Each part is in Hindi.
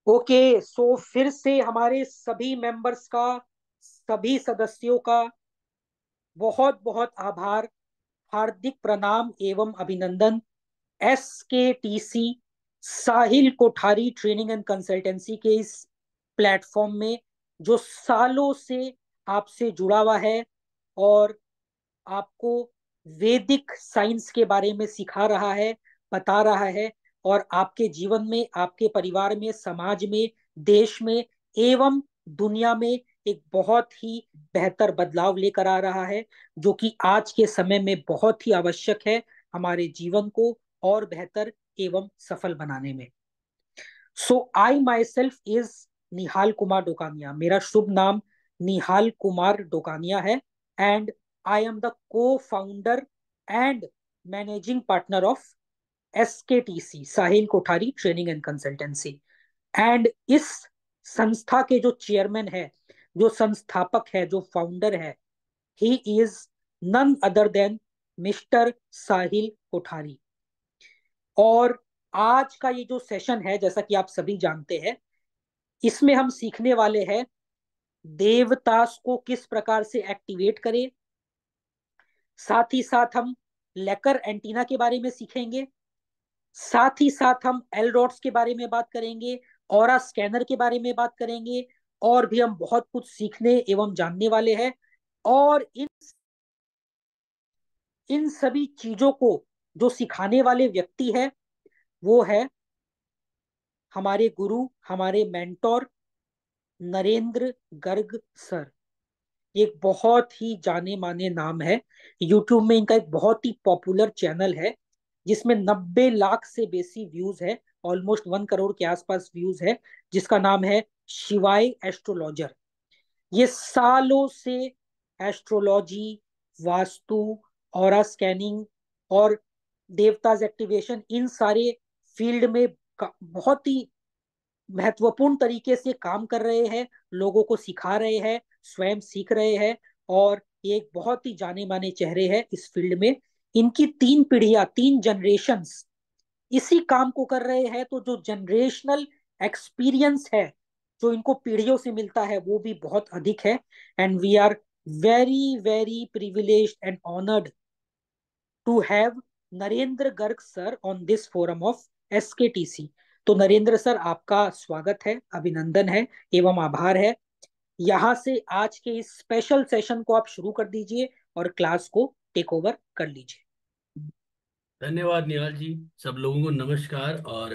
ओके, सो फिर से हमारे सभी मेंबर्स का, सभी सदस्यों का बहुत बहुत आभार, हार्दिक प्रणाम एवं अभिनंदन। SKTC Sahil Kothari training and consultancy के इस प्लेटफॉर्म में जो सालों से आपसे जुड़ा हुआ है और आपको वैदिक साइंस के बारे में सिखा रहा है, बता रहा है, और आपके जीवन में, आपके परिवार में, समाज में, देश में एवं दुनिया में एक बहुत ही बेहतर बदलाव लेकर आ रहा है, जो कि आज के समय में बहुत ही आवश्यक है हमारे जीवन को और बेहतर एवं सफल बनाने में। सो आई माई सेल्फ इज निहाल कुमार डोकानिया। मेरा शुभ नाम निहाल कुमार डोकानिया है एंड आई एम द को founder and managing partner of SKTC Sahil Kothari training and consultancy. And इस संस्था के जो चेयरमैन है, जो संस्थापक है, जो फाउंडर है, he is none other than mister Sahil Kothari. और आज का ये जो सेशन है, जैसा कि आप सभी जानते हैं, इसमें हम सीखने वाले हैं देवतास को किस प्रकार से एक्टिवेट करें। साथ ही साथ हम लेकर एंटीना के बारे में सीखेंगे। साथ ही साथ हम एल डॉट्स के बारे में बात करेंगे, ऑरा स्कैनर के बारे में बात करेंगे, और भी हम बहुत कुछ सीखने एवं जानने वाले हैं। और इन सभी चीजों को जो सिखाने वाले व्यक्ति है, वो है हमारे गुरु, हमारे मेंटोर नरेंद्र गर्ग सर। एक बहुत ही जाने माने नाम है। यूट्यूब में इनका एक बहुत ही पॉपुलर चैनल है जिसमें 90 लाख से बेसी व्यूज है, ऑलमोस्ट 1 करोड़ के आसपास व्यूज है, जिसका नाम है शिवाय एस्ट्रोलॉजर। ये सालों से एस्ट्रोलॉजी, वास्तु, ऑरा स्कैनिंग और देवताज एक्टिवेशन, इन सारे फील्ड में बहुत ही महत्वपूर्ण तरीके से काम कर रहे हैं, लोगों को सिखा रहे हैं, स्वयं सीख रहे हैं। और ये एक बहुत ही जाने माने चेहरे हैं इस फील्ड में। इनकी 3 पीढ़ियां, 3 जनरेशन्स इसी काम को कर रहे हैं, तो जो जनरेशनल एक्सपीरियंस है जो इनको पीढ़ियों से मिलता है, वो भी बहुत अधिक है। And we are very very privileged and honoured to have Narendra Garg sir on this forum of SKTC। तो नरेंद्र सर, आपका स्वागत है, अभिनंदन है एवं आभार है। यहाँ से आज के इस स्पेशल सेशन को आप शुरू कर दीजिए और क्लास को टेक ओवर कर लीजिए। धन्यवाद निहाल जी। सब लोगों को नमस्कार। और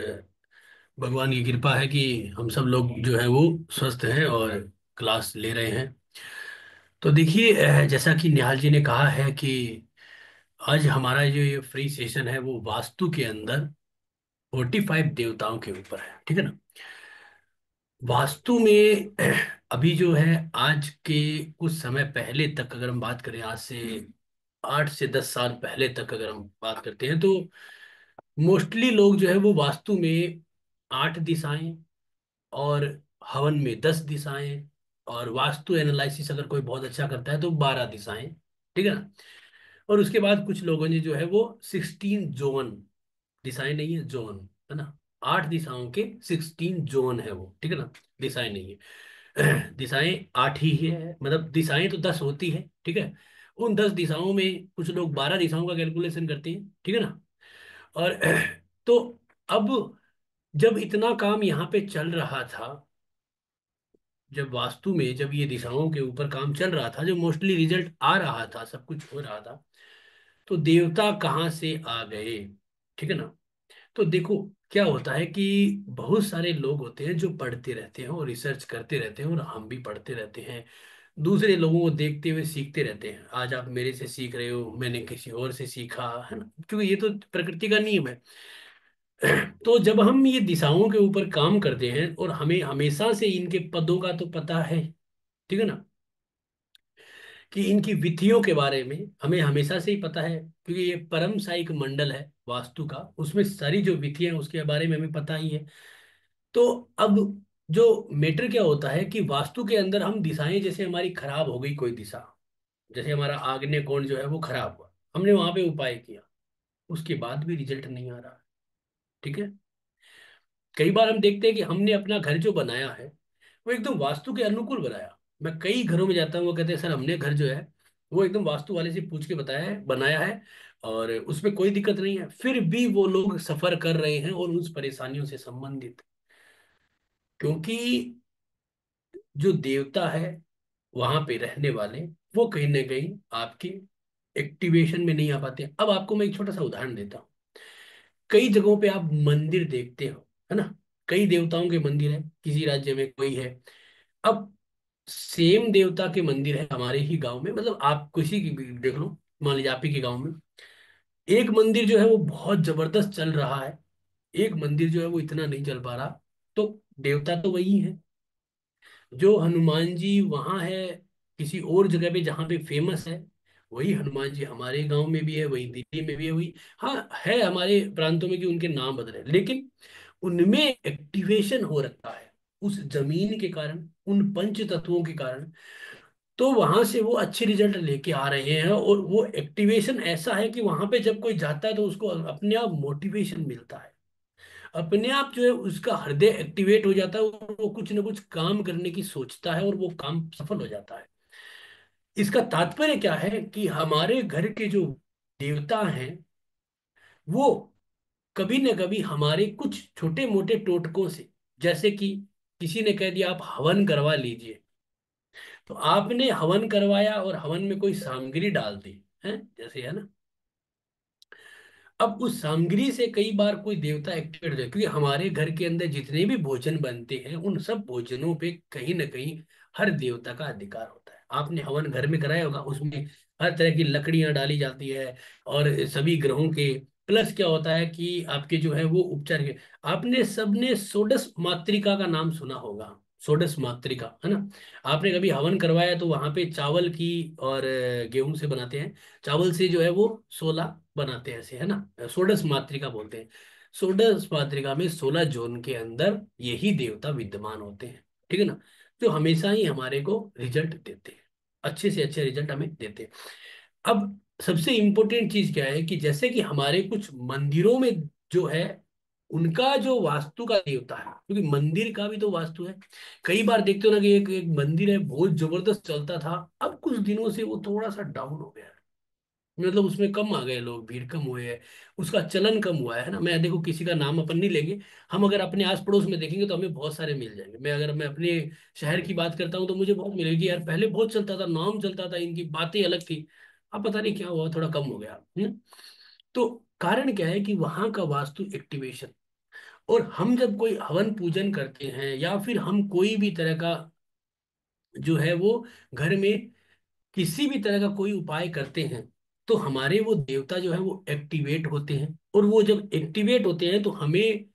भगवान की कृपा है कि हम सब लोग जो है वो स्वस्थ हैं और क्लास ले रहे हैं। तो देखिए, जैसा कि निहाल जी ने कहा है कि आज हमारा जो ये फ्री सेशन है वो वास्तु के अंदर 45 देवताओं के ऊपर है, ठीक है ना। वास्तु में अभी जो है आज के कुछ समय पहले तक अगर हम बात करें, आज से 8 से 10 साल पहले तक अगर हम बात करते हैं, तो मोस्टली लोग जो है वो वास्तु में 8 दिशाएं, और हवन में 10 दिशाएं, और वास्तु एनालिसिस अगर कोई बहुत अच्छा करता है तो 12 दिशाएं, ठीक है ना। और उसके बाद कुछ लोगों ने जो है वो 16 जोन, दिशाएं नहीं है, जोन है ना। 8 दिशाओं के 16 जोन है वो, ठीक है ना। दिशाएं नहीं है। दिशाएं 8 ही है, मतलब दिशाएं तो 10 होती है, ठीक है। उन 10 दिशाओं में कुछ लोग 12 दिशाओं का कैलकुलेशन करते हैं, ठीक है ना। और तो अब जब इतना काम यहाँ पे चल रहा था, जब वास्तु में जब ये दिशाओं के ऊपर काम चल रहा था, जो मोस्टली रिजल्ट आ रहा था, सब कुछ हो रहा था, तो देवता कहाँ से आ गए, ठीक है ना। तो देखो, क्या होता है कि बहुत सारे लोग होते हैं जो पढ़ते रहते हैं और रिसर्च करते रहते हैं, और हम भी पढ़ते रहते हैं, दूसरे लोगों को देखते हुए सीखते रहते हैं। आज आप मेरे से सीख रहे हो, मैंने किसी और से सीखा है ना, क्योंकि ये तो प्रकृति का नियम है। तो जब हम ये दिशाओं के ऊपर काम करते हैं, और हमें हमेशा से इनके पदों का तो पता है, ठीक है ना, कि इनकी विधियों के बारे में हमें हमेशा से ही पता है, क्योंकि ये परम साइक मंडल है वास्तु का, उसमें सारी जो विधियां हैं उसके बारे में हमें पता ही है। तो अब जो मैटर क्या होता है कि वास्तु के अंदर हम दिशाएं, जैसे हमारी खराब हो गई कोई दिशा, जैसे हमारा आग्नेय कोण जो है वो खराब हुआ, हमने वहां पे उपाय किया, उसके बाद भी रिजल्ट नहीं आ रहा, ठीक है। कई बार हम देखते हैं कि हमने अपना घर जो बनाया है वो एकदम वास्तु के अनुकूल बनाया। मैं कई घरों में जाता हूँ, वो कहते हैं सर हमने घर जो है वो एकदम वास्तु वाले से पूछ के बताया है, बनाया है, और उसमें कोई दिक्कत नहीं है, फिर भी वो लोग सफर कर रहे हैं और उस परेशानियों से संबंधित। क्योंकि जो देवता है वहां पे रहने वाले, वो कहीं ना कहीं आपके एक्टिवेशन में नहीं आ पाते। अब आपको मैं एक छोटा सा उदाहरण देता हूँ। कई जगहों पे आप मंदिर देखते हो, है ना, कई देवताओं के मंदिर है, किसी राज्य में कोई है। अब सेम देवता के मंदिर है हमारे ही गांव में, मतलब आप किसी की भी देख लो, मान लीजिए आप ही के गांव में एक मंदिर जो है वो बहुत जबरदस्त चल रहा है, एक मंदिर जो है वो इतना नहीं चल पा रहा। तो देवता तो वही है। जो हनुमान जी वहां है किसी और जगह पे जहाँ पे फेमस है, वही हनुमान जी हमारे गांव में भी है, वही दिल्ली में भी है, वही हाँ है हमारे प्रांतों में कि उनके नाम बदले, लेकिन उनमें एक्टिवेशन हो रखा है उस जमीन के कारण, उन पंच तत्वों के कारण। तो वहां से वो अच्छे रिजल्ट लेके आ रहे हैं, और वो एक्टिवेशन ऐसा है कि वहां पे जब कोई जाता है तो उसको अपने आप मोटिवेशन मिलता है, अपने आप जो है उसका हृदय एक्टिवेट हो जाता है, और वो कुछ ना कुछ काम करने की सोचता है और वो काम सफल हो जाता है। इसका तात्पर्य क्या है कि हमारे घर के जो देवता हैं वो कभी न कभी हमारे कुछ छोटे मोटे टोटकों से, जैसे कि किसी ने कह दिया आप हवन करवा लीजिए, तो आपने हवन करवाया और हवन में कोई सामग्री डाल दी है, जैसे है ना, अब उस सामग्री से कई बार कोई देवता एक्टिवेट हो जाए, क्योंकि हमारे घर के अंदर जितने भी भोजन बनते हैं उन सब भोजनों पे कहीं ना कहीं हर देवता का अधिकार होता है। आपने हवन घर में कराया होगा, उसमें हर तरह की लकड़ियां डाली जाती है, और सभी ग्रहों के, प्लस क्या होता है कि आपके जो है वो उपचार के, आपने सबने षोडश मातृका का नाम सुना होगा, षोडश मातृका, है ना। आपने कभी हवन करवाया तो वहां पे चावल की और गेहूं से बनाते हैं, चावल से जो है वो 16 बनाते हैं ऐसे, है ना, षोडश मातृका बोलते हैं। षोडश मातृका में 16 जोन के अंदर यही देवता विद्यमान होते हैं, ठीक है ना, जो हमेशा ही हमारे को रिजल्ट देते हैं, अच्छे से अच्छे रिजल्ट हमें देते हैं। अब सबसे इंपॉर्टेंट चीज क्या है कि जैसे कि हमारे कुछ मंदिरों में जो है उनका जो वास्तु का देवता है, क्योंकि मंदिर का भी तो वास्तु है। कई बार देखते हो ना कि एक एक मंदिर है बहुत जबरदस्त चलता था, अब कुछ दिनों से वो थोड़ा सा डाउन हो गया है, मतलब उसमें कम आ गए लोग, भीड़ कम हुए है, उसका चलन कम हुआ है ना। मैं देखो किसी का नाम अपन नहीं लेंगे, हम अगर अपने आस पड़ोस में देखेंगे तो हमें बहुत सारे मिल जाएंगे। मैं अपने शहर की बात करता हूँ तो मुझे बहुत मिलेगी, यार पहले बहुत चलता था, नाम चलता था, इनकी बातें अलग थी, अब पता नहीं क्या हुआ, थोड़ा कम हो गया। तो कारण क्या है कि वहां का वास्तु एक्टिवेशन, और हम जब कोई हवन पूजन करते हैं या फिर हम कोई भी तरह का जो है वो घर में किसी भी तरह का कोई उपाय करते हैं, तो हमारे वो देवता जो है वो एक्टिवेट होते हैं, और वो जब एक्टिवेट होते हैं तो हमें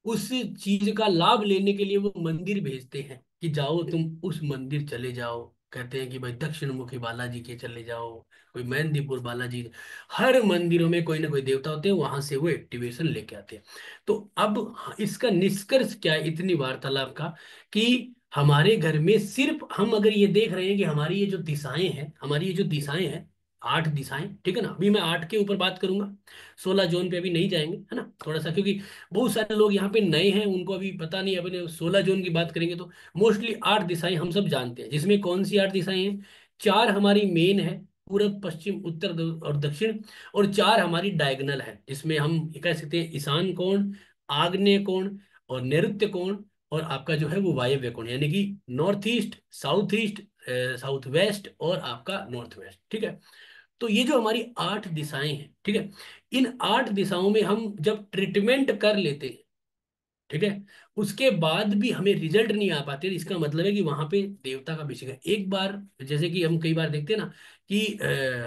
उस चीज का लाभ लेने के लिए वो मंदिर भेजते हैं कि जाओ तुम उस मंदिर चले जाओ। कहते हैं कि भाई दक्षिण मुखी बालाजी के चले जाओ, कोई मेहंदीपुर बालाजी, हर मंदिरों में कोई ना कोई देवता होते हैं, वहां से वो एक्टिवेशन लेके आते हैं। तो अब इसका निष्कर्ष क्या है इतनी वार्तालाप का, कि हमारे घर में सिर्फ हम अगर ये देख रहे हैं कि हमारी ये जो दिशाएं हैं, हमारी ये जो दिशाएं हैं, 8 दिशाएं, ठीक है ना, अभी मैं 8 के ऊपर बात करूंगा, 16 जोन पे अभी नहीं जाएंगे, है ना, थोड़ा सा, क्योंकि बहुत सारे लोग यहाँ पे नए हैं, उनको अभी पता नहीं। अपने 16 जोन की बात करेंगे तो मोस्टली 8 दिशाएं हम सब जानते हैं, जिसमें कौन सी 8 दिशाएं हैं, 4 हमारी मेन है, पूरब पश्चिम उत्तर और दक्षिण, और 4 हमारी डायगनल है, जिसमें हम ये कह सकते हैं ईशान कोण, आग्नेय कोण, और नैऋत्य कोण, और आपका जो है वो वायव्य कोण, यानी कि नॉर्थ ईस्ट, साउथ वेस्ट, और आपका नॉर्थ वेस्ट, ठीक है। तो ये जो हमारी 8 दिशाएं हैं, ठीक है, इन 8 दिशाओं में हम जब ट्रीटमेंट कर लेते हैं, ठीक है, उसके बाद भी हमें रिजल्ट नहीं आ पाते, तो इसका मतलब है कि वहां पे देवता का अभिषेक है। एक बार जैसे कि हम कई बार देखते हैं ना कि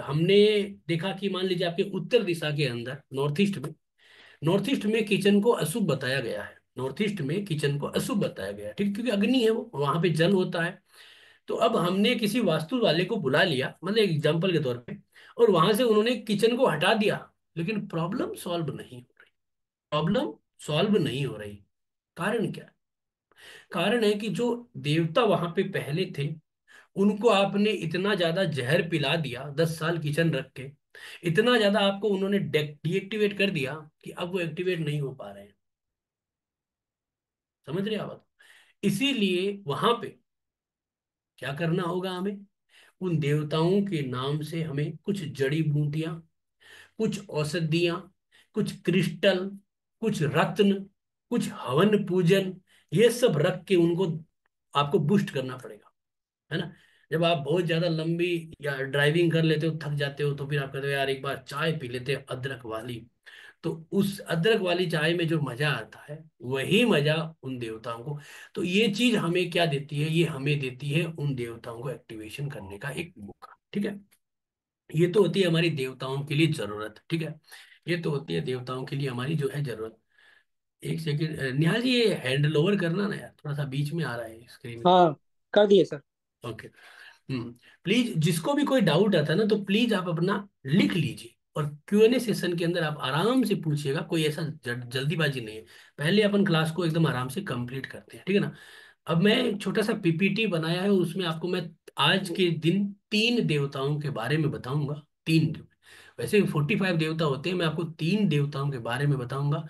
हमने देखा कि मान लीजिए आपके उत्तर दिशा के अंदर, नॉर्थ ईस्ट में किचन को अशुभ बताया गया है, नॉर्थ ईस्ट में किचन को अशुभ बताया गया है, ठीक, क्योंकि अग्नि है वो, वहां पे जल होता है। तो अब हमने किसी वास्तु वाले को बुला लिया, मतलब एग्जाम्पल के तौर पे, और वहां से उन्होंने किचन को हटा दिया, लेकिन प्रॉब्लम सॉल्व नहीं हो रही। कारण क्या है? कारण है कि जो देवता वहां पे पहले थे उनको आपने इतना ज्यादा जहर पिला दिया, 10 साल किचन रख के, इतना ज्यादा आपको उन्होंने डीएक्टिवेट कर दिया कि अब वो एक्टिवेट नहीं हो पा रहे हैं। समझ रहे हैं आप बात? इसीलिए वहां पे क्या करना होगा हमें, उन देवताओं के नाम से हमें कुछ जड़ी बूटियां, कुछ औषधियां, कुछ क्रिस्टल, कुछ रत्न, कुछ हवन पूजन, ये सब रख के उनको आपको बूस्ट करना पड़ेगा, है ना। जब आप बहुत ज्यादा लंबी या ड्राइविंग कर लेते हो, थक जाते हो, तो फिर आप कहते हो यार एक बार चाय पी लेते हैं अदरक वाली। तो उस अदरक वाली चाय में जो मजा आता है, वही मजा उन देवताओं को। तो ये चीज हमें क्या देती है, ये हमें देती है उन देवताओं को एक्टिवेशन करने का एक मौका, ठीक है। ये तो होती है हमारी देवताओं के लिए जरूरत, ठीक है। ये तो होती है देवताओं के लिए हमारी जो है जरूरत। एक सेकंड निहाल जी, ये हैंडल ओवर करना ना यार, थोड़ा सा बीच में आ रहा है स्क्रीन का। हाँ, कर दिए सर। ओके। प्लीज जिसको भी कोई डाउट आता है ना, तो प्लीज आप अपना लिख लीजिए, और Q&A सेशन के अंदर आप आराम से पूछिएगा, कोई ऐसा जल्दीबाजी नहीं है। पहले अपन क्लास को एकदम आराम से कंप्लीट करते हैं, ठीक है ना। अब मैं एक छोटा सा पीपीटी बनाया है, उसमें आपको मैं आज के दिन 3 देवताओं के बारे में बताऊंगा। वैसे 45 देवता होते हैं, मैं आपको 3 देवताओं के बारे में बताऊंगा।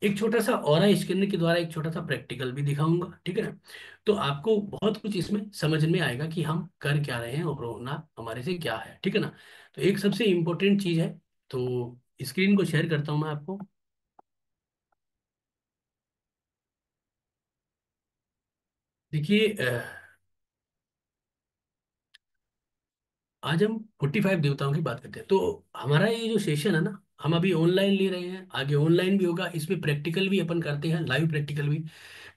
एक छोटा सा ऑरा स्कैनर के द्वारा एक छोटा सा प्रैक्टिकल भी दिखाऊंगा, ठीक है ना। तो आपको बहुत कुछ इसमें समझ में आएगा कि हम कर क्या रहे हैं और होना हमारे से क्या है, ठीक है ना। तो एक सबसे इम्पोर्टेंट चीज है, तो स्क्रीन को शेयर करता हूं मैं आपको। देखिए आज हम 45 देवताओं की बात करते हैं। तो हमारा ये जो सेशन है ना, हम अभी ऑनलाइन ले रहे हैं, आगे ऑनलाइन भी होगा, इसमें प्रैक्टिकल भी अपन करते हैं, लाइव प्रैक्टिकल भी।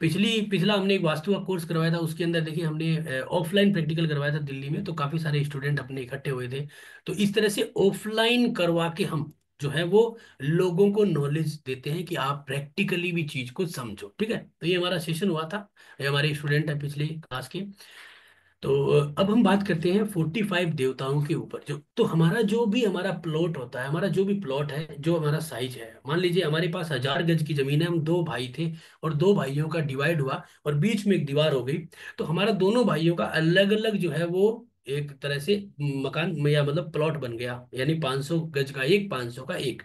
पिछला हमने एक वास्तु का कोर्स करवाया था, उसके अंदर देखिए हमने ऑफलाइन प्रैक्टिकल करवाया था दिल्ली में, तो काफी सारे स्टूडेंट अपने इकट्ठे हुए थे। तो इस तरह से ऑफलाइन करवा के हम जो है वो लोगों को नॉलेज देते हैं कि आप प्रैक्टिकली भी चीज को समझो, ठीक है। तो ये हमारा सेशन हुआ था, ये हमारे स्टूडेंट है पिछले क्लास के। तो अब हम बात करते हैं 45 देवताओं के ऊपर। जो तो हमारा जो भी हमारा प्लॉट होता है, हमारा जो भी प्लॉट है, जो हमारा साइज है, मान लीजिए हमारे पास 1000 गज की जमीन है, हम 2 भाई थे, और 2 भाइयों का डिवाइड हुआ, और बीच में एक दीवार हो गई। तो हमारा दोनों भाइयों का अलग अलग जो है वो एक तरह से मकान या मतलब प्लॉट बन गया, यानी 500 गज का एक, 500 का एक।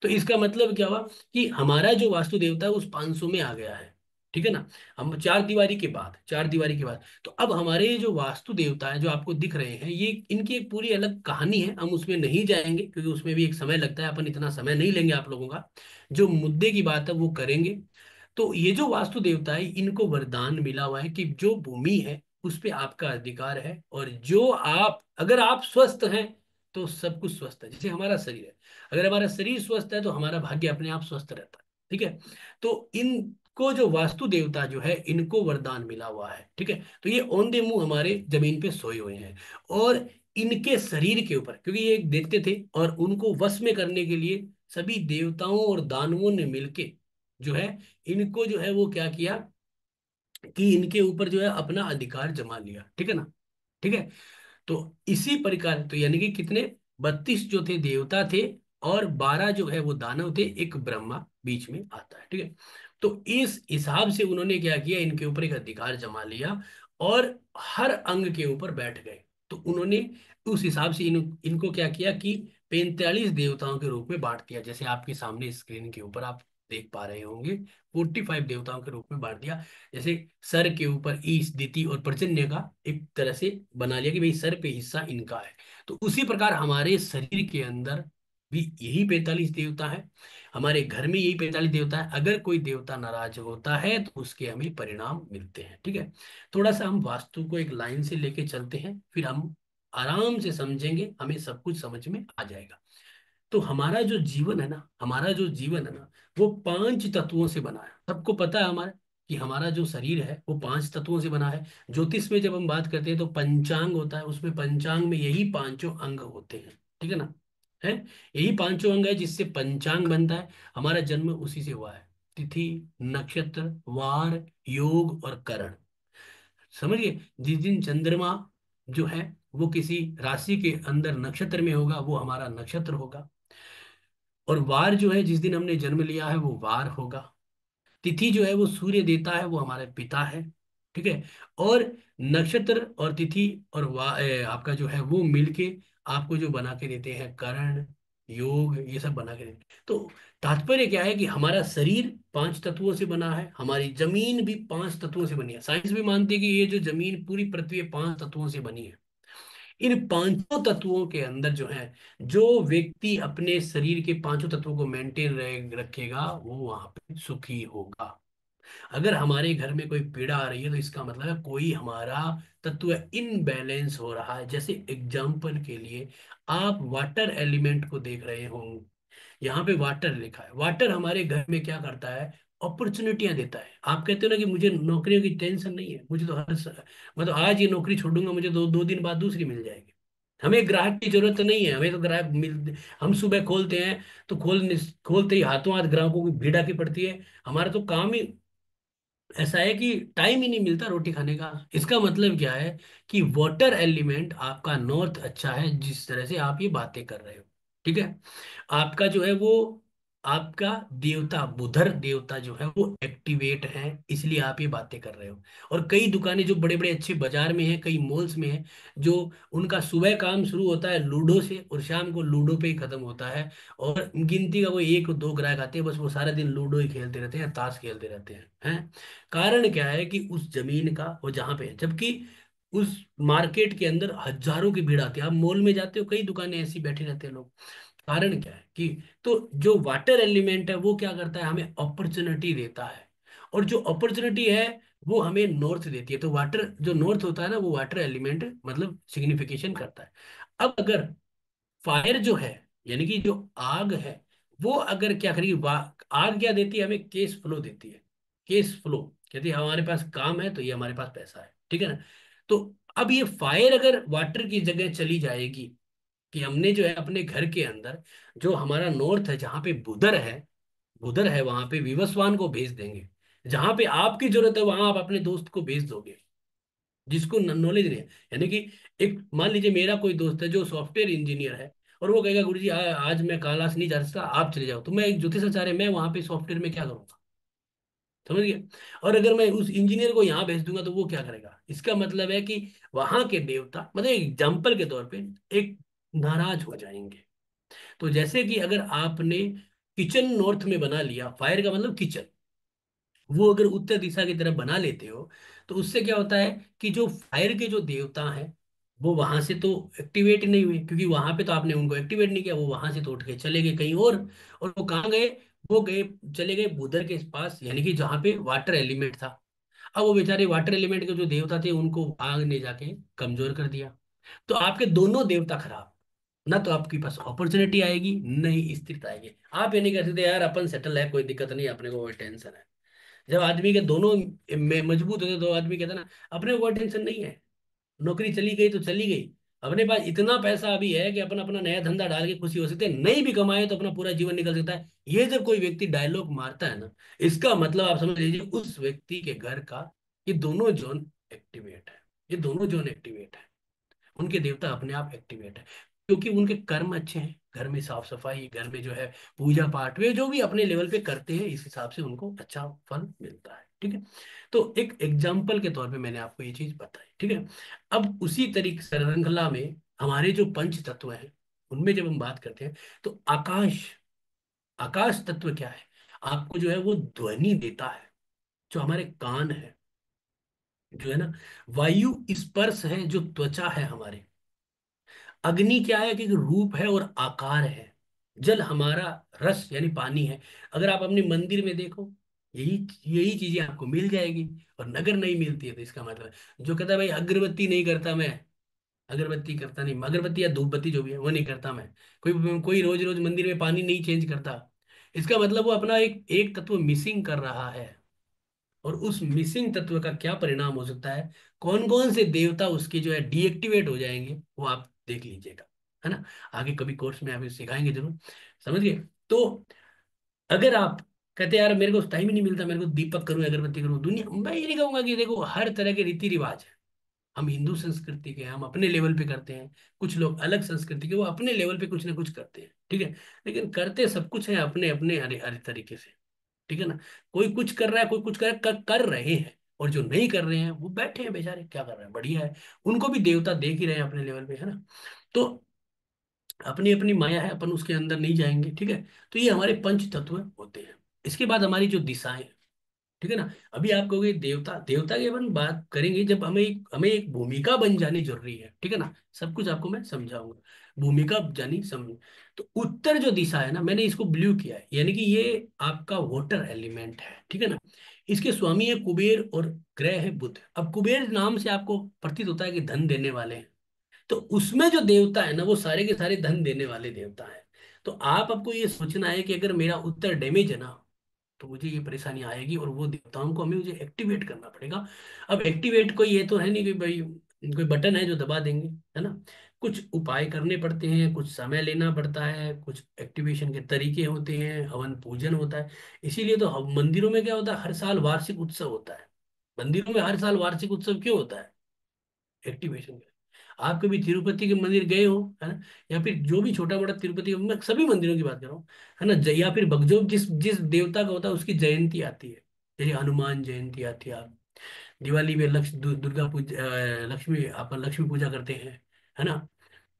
तो इसका मतलब क्या हुआ कि हमारा जो वास्तु देवता है उस 500 में आ गया है, ठीक है ना। हम चार दीवारी के बाद तो अब हमारे जो वास्तु देवता है जो आपको दिख रहे हैं, ये इनकी एक पूरी अलग कहानी है, हम उसमें नहीं जाएंगे क्योंकि उसमें भी एक समय लगता है, अपन इतना समय नहीं लेंगे आप लोगों का। जो मुद्दे की बात है वो करेंगे। तो ये जो वास्तु देवता है, इनको वरदान मिला हुआ है कि जो भूमि है उस पे आपका अधिकार है, और जो आप अगर आप स्वस्थ हैं तो सब कुछ स्वस्थ है। जैसे हमारा शरीर है, अगर हमारा शरीर स्वस्थ है तो हमारा भाग्य अपने आप स्वस्थ रहता है, ठीक है। तो इनको जो वास्तु देवता जो है, इनको वरदान मिला हुआ है, ठीक है। तो ये औंधे मुंह हमारे जमीन पे सोए हुए हैं, और इनके शरीर के ऊपर, क्योंकि ये एक देखते थे, और उनको वश में करने के लिए सभी देवताओं और दानवों ने मिलके जो है, इनको जो है वो क्या किया कि इनके ऊपर जो है अपना अधिकार जमा लिया, ठीक है ना। ठीक है। तो इसी प्रकार, तो यानी कि कितने, 32 जो थे देवता थे, और 12 जो है वो दानव थे, एक ब्रह्मा बीच में आता है, ठीक है। तो इस हिसाब से उन्होंने क्या किया, इनके ऊपर एक अधिकार जमा लिया, और हर अंग के ऊपर बैठ गए। तो उन्होंने उस हिसाब से इनको क्या किया कि 45 देवताओं के रूप में बांट दिया, जैसे आपके सामने स्क्रीन के ऊपर आप देख पा रहे होंगे। 45 देवताओं के रूप में बांट दिया। जैसे सर के ऊपर ईश, दिति और पर्जन्य का एक तरह से बना लिया कि भाई सर पे हिस्सा इनका है। तो उसी प्रकार हमारे शरीर के अंदर भी यही 45 देवता है, हमारे घर में यही 45 देवता है। अगर कोई देवता नाराज होता है तो उसके हमें परिणाम मिलते हैं, ठीक है। थोड़ा सा हम वास्तु को एक लाइन से लेके चलते हैं, फिर हम आराम से समझेंगे, हमें सब कुछ समझ में आ जाएगा। तो हमारा जो जीवन है ना, वो 5 तत्वों से बना है। सबको पता है हमारा कि हमारा जो शरीर है वो 5 तत्वों से बना है। ज्योतिष में जब हम बात करते हैं तो पंचांग होता है, उसमें पंचांग में यही पांचों अंग होते हैं, ठीक है ना। है, यही पांचों अंग है जिससे पंचांग बनता है। हमारा जन्म उसी से हुआ है। तिथि, नक्षत्र, वार, योग और करण। समझिए, जिस दिन चंद्रमा जो है वो किसी राशि के अंदर नक्षत्र में होगा, वो हमारा नक्षत्र होगा। और वार जो है, जिस दिन हमने जन्म लिया है वो वार होगा। तिथि जो है वो सूर्य देता है, वो हमारे पिता है, ठीक है। और नक्षत्र और तिथि और आपका जो है वो मिलके आपको जो बना के देते हैं करण, योग, ये सब बना के देते हैं। तो तात्पर्य क्या है कि हमारा शरीर 5 तत्वों से बना है, हमारी जमीन भी 5 तत्वों से बनी है। साइंस भी मानती है कि ये जो जमीन पूरी पृथ्वी है 5 तत्वों से बनी है। इन पांचों तत्वों के अंदर जो है, जो व्यक्ति अपने शरीर के 5 तत्वों को मेंटेन रखेगा वो वहां पे सुखी होगा। अगर हमारे घर में कोई पीड़ा आ रही है तो इसका मतलब है कोई हमारा तत्व इनबैलेंस हो रहा है। जैसे एग्जाम्पल के लिए आप वाटर एलिमेंट को देख रहे हो, यहाँ पे वाटर लिखा है। वाटर हमारे घर में क्या करता है, अपॉर्चुनिटियां देता है। आप कहते हो ना कि मुझे नौकरियों की टेंशन नहीं है, मुझे तो मतलब आज ये नौकरी छोड़ूंगा, मुझे 2 दिन बाद दूसरी मिल जाएगी। हमें ग्राहक की जरूरत नहीं है, हमें तो ग्राहक मिल, हम सुबह खोलते हैं तो खोलते ही हाथों हाथ ग्राहकों की भीड़ आके पड़ती है। हमारा तो काम ही ऐसा है कि टाइम ही नहीं मिलता रोटी खाने का। इसका मतलब क्या है कि वाटर एलिमेंट आपका नॉर्थ अच्छा है, जिस तरह से आप ये बातें कर रहे हो। ठीक है। आपका जो है वो, आपका देवता बुधर देवता जो है वो एक्टिवेट है, इसलिए आप ये बातें कर रहे हो। और कई दुकानें जो बड़े बड़े अच्छे बाजार में हैं, कई मॉल्स में हैं, जो उनका सुबह काम शुरू होता है लूडो से और शाम को लूडो पे ही खत्म होता है। और गिनती का वो 1-2 ग्राहक आते हैं, बस वो सारा दिन लूडो ही खेलते रहते हैं, ताश खेलते रहते हैं। कारण क्या है कि उस जमीन का वो जहां पे है, जबकि उस मार्केट के अंदर हजारों की भीड़ आती है। आप मॉल में जाते हो, कई दुकानें ऐसी बैठे रहते हैं लोग। कारण क्या है कि, तो जो वाटर एलिमेंट है वो क्या करता है, हमें अपॉर्चुनिटी देता है। और जो अपॉर्चुनिटी है वो हमें नॉर्थ देती है। तो वाटर जो नॉर्थ होता है ना, वो वाटर एलिमेंट मतलब सिग्निफिकेशन करता है। अब अगर फायर जो है, यानी कि जो आग है, वो अगर क्या करेगी, आग क्या देती है हमें, केस फ्लो देती है। केस फ्लो कहती है हमारे पास काम है तो ये हमारे पास पैसा है, ठीक है ना। तो अब ये फायर अगर वाटर की जगह चली जाएगी, कि हमने जो है अपने घर के अंदर, जो हमारा नॉर्थ है जहाँ पे बुधर है, बुधर है वहां पे विवस्वान को भेज देंगे। जहां पे आपकी जरूरत है वहां आप अपने दोस्त को भेज दोगे, जिसको नॉलेज नहीं है। यानी कि एक मान लीजिए मेरा कोई दोस्त है जो सॉफ्टवेयर इंजीनियर है, और वो कहेगा गुरु जी आज मैं कैलाश नहीं जा सकता, आप चले जाओ। तो मैं एक ज्योतिषाचार्य, मैं वहां पे सॉफ्टवेयर में क्या करूंगा, समझ गए। और अगर मैं उस इंजीनियर को यहाँ भेज दूंगा तो वो क्या करेगा। इसका मतलब है कि वहां के देवता, मतलब एग्जाम्पल के तौर पे, एक नाराज हो जाएंगे। तो जैसे कि अगर आपने किचन नॉर्थ में बना लिया, फायर का मतलब किचन, वो अगर उत्तर दिशा की तरफ बना लेते हो, तो उससे क्या होता है कि जो फायर के जो देवता हैं वो वहां से तो एक्टिवेट नहीं हुए, क्योंकि वहां पे तो आपने उनको एक्टिवेट नहीं किया, वो वहां से तो उठ के चले गए कहीं और वो कहाँ गए, वो गए, चले गए बुधर के पास, यानी कि जहाँ पे वाटर एलिमेंट था। अब वो बेचारे वाटर एलिमेंट के जो देवता थे उनको आग ने जाके कमजोर कर दिया। तो आपके दोनों देवता खराब। ना तो आपके पास अपॉर्चुनिटी आएगी, नहीं स्थिरता आएगी। आप ये नहीं कर सकते यार अपन सेटल है, कोई दिक्कत नहीं, अपने को कोई टेंशन है। जब आदमी के दोनों में मजबूत होते तो आदमी कहता ना अपने को कोई टेंशन नहीं है, नौकरी चली गई तो चली गई, अपने पास इतना पैसा अभी है कि अपन अपना नया धंधा डाल के खुशी हो सकते हैं, नहीं भी कमाए तो अपना पूरा जीवन निकल सकता है। ये जब कोई व्यक्ति डायलॉग मारता है ना, इसका मतलब आप समझ लीजिए उस व्यक्ति के घर का ये दोनों जोन एक्टिवेट है, ये दोनों जोन एक्टिवेट है, उनके देवता अपने आप एक्टिवेट है। क्योंकि उनके कर्म अच्छे हैं, घर में साफ सफाई, घर में जो है पूजा पाठ, वे जो भी अपने लेवल पे करते हैं इस हिसाब से उनको अच्छा फल मिलता है। ठीक है। तो एक एग्जाम्पल के तौर पे मैंने आपको ये चीज बताई, ठीक है। अब उसी तरीके श्रृंखला में हमारे जो पंच तत्व हैं, उनमें जब हम बात करते हैं, तो आकाश, आकाश तत्व क्या है, आपको जो है वो ध्वनि देता है, जो हमारे कान है, जो है ना। वायु स्पर्श है, जो त्वचा है हमारे। अग्नि क्या है कि रूप है और आकार है। जल हमारा रस यानी पानी है। अगर आप अपने मंदिर में देखो, यही यही चीजें आपको मिल जाएगी। और नगर नहीं मिलती है तो इसका मतलब है, जो कहता है भाई अगरबत्ती नहीं करता मैं, अगरबत्ती करता नहीं, अगरबत्ती या धूप बत्ती जो भी है वो नहीं करता मैं, कोई कोई रोज रोज मंदिर में पानी नहीं चेंज करता, इसका मतलब वो अपना एक एक तत्व मिसिंग कर रहा है। और उस मिसिंग तत्व का क्या परिणाम हो सकता है, कौन कौन से देवता उसके जो है डीएक्टिवेट हो जाएंगे, वो आप देख लीजिएगा, है ना। आगे कभी कोर्स में आप सिखाएंगे जरूर, समझ गए। तो अगर आप कहते हैं यार मेरे को टाइम ही नहीं मिलता, मेरे को दीपक करूं अगरबत्ती करूं, दुनिया, मैं ये नहीं कहूंगा कि देखो हर तरह के रीति रिवाज है। हम हिंदू संस्कृति के हैं, हम अपने लेवल पे करते हैं। कुछ लोग अलग संस्कृति के, वो अपने लेवल पे कुछ ना कुछ करते हैं, ठीक है। लेकिन करते सब कुछ है अपने अपने हरे हरे तरीके से, ठीक है ना। कोई कुछ कर रहा है, कोई कुछ कर रहे हैं। और जो नहीं कर रहे हैं वो बैठे हैं बेचारे, क्या कर रहे हैं, बढ़िया है। उनको भी देवता देख ही रहे हैं अपने लेवल पे, है ना। तो अपनी अपनी माया है, अपन उसके अंदर नहीं जाएंगे, ठीक है। तो ये हमारे पंच तत्व होते हैं। इसके बाद हमारी जो दिशाएं, ठीक है ना। अभी आप कहोगे देवता, देवता की अपन बात करेंगे जब हमें एक भूमिका बन जानी जरूरी है, ठीक है ना। सब कुछ आपको मैं समझाऊंगा, भूमिका जानी समझ। तो उत्तर जो दिशा है ना, मैंने इसको ब्लू किया है, यानी कि ये आपका वाटर एलिमेंट है, ठीक है ना। इसके स्वामी है कुबेर और ग्रह है बुध। अब कुबेर नाम से आपको प्रतीत होता है कि धन देने वाले हैं। तो उसमें जो देवता है ना, वो सारे के सारे धन देने वाले देवता है। तो आपको ये सोचना है कि अगर मेरा उत्तर डैमेज है ना, तो मुझे ये परेशानी आएगी, और वो देवताओं को हमें मुझे एक्टिवेट करना पड़ेगा। अब एक्टिवेट कोई ये तो है नहीं कि भाई कोई बटन है जो दबा देंगे, है ना। कुछ उपाय करने पड़ते हैं, कुछ समय लेना पड़ता है, कुछ एक्टिवेशन के तरीके होते हैं, हवन पूजन होता है। इसीलिए तो मंदिरों में क्या होता है, हर साल वार्षिक उत्सव होता है। मंदिरों में हर साल वार्षिक उत्सव क्यों होता है? एक्टिवेशन। आप कभी तिरुपति के मंदिर गए हो, है ना, या फिर जो भी छोटा बड़ा तिरुपति, मैं सभी मंदिरों की बात कर रहा हूँ, है ना। या फिर जो जिस जिस देवता का होता है उसकी जयंती आती है, जैसे हनुमान जयंती आती है, आप दिवाली में दुर्गा पूजा, लक्ष्मी, आप लक्ष्मी पूजा करते हैं, है ना।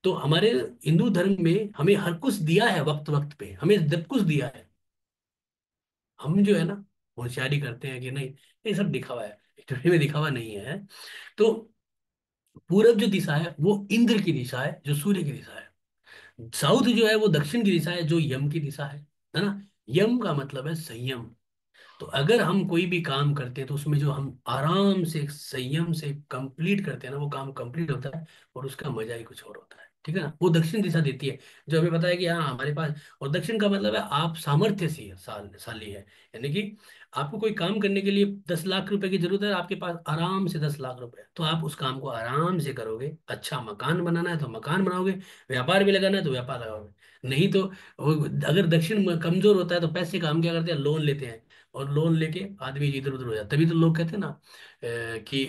तो हमारे हिंदू धर्म में हमें हर कुछ दिया है, वक्त वक्त पे हमें सब कुछ दिया है। हम जो है ना, होशियारी करते हैं कि नहीं, ये सब दिखावा है, एक्चुअली में दिखावा नहीं है। तो पूरब जो दिशा है वो इंद्र की दिशा है, जो सूर्य की दिशा है। साउथ जो है वो दक्षिण की दिशा है, जो यम की दिशा है ना। यम का मतलब है संयम। तो अगर हम कोई भी काम करते हैं तो उसमें जो हम आराम से संयम से कंप्लीट करते हैं ना, वो काम कंप्लीट होता है, और उसका मजा ही कुछ और होता है, ठीक है ना। वो दक्षिण दिशा देती है, जो हमें पता है कि हाँ हमारे पास। और दक्षिण का मतलब है आप सामर्थ्य सी है, साली है, यानी कि आपको कोई काम करने के लिए 10 लाख रुपए की जरूरत है, आपके पास आराम से 10 लाख रुपए है, तो आप उस काम को आराम से करोगे। अच्छा मकान बनाना है तो मकान बनाओगे, व्यापार भी लगाना है तो व्यापार लगाओगे। नहीं तो अगर दक्षिण में कमजोर होता है तो पैसे का हम क्या करते हैं, लोन लेते हैं, और लोन लेके आदमी इधर उधर हो जाता है। तभी तो लोग कहते हैं ना कि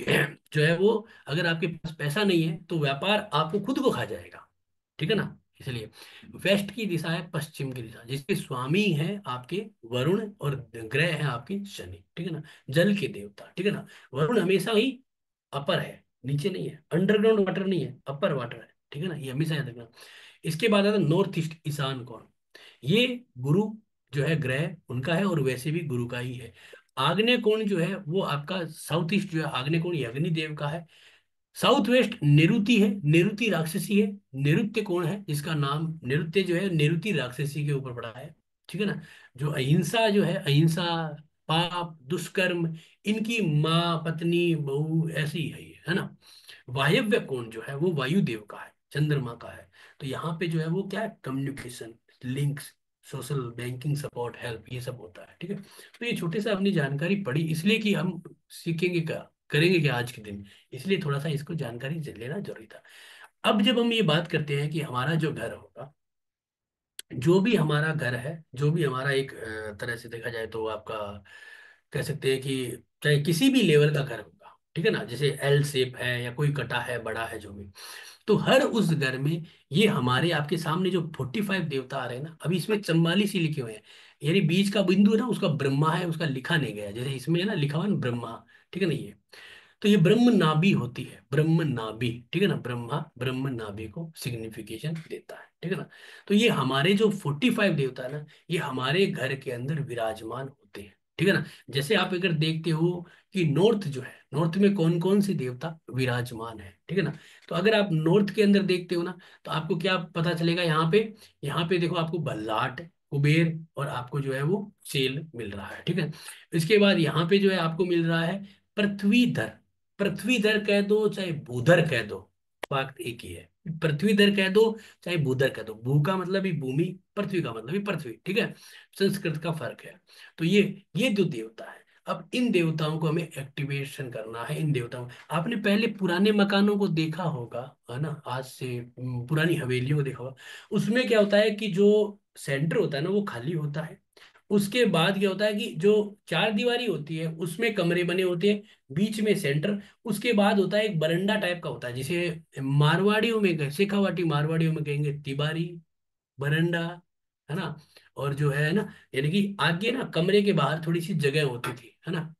जो है वो, अगर आपके पास पैसा नहीं है तो व्यापार आपको खुद को खा जाएगा, ठीक है ना। इसलिए वेस्ट की दिशा है पश्चिम की दिशा, जिसके स्वामी है आपके वरुण, और ग्रह है आपके शनि, ठीक है ना। जल के देवता, ठीक है ना। वरुण हमेशा ही अपर है, नीचे नहीं है, अंडरग्राउंड वाटर नहीं है, अपर वाटर है, ठीक है ना, ये हमेशा याद रखना। इसके बाद आता है नॉर्थ ईस्ट, ईशान कोण। ये गुरु जो है ग्रह उनका है, और वैसे भी गुरु का ही है। आग्नेय कोण जो है वो आपका साउथ ईस्ट जो है, आग्नेय कोण ये अग्नि देव का है। साउथ वेस्ट निरुति है, निरुति राक्षसी है। नैऋत्य कोण है, जिसका नाम नैऋत्य जो है निरुति राक्षसी के ऊपर पड़ा है, ठीक है ना। जो अहिंसा जो है, अहिंसा, पाप, दुष्कर्म, इनकी माँ पत्नी बहू ऐसी है ये, है ना। वायव्य कोण जो है वो वायुदेव का है, चंद्रमा का है। तो यहाँ पे जो है वो क्या है, communication, links, social, banking support, help, ये सब होता है, ठीक है। तो ये छोटे से अपनी जानकारी पड़ी इसलिए कि हम सीखेंगे क्या, करेंगे क्या आज के दिन, इसलिए थोड़ा सा इसको जानकारी लेना जरूरी था। अब जब हम ये बात करते हैं कि हमारा जो घर होगा, जो भी हमारा घर है, जो भी हमारा एक तरह से देखा जाए तो आपका कह सकते हैं कि चाहे किसी भी लेवल का घर होगा, ठीक है ना, जैसे एल शेप है या कोई कटा है, बड़ा है, जो भी। तो हर उस घर में ये हमारे आपके सामने जो 45 देवता आ रहे हैं ना, अभी इसमें 44 ही लिखे हुए हैं। यानी बीच का बिंदु है ना, उसका ब्रह्मा है, उसका लिखा नहीं गया, जैसे इसमें है ना लिखा हुआ है ना ब्रह्मा, ठीक है ना। ये तो ये ब्रह्म नाभि होती है, ब्रह्म नाभि, ठीक है ना। ब्रह्मा ब्रह्म नाभि को सिग्निफिकेशन देता है, ठीक है ना। तो ये हमारे जो 45 देवता है ना, ये हमारे घर के अंदर विराजमान होते हैं, ठीक है ना। जैसे आप अगर देखते हो कि नॉर्थ जो है, नॉर्थ में कौन कौन सी देवता विराजमान है, ठीक है ना। तो अगर आप नॉर्थ के अंदर देखते हो ना, तो आपको क्या पता चलेगा, यहाँ पे देखो आपको बल्लाट, कुबेर, और आपको जो है वो चेल मिल रहा है, ठीक है। इसके बाद यहाँ पे जो है आपको मिल रहा है पृथ्वीधर। पृथ्वीधर कह दो चाहे भूधर कह दो, बात एक ही है। पृथ्वीधर कह दो चाहे भूधर कह दो, भू का मतलब ही भूमि, पृथ्वी का मतलब ही पृथ्वी, ठीक है। संस्कृत का फर्क है। तो ये जो देवता है, अब इन देवताओं को हमें एक्टिवेशन करना है। इन देवताओं, आपने पहले पुराने मकानों को देखा होगा, है ना, आज से पुरानी हवेलियों को देखा होगा। उसमें क्या होता है कि जो सेंटर होता है ना वो खाली होता है। उसके बाद क्या होता है कि जो चार दीवारी होती है उसमें कमरे बने होते हैं, बीच में सेंटर। उसके बाद होता है एक बरंडा टाइप का होता है, जिसे मारवाड़ियों में शेखावाटी मारवाड़ियों में कहेंगे तिबारी, बरंडा, है ना। और जो है ना, यानी कि आगे ना कमरे के बाहर थोड़ी सी जगह होती थी, है ना।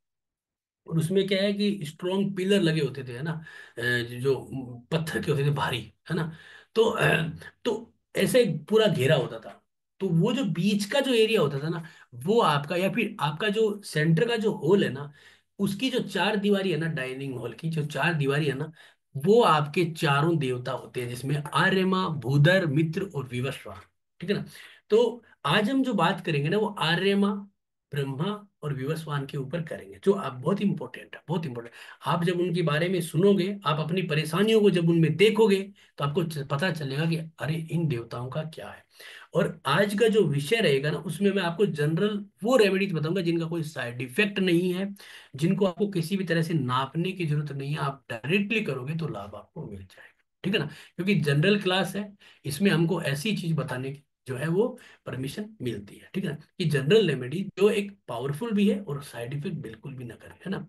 और उसमें क्या है कि स्ट्रॉन्ग पिलर लगे होते थे, है ना, जो पत्थर के होते थे भारी, है ना। तो ऐसे पूरा घेरा होता था। तो वो जो बीच का जो एरिया होता था ना, वो आपका, या फिर आपका जो सेंटर का जो होल है ना, उसकी जो चार दीवारी है ना, डाइनिंग हॉल की जो चार दीवारी है ना, वो आपके चारों देवता होते हैं, जिसमें आर्यमा, भूधर, मित्र और विवस्वान। ठीक है ना। तो आज हम जो बात करेंगे ना, वो आर्यमा, ब्रह्मा और विवस्वान के ऊपर करेंगे, जो आप बहुत इंपॉर्टेंट है, बहुत इंपॉर्टेंट। आप जब उनके बारे में सुनोगे, आप अपनी परेशानियों को जब उनमें देखोगे, तो आपको पता चलेगा कि अरे इन देवताओं का क्या है। और आज का जो विषय रहेगा ना, उसमें मैं आपको जनरल वो रेमेडीज बताऊंगा जिनका कोई साइड इफेक्ट नहीं है, जिनको आपको किसी भी तरह से नापने की जरूरत नहीं है, आप डायरेक्टली करोगे तो लाभ आपको मिल जाएगा। ठीक है ना। क्योंकि जनरल क्लास है, इसमें हमको ऐसी चीज बताने की जो है वो परमिशन मिलती है। ठीक है ना। कि जनरल रेमेडी जो एक पावरफुल भी है और साइड इफेक्ट बिल्कुल भी ना करे, है ना।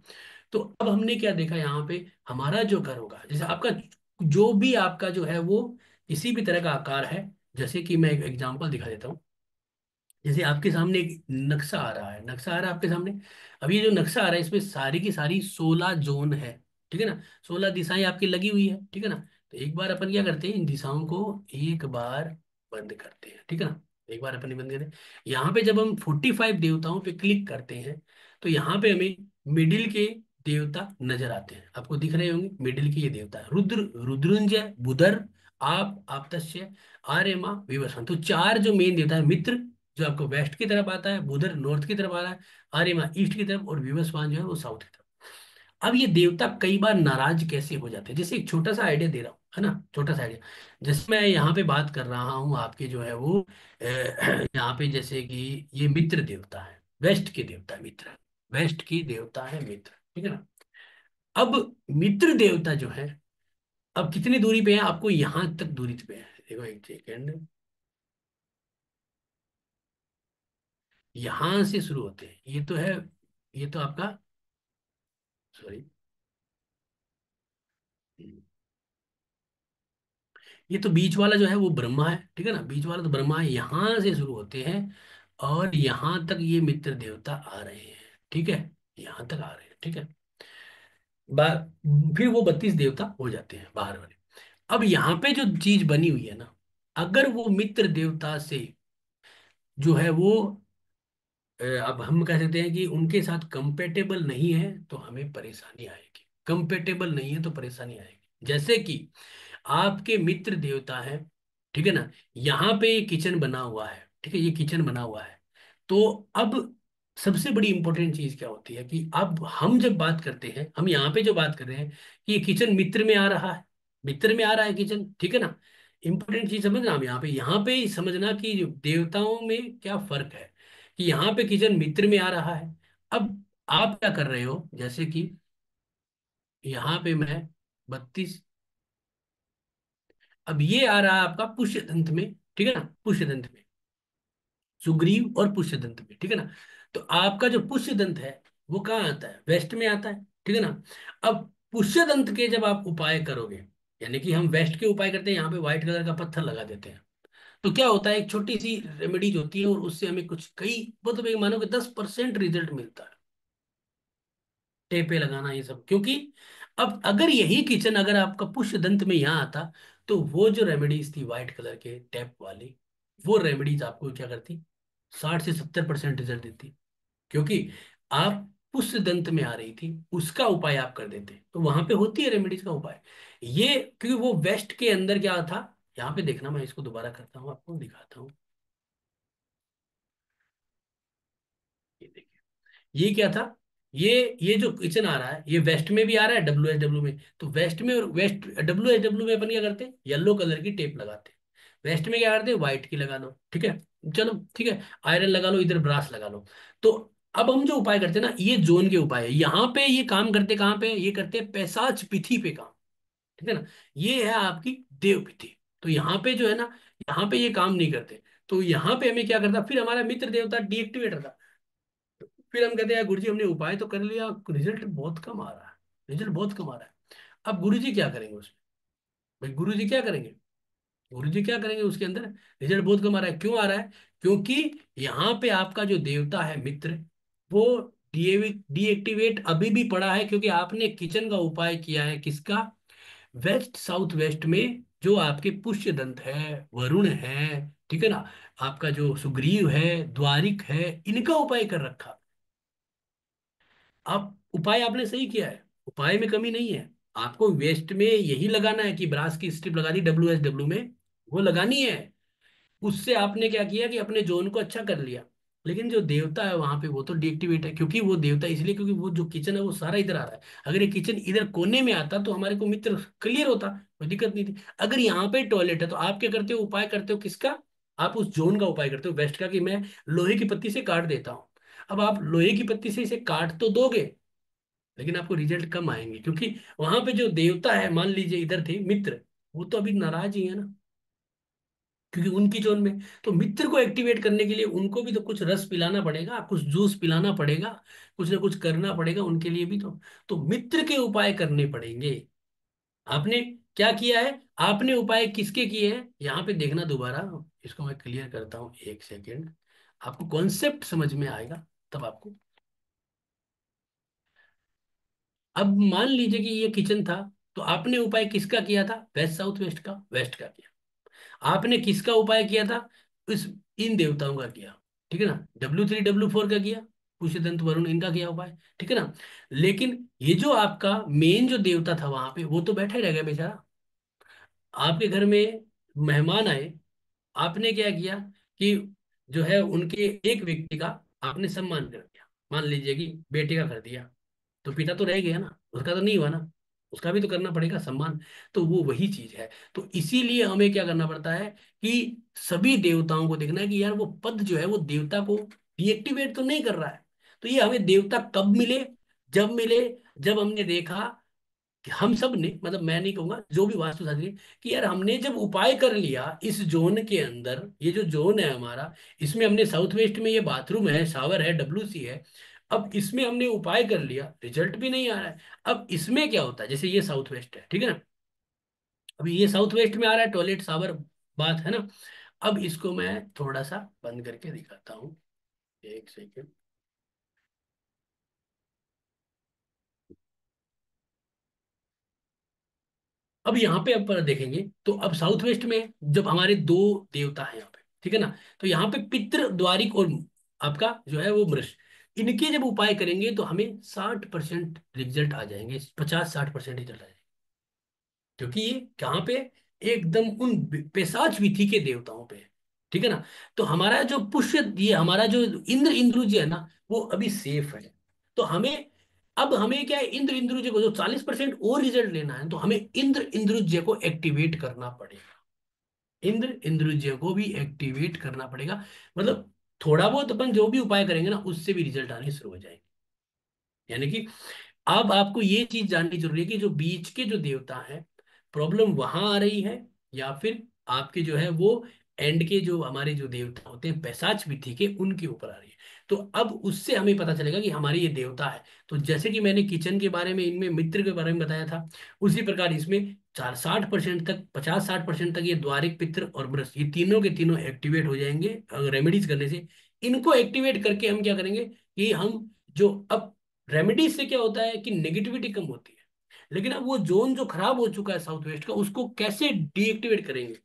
तो अब हमने क्या देखा यहाँ पे, हमारा जो घर होगा, जैसे आपका जो भी आपका जो है वो किसी भी तरह का आकार है। जैसे कि मैं एक एग्जांपल दिखा देता हूँ। जैसे आपके सामने एक नक्शा आ रहा है, नक्शा आ रहा है आपके सामने। अब ये जो नक्शा आ रहा है, इसमें सारी की सारी 16 जोन है। ठीक है ना। 16 दिशाएं आपकी लगी हुई है। ठीक है ना। तो एक बार अपन क्या करते हैं, इन दिशाओं को एक बार बंद करते हैं। ठीक है ना। एक बार अपन ये बंद करते हैं। यहाँ पे जब हम 45 देवताओं पे क्लिक करते हैं, तो यहाँ पे हमें मिडिल के देवता नजर आते हैं। आपको दिख रहे होंगे मिडिल के ये देवता, रुद्र, रुद्रुंजय, बुधर, आप, आप्तस्य, आर्यमा, विवस्वान। तो चार जो मेन देवता है, मित्र जो आपको वेस्ट की तरफ आता है, बुधर नॉर्थ की तरफ आ रहा है, आर्यमा ईस्ट की तरफ, और विवस्वान जो है वो साउथ की तरफ। अब ये देवता कई बार नाराज कैसे हो जाते हैं, जैसे एक छोटा सा आइडिया दे रहा हूँ, है ना, छोटा सा आइडिया। जैसे मैं यहाँ पे बात कर रहा हूँ आपके जो है वो यहाँ पे जैसे कि ये मित्र देवता है, वेस्ट के देवता है मित्र, वेस्ट की देवता है मित्र। ठीक है ना। अब मित्र देवता जो है, अब कितनी दूरी पे है, आपको यहां तक दूरी पे है। देखो एक सेकेंड, यहां से शुरू होते हैं, ये तो है, ये तो आपका, सॉरी, ये तो बीच वाला जो है वो ब्रह्मा है। ठीक है ना। बीच वाला तो ब्रह्मा है, यहां से शुरू होते हैं और यहां तक ये मित्र देवता आ रहे हैं। ठीक है। यहां तक आ रहे हैं। ठीक है। बा, फिर वो 32 देवता हो जाते हैं बाहर वाले। अब यहाँ पे जो चीज बनी हुई है ना, अगर वो मित्र देवता से जो है वो अब हम कह सकते हैं कि उनके साथ कंपेटेबल नहीं है, तो हमें परेशानी आएगी। कंपेटेबल नहीं है तो परेशानी आएगी। जैसे कि आपके मित्र देवता है, ठीक है ना, यहाँ पे ये किचन बना हुआ है। ठीक है। ये किचन बना हुआ है। तो अब सबसे बड़ी इंपॉर्टेंट चीज क्या होती है कि अब हम जब बात करते हैं, हम यहाँ पे जो बात कर रहे हैं कि ये किचन मित्र में आ रहा है, मित्र में आ रहा है किचन। ठीक है ना। इंपॉर्टेंट चीज समझना, हम यहाँ पे ही समझना कि देवताओं में क्या फर्क है, कि यहाँ पे किचन मित्र में आ रहा है। अब आप क्या कर रहे हो, जैसे कि यहाँ पे मैं 32, अब ये आ रहा है आपका पुष्य दंत में। ठीक है ना। पुष्य दंत में, सुग्रीव और पुष्य दंत में। ठीक है ना। तो आपका जो पुष्य दंत है वो कहाँ आता है, वेस्ट में आता है। ठीक है ना। अब पुष्य दंत के जब आप उपाय करोगे, यानी कि हम वेस्ट के उपाय करते हैं, यहाँ पे व्हाइट कलर का पत्थर लगा देते हैं, तो क्या होता है, एक छोटी सी रेमेडीज होती है और उससे हमें कुछ कई, मतलब एक मानो कि 10% रिजल्ट मिलता है। टेपे लगाना ये सब, क्योंकि अब अगर यही किचन अगर आपका पुष्य दंत में यहाँ आता, तो वो जो रेमेडीज थी व्हाइट कलर के टैप वाली, वो रेमेडीज आपको क्या करती, 60 से 70% रिजल्ट देती। क्योंकि आप पुष्य दंत में आ रही थी, उसका उपाय आप कर देते, तो वहां पे होती है रेमेडीज का उपाय। ये क्योंकि वो वेस्ट के अंदर क्या था, यहाँ पे देखना, मैं इसको दोबारा करता हूँ, आपको दिखाता हूँ। ये देखिए, ये क्या था, ये जो किचन आ रहा है, ये वेस्ट में भी आ रहा है, WSW में। तो वेस्ट में और वेस्ट WSW में अपन क्या करते हैं, येलो कलर की टेप लगाते हैं। वेस्ट में क्या करते हैं, व्हाइट की लगा लो। ठीक है। चलो ठीक है, आयरन लगा लो, इधर ब्रास लगा लो। तो अब हम जो उपाय करते हैं ना, ये जोन के उपाय है। यहाँ पे ये काम करते, कहाँ पे ये करते हैं, पैसाच पिथि पे काम। ठीक है ना। ये है आपकी देव पिथि। तो यहाँ पे जो है ना, यहाँ पे ये काम नहीं करते। तो यहाँ पे हमें क्या करता, फिर हमारा मित्र देवता डीएक्टिवेट था। फिर हम कहते हैं गुरु जी हमने उपाय तो कर लिया, रिजल्ट बहुत कम आ रहा है, रिजल्ट बहुत कम आ रहा है। अब गुरु जी क्या करेंगे उसमें, भाई गुरु जी क्या करेंगे, गुरु जी क्या करेंगे उसके अंदर, रिजल्ट बहुत कम आ रहा है, क्यों आ रहा है, क्योंकि यहाँ पे आपका जो देवता है मित्र, वो डीएक्टिवेट अभी भी पड़ा है, क्योंकि आपने किचन का उपाय किया है किसका, वेस्ट साउथ वेस्ट में जो आपके पुष्य दंत है, वरुण है, ठीक है ना, आपका जो सुग्रीव है, द्वारिक है, इनका उपाय कर रखा। आप उपाय आपने सही किया है, उपाय में कमी नहीं है। आपको वेस्ट में यही लगाना है कि ब्रास की स्ट्रिप लगा दी WSW में, वो लगानी है। उससे आपने क्या किया कि अपने जोन को अच्छा कर लिया। लेकिन जो देवता है वहां पे वो तो डीएक्टिवेट है, क्योंकि वो देवता इसलिए क्योंकि वो जो किचन है वो सारा इधर आ रहा है। अगर ये किचन इधर कोने में आता तो हमारे को मित्र क्लियर होता, कोई दिक्कत नहीं थी। अगर यहाँ पे टॉयलेट है तो आप क्या करते हो, उपाय करते हो किसका? आप उस जोन का उपाय करते हो वेस्ट का, कि मैं लोहे की पत्ती से काट देता हूँ। अब आप लोहे की पत्ती से इसे काट तो दोगे, लेकिन आपको रिजल्ट कम आएंगे, क्योंकि वहां पे जो देवता है, मान लीजिए इधर थे मित्र, वो तो अभी नाराज ही है ना, क्योंकि उनकी जोन में। तो मित्र को एक्टिवेट करने के लिए उनको भी तो कुछ रस पिलाना पड़ेगा, कुछ जूस पिलाना पड़ेगा, कुछ ना कुछ करना पड़ेगा उनके लिए भी तो मित्र के उपाय करने पड़ेंगे। आपने क्या किया है? आपने उपाय किसके किए हैं यहाँ पे देखना दोबारा। इसको मैं क्लियर करता हूँ, एक सेकेंड, आपको कॉन्सेप्ट समझ में आएगा तब आपको। अब मान लीजिए कि ये किचन था, तो आपने उपाय किसका किया था? वेस्ट साउथ वेस्ट का, वेस्ट का किया। आपने किसका उपाय किया था? इस इन देवताओं का किया, ठीक है ना, W3 W4 का किया, पुष्यदंत वरुण इनका किया उपाय, ठीक है ना। लेकिन ये जो आपका मेन जो देवता था वहां पे, वो तो बैठा ही रह गया बेचारा। आपके घर में मेहमान आए, आपने क्या किया कि जो है उनके एक व्यक्ति का आपने सम्मान कर दिया, मान लीजिए कि बेटे का कर दिया, तो पिता तो रह गया ना, उसका तो नहीं हुआ ना, उसका भी तो करना पड़ेगा सम्मान। तो वो वही चीज है। तो इसीलिए हमें क्या करना पड़ता है कि सभी देवताओं को देखना है कि यार वो पद जो है वो देवता को डीएक्टिवेट तो नहीं कर रहा है। तो ये हमें देवता कब मिले? जब मिले, जब हमने देखा कि हम सब ने, मतलब मैं नहीं कहूंगा, जो भी वास्तुशास्त्री, कि यार हमने जब उपाय कर लिया इस जोन के अंदर, ये जो जोन है हमारा, इसमें हमने साउथ वेस्ट में ये बाथरूम है, शावर है, WC है। अब इसमें हमने उपाय कर लिया, रिजल्ट भी नहीं आ रहा है। अब इसमें क्या होता है, जैसे ये साउथ वेस्ट है, ठीक है ना, अभी ये साउथ वेस्ट में आ रहा है टॉयलेट शावर बात, है ना। अब इसको मैं थोड़ा सा बंद करके दिखाता हूँ, एक सेकेंड। अब यहाँ पे अब देखेंगे तो अब साउथ वेस्ट में जब हमारे दो देवता हैं यहाँ पे, ठीक है ना, तो यहाँ पे पितृ, द्वारिक और आपका जो है वो मृष, इनके जब उपाय करेंगे तो हमें 60% रिजल्ट आ जाएंगे, 50-60% रिजल्ट आ जाएंगे। क्योंकि ये कहाँ पे? एकदम उन पिशाच विधि के देवताओं पे, ठीक है ना। तो हमारा जो पुष्य, ये हमारा जो इंद्र इंद्रुज है ना, वो अभी सेफ है। तो हमें, अब हमें क्या है, इंद्र इंद्रुज को जो 40% और रिजल्ट लेना है, तो हमें इंद्र इंद्रुज को एक्टिवेट करना पड़ेगा। इंद्र इंद्रुज को भी एक्टिवेट करना पड़ेगा। मतलब थोड़ा बहुत अपन जो भी उपाय करेंगे ना, उससे भी रिजल्ट आने शुरू हो जाएंगे। यानी कि अब आपको ये चीज जाननी जरूरी है कि जो बीच के जो देवता हैं, प्रॉब्लम वहां आ रही है, या फिर आपके जो है वो एंड के जो हमारे जो देवता होते हैं पैसाच विधि के, उनके ऊपर आ रही है। तो अब उससे हमें पता चलेगा कि हमारी ये देवता है। तो जैसे कि मैंने किचन के बारे में, इनमें मित्र के बारे में बताया था, उसी प्रकार इसमें 40-60% तक, 50-60% तक ये द्वारिक, पित्र और मृष, ये तीनों के तीनों एक्टिवेट हो जाएंगे रेमेडीज करने से। इनको एक्टिवेट करके हम क्या करेंगे कि हम जो अब रेमेडी से क्या होता है कि नेगेटिविटी कम होती है। लेकिन अब वो जोन जो खराब हो चुका है साउथ वेस्ट का, उसको कैसे डीएक्टिवेट करेंगे,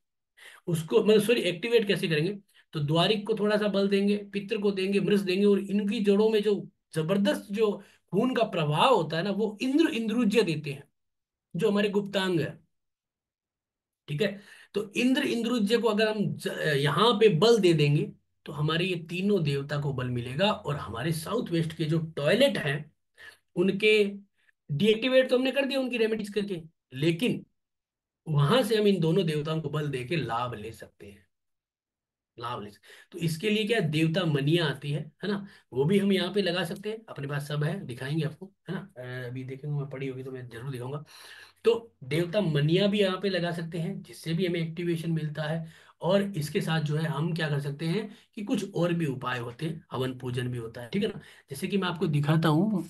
उसको मतलब सॉरी एक्टिवेट कैसे करेंगे? तो द्वारिक को थोड़ा सा बल देंगे, पित्र को देंगे, मृष देंगे, और इनकी जड़ों में जो जबरदस्त जो खून का प्रवाह होता है ना, वो इंद्र इंद्रुज्य देते हैं, जो हमारे गुप्तांग है, ठीक है। तो इंद्र इंद्रुज्य को अगर हम यहाँ पे बल दे देंगे, तो हमारे ये तीनों देवता को बल मिलेगा, और हमारे साउथ वेस्ट के जो टॉयलेट हैं उनके डीएक्टिवेट तो हमने कर दिया उनकी रेमेडीज करके, लेकिन वहां से हम इन दोनों देवताओं को बल देके लाभ ले सकते हैं, लाभ ले सकते। तो इसके लिए क्या, देवता मनिया आती है ना, वो भी हम यहाँ पे लगा सकते हैं, अपने पास सब है, दिखाएंगे आपको, है ना। अभी देखेंगे, मैं पड़ी होगी तो मैं जरूर दिखाऊंगा। तो देवता मनिया भी यहाँ पे लगा सकते हैं, जिससे भी हमें एक्टिवेशन मिलता है। और इसके साथ जो है हम क्या कर सकते हैं कि कुछ और भी उपाय होते हैं, हवन पूजन भी होता है, ठीक है ना। जैसे कि मैं आपको दिखाता हूँ,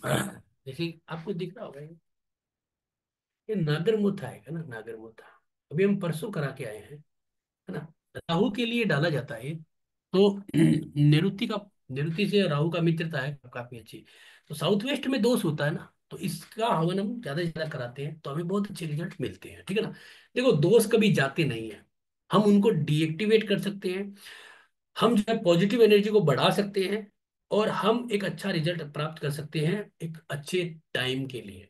जैसे आपको दिख रहा होगा, ये नागरमुथा है ना, नागरमुथा, अभी हम परसों करा के आए हैं, है ना। राहु के लिए डाला जाता है ये। तो निरुति का, निरुति से राहु का मित्रता है काफी अच्छी। तो साउथ वेस्ट में दोष होता है ना, तो इसका हवन हम ज्यादा से ज्यादा कराते हैं तो हमें बहुत अच्छे रिजल्ट मिलते हैं, ठीक है ना। देखो दोस्त कभी जाते नहीं है, हम उनको डीएक्टिवेट कर सकते हैं, हम जो है पॉजिटिव एनर्जी को बढ़ा सकते हैं, और हम एक अच्छा रिजल्ट प्राप्त कर सकते हैं एक अच्छे टाइम के लिए।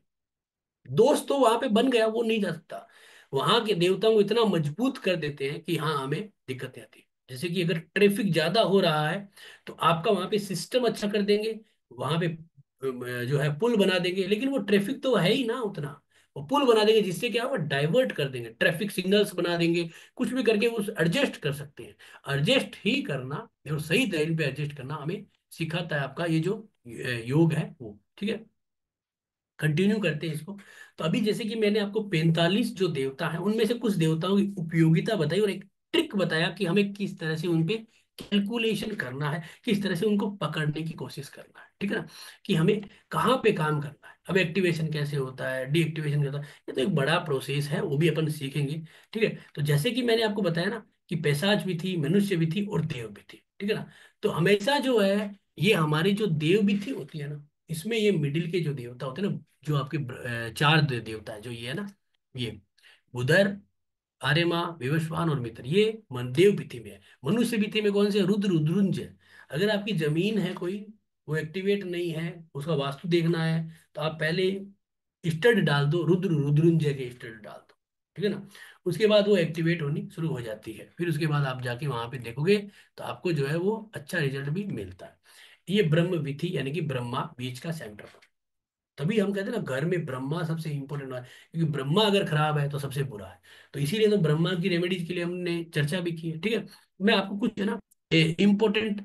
दोस्त तो वहां पे बन गया, वो नहीं जा सकता। वहां के देवताओं को इतना मजबूत कर देते हैं कि हाँ हमें दिक्कतें आती है। जैसे कि अगर ट्रैफिक ज्यादा हो रहा है तो आपका वहां पे सिस्टम अच्छा कर देंगे, वहां पे जो है पुल बना देंगे, लेकिन वो ट्रैफिक तो है ही ना उतना, वो पुल बना देंगे जिससे क्या होगा, डाइवर्ट कर देंगे, ट्रैफिक सिग्नल्स बना देंगे, कुछ भी करके उस एडजस्ट कर सकते हैं। एडजस्ट ही करना और सही टाइम पे एडजस्ट करना हमें सिखाता है आपका ये जो योग है वो, ठीक है। कंटिन्यू करते हैं इसको। तो अभी जैसे कि मैंने आपको 45 जो देवता हैं उनमें से कुछ देवताओं की उपयोगिता बताई और एक ट्रिक बताया कि हमें किस तरह से उनपे कैलकुलेशन करना है, किस तरह से उनको पकड़ने की कोशिश करना है, ठीक है ना, कि हमें कहाँ पे काम करना है। अब एक्टिवेशन कैसे होता है, डीएक्टिवेशन कैसे होता है, ये तो एक बड़ा प्रोसेस है, वो भी अपन सीखेंगे, ठीक है। तो जैसे कि मैंने आपको बताया ना कि पैशाच भी थी, मनुष्य भी थी और देव भी थी, ठीक है ना। तो हमेशा जो है ये हमारी जो देव भी थी होती है ना, इसमें ये मिडिल के जो देवता होते हैं ना, जो आपके चार देवता है जो ये है ना, ये बुधर, आर्यमा, विवस्वान और मित्र, ये देव तिथि में है। मनुष्य तिथि में कौन से, रुद्र रुद्रुंज है। अगर आपकी जमीन है कोई, वो एक्टिवेट नहीं है, उसका वास्तु देखना है, तो आप पहले स्टड डाल दो, रुद्र रुद्रुंजय के स्टड डाल दो, ठीक है ना। उसके बाद वो एक्टिवेट होनी शुरू हो जाती है, फिर उसके बाद आप जाके वहां पे देखोगे तो आपको जो है वो अच्छा रिजल्ट भी मिलता है। ये ब्रह्म विधि यानी कि ब्रह्मा बीच का सेंटर। तभी हम कहते हैं ना घर में ब्रह्मा सबसे इंपॉर्टेंट है, क्योंकि ब्रह्मा अगर खराब है तो सबसे बुरा है। तो इसीलिए तो ब्रह्मा की रेमेडीज के लिए हमने चर्चा भी की है, ठीक है। मैं आपको कुछ है ना इंपॉर्टेंट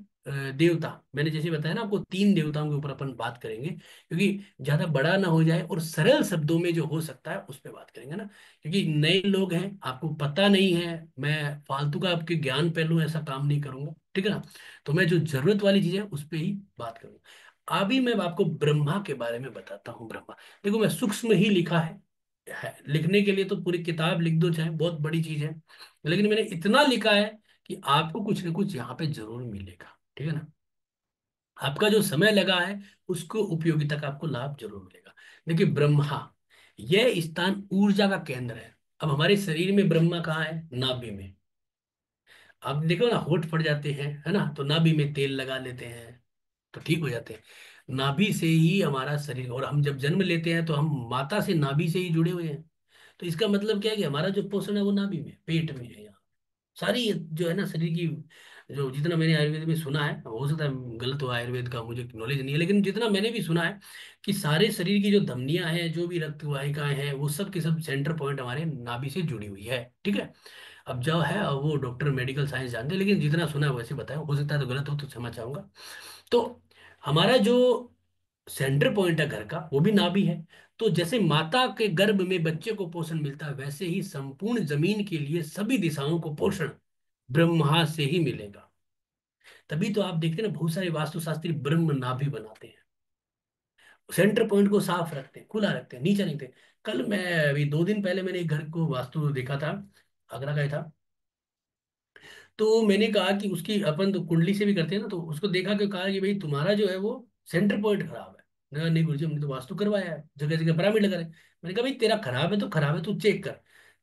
देवता, मैंने जैसे बताया ना आपको, तीन देवताओं के ऊपर अपन बात करेंगे, क्योंकि ज्यादा बड़ा ना हो जाए और सरल शब्दों में जो हो सकता है उस पर बात करेंगे ना, क्योंकि नए लोग हैं, आपको पता नहीं है, मैं फालतू का आपके ज्ञान फैलूं ऐसा काम नहीं करूंगा, ठीक है ना। तो मैं जो जरूरत वाली चीज है उस पर ही बात करूंगा। अभी मैं आपको ब्रह्मा के बारे में बताता हूँ। ब्रह्मा, देखो मैं सूक्ष्म ही लिखा है, लिखने के लिए तो पूरी किताब लिख दो चाहे, बहुत बड़ी चीज है, लेकिन मैंने इतना लिखा है कि आपको कुछ ना कुछ यहाँ पे जरूर मिलेगा, ठीक है ना। आपका जो समय लगा है उसको उपयोगिता का आपको लाभ जरूर मिलेगा। देखिए ब्रह्मा, यह स्थान ऊर्जा का केंद्र है। अब हमारे शरीर में ब्रह्मा कहाँ है, नाभि में। आप देखो ना होठ फट जाते हैं, है ना, तो नाभि में तेल लगा लेते हैं तो ठीक हो जाते हैं। नाभि से ही हमारा शरीर, और हम जब जन्म लेते हैं तो हम माता से नाभि से ही जुड़े हुए हैं। तो इसका मतलब क्या है कि हमारा जो पोषण है वो नाभि में, पेट में है यहाँ। सारी जो है ना शरीर की, जो जितना मैंने आयुर्वेद में सुना है, हो सकता है गलत हो, आयुर्वेद का मुझे नॉलेज नहीं है, लेकिन जितना मैंने भी सुना है कि सारे शरीर की जो धमनियां हैं, जो भी रक्त वाहिकाएं हैं, वो सब के सब सेंटर पॉइंट हमारे नाभि से जुड़ी हुई है, ठीक है। अब जो है अब वो डॉक्टर मेडिकल साइंस जानते हैं, लेकिन जितना सुना है वैसे बताया, हो सकता है तो गलत हो तो क्षमा चाहूंगा। तो हमारा जो सेंटर पॉइंट है घर का वो भी नाभि है। तो जैसे माता के गर्भ में बच्चे को पोषण मिलता है, वैसे ही संपूर्ण जमीन के लिए सभी दिशाओं को पोषण ब्रह्मा से ही मिलेगा। तभी तो आप देखते हैं ना बहुत सारे वास्तुशास्त्री ब्रह्म नाभि बनाते हैं, सेंटर पॉइंट को साफ रखते हैं, खुला रखते हैं, नीचा नहीं रखते। कल मैं अभी 2 दिन पहले मैंने एक घर को वास्तु देखा था, आगरा का ही था। तो मैंने कहा कि उसकी अपन तो कुंडली से भी करते हैं ना, तो उसको देखा कि कहा कि भाई तुम्हारा जो है वो सेंटर पॉइंट खराब है। नहीं नहीं गुरुजी हमने तो वास्तु करवाया है, जगह जगह पिरामिड लगा रहे हैं। मैंने कहा भाई तेरा खराब है तो खराब है, तू चेक कर।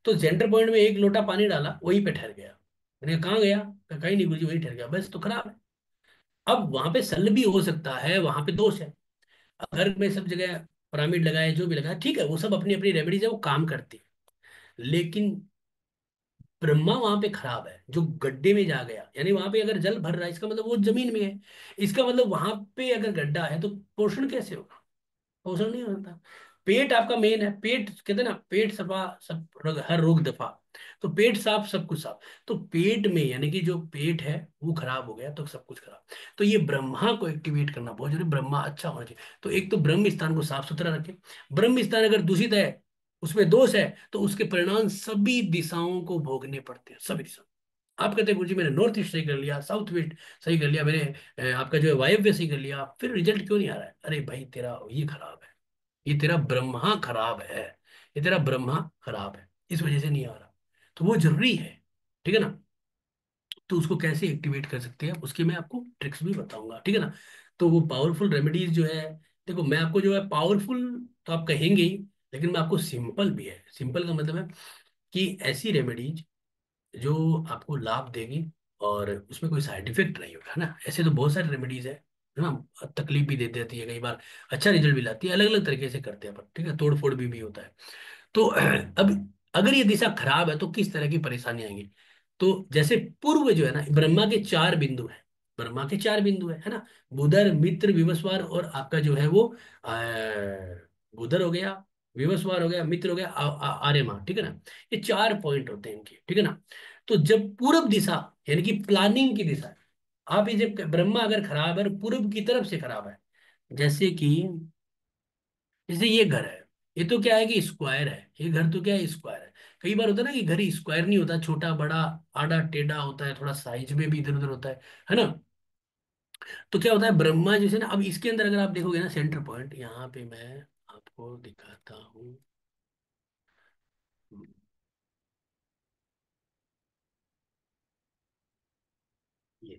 तो सेंटर पॉइंट में एक लोटा पानी डाला, वहीं पे ठहर गया। मैंने कहा कहाँ गया, कहा, कहीं नहीं गुरुजी वहीं ठहर गया, बस तो खराब है। अब वहां पे सल भी हो सकता है, वहां पे दोष है। घर में सब जगह पिरामिड लगाए, जो भी लगाया ठीक है, वो सब अपनी अपनी रेमेडीज है, वो काम करती है। लेकिन ब्रह्मा वहां पे खराब है, जो गड्ढे में जा गया, यानी वहां पे अगर जल भर रहा है इसका मतलब वो जमीन में है। इसका मतलब वहां पे अगर गड्ढा है तो पोषण कैसे होगा, पोषण नहीं हो सकता। पेट आपका मेन है, पेट कहते हैं ना, पेट सफा सब हर रोग दफा। तो पेट साफ सब कुछ साफ। तो पेट में यानी कि जो पेट है वो खराब हो गया तो सब कुछ खराब। तो ये ब्रह्मा को एक्टिवेट करना बहुत जरूरी, ब्रह्मा अच्छा होना चाहिए। तो एक तो ब्रह्म स्थान को साफ सुथरा रखें। ब्रह्म स्थान अगर दूषित है, उसमें दोष है, तो उसके परिणाम सभी दिशाओं को भोगने पड़ते हैं, सभी दिशाओं। आप कहते हैं गुरुजी मैंने नॉर्थ ईस्ट सही कर लिया, साउथ वेस्ट सही कर लिया, मैंने आपका जो है वायव्य सही कर लिया, फिर रिजल्ट क्यों नहीं आ रहा है? अरे भाई तेरा ये खराब है, ये तेरा ब्रह्मा खराब है, ये तेरा ब्रह्मा खराब है, इस वजह से नहीं आ रहा। तो वो जरूरी है, ठीक है ना। तो उसको कैसे एक्टिवेट कर सकते हैं उसके मैं आपको ट्रिक्स भी बताऊंगा, ठीक है ना। तो वो पावरफुल रेमेडीज जो है, देखो मैं आपको जो है पावरफुल तो आप कहेंगे ही, लेकिन मैं आपको सिंपल भी है, सिंपल का मतलब है कि ऐसी रेमेडीज जो आपको लाभ देगी और उसमें कोई साइड इफेक्ट नहीं होगा, है ना। ऐसे तो बहुत सारी रेमेडीज है ना, तकलीफ भी दे देती है कई बार, अच्छा रिजल्ट भी लाती है, अलग अलग तरीके से करते हैं अपन, ठीक है, तोड़ फोड़ भी होता है। तो अब अगर ये दिशा खराब है तो किस तरह की परेशानी आएंगी। तो जैसे पूर्व जो है ना, ब्रह्मा के चार बिंदु है, ब्रह्मा के चार बिंदु है ना, बुधर, मित्र, विवस्वार और आपका जो है वो बुधर हो गया, विवस्वार हो गया, मित्र हो गया, आर्यमा, ठीक है ना। ये चार पॉइंट होते हैं इनके, ठीक है ना। तो जब पूर्व दिशा यानी कि प्लानिंग की दिशा है, आप ये जब ब्रह्मा अगर खराब है और पूर्व की तरफ से खराब है, जैसे कि जैसे ये घर है, ये तो क्या है कि स्क्वायर है, ये घर तो क्या है, स्क्वायर है। कई बार होता है ना कि घर स्क्वायर नहीं होता, छोटा बड़ा आड़ा टेढ़ा होता है, थोड़ा साइज में भी इधर उधर होता है ना। तो क्या होता है ब्रह्मा जैसे ना, अब इसके अंदर अगर आप देखोगे ना सेंटर पॉइंट, यहाँ पे मैं आपको दिखाता हूँ।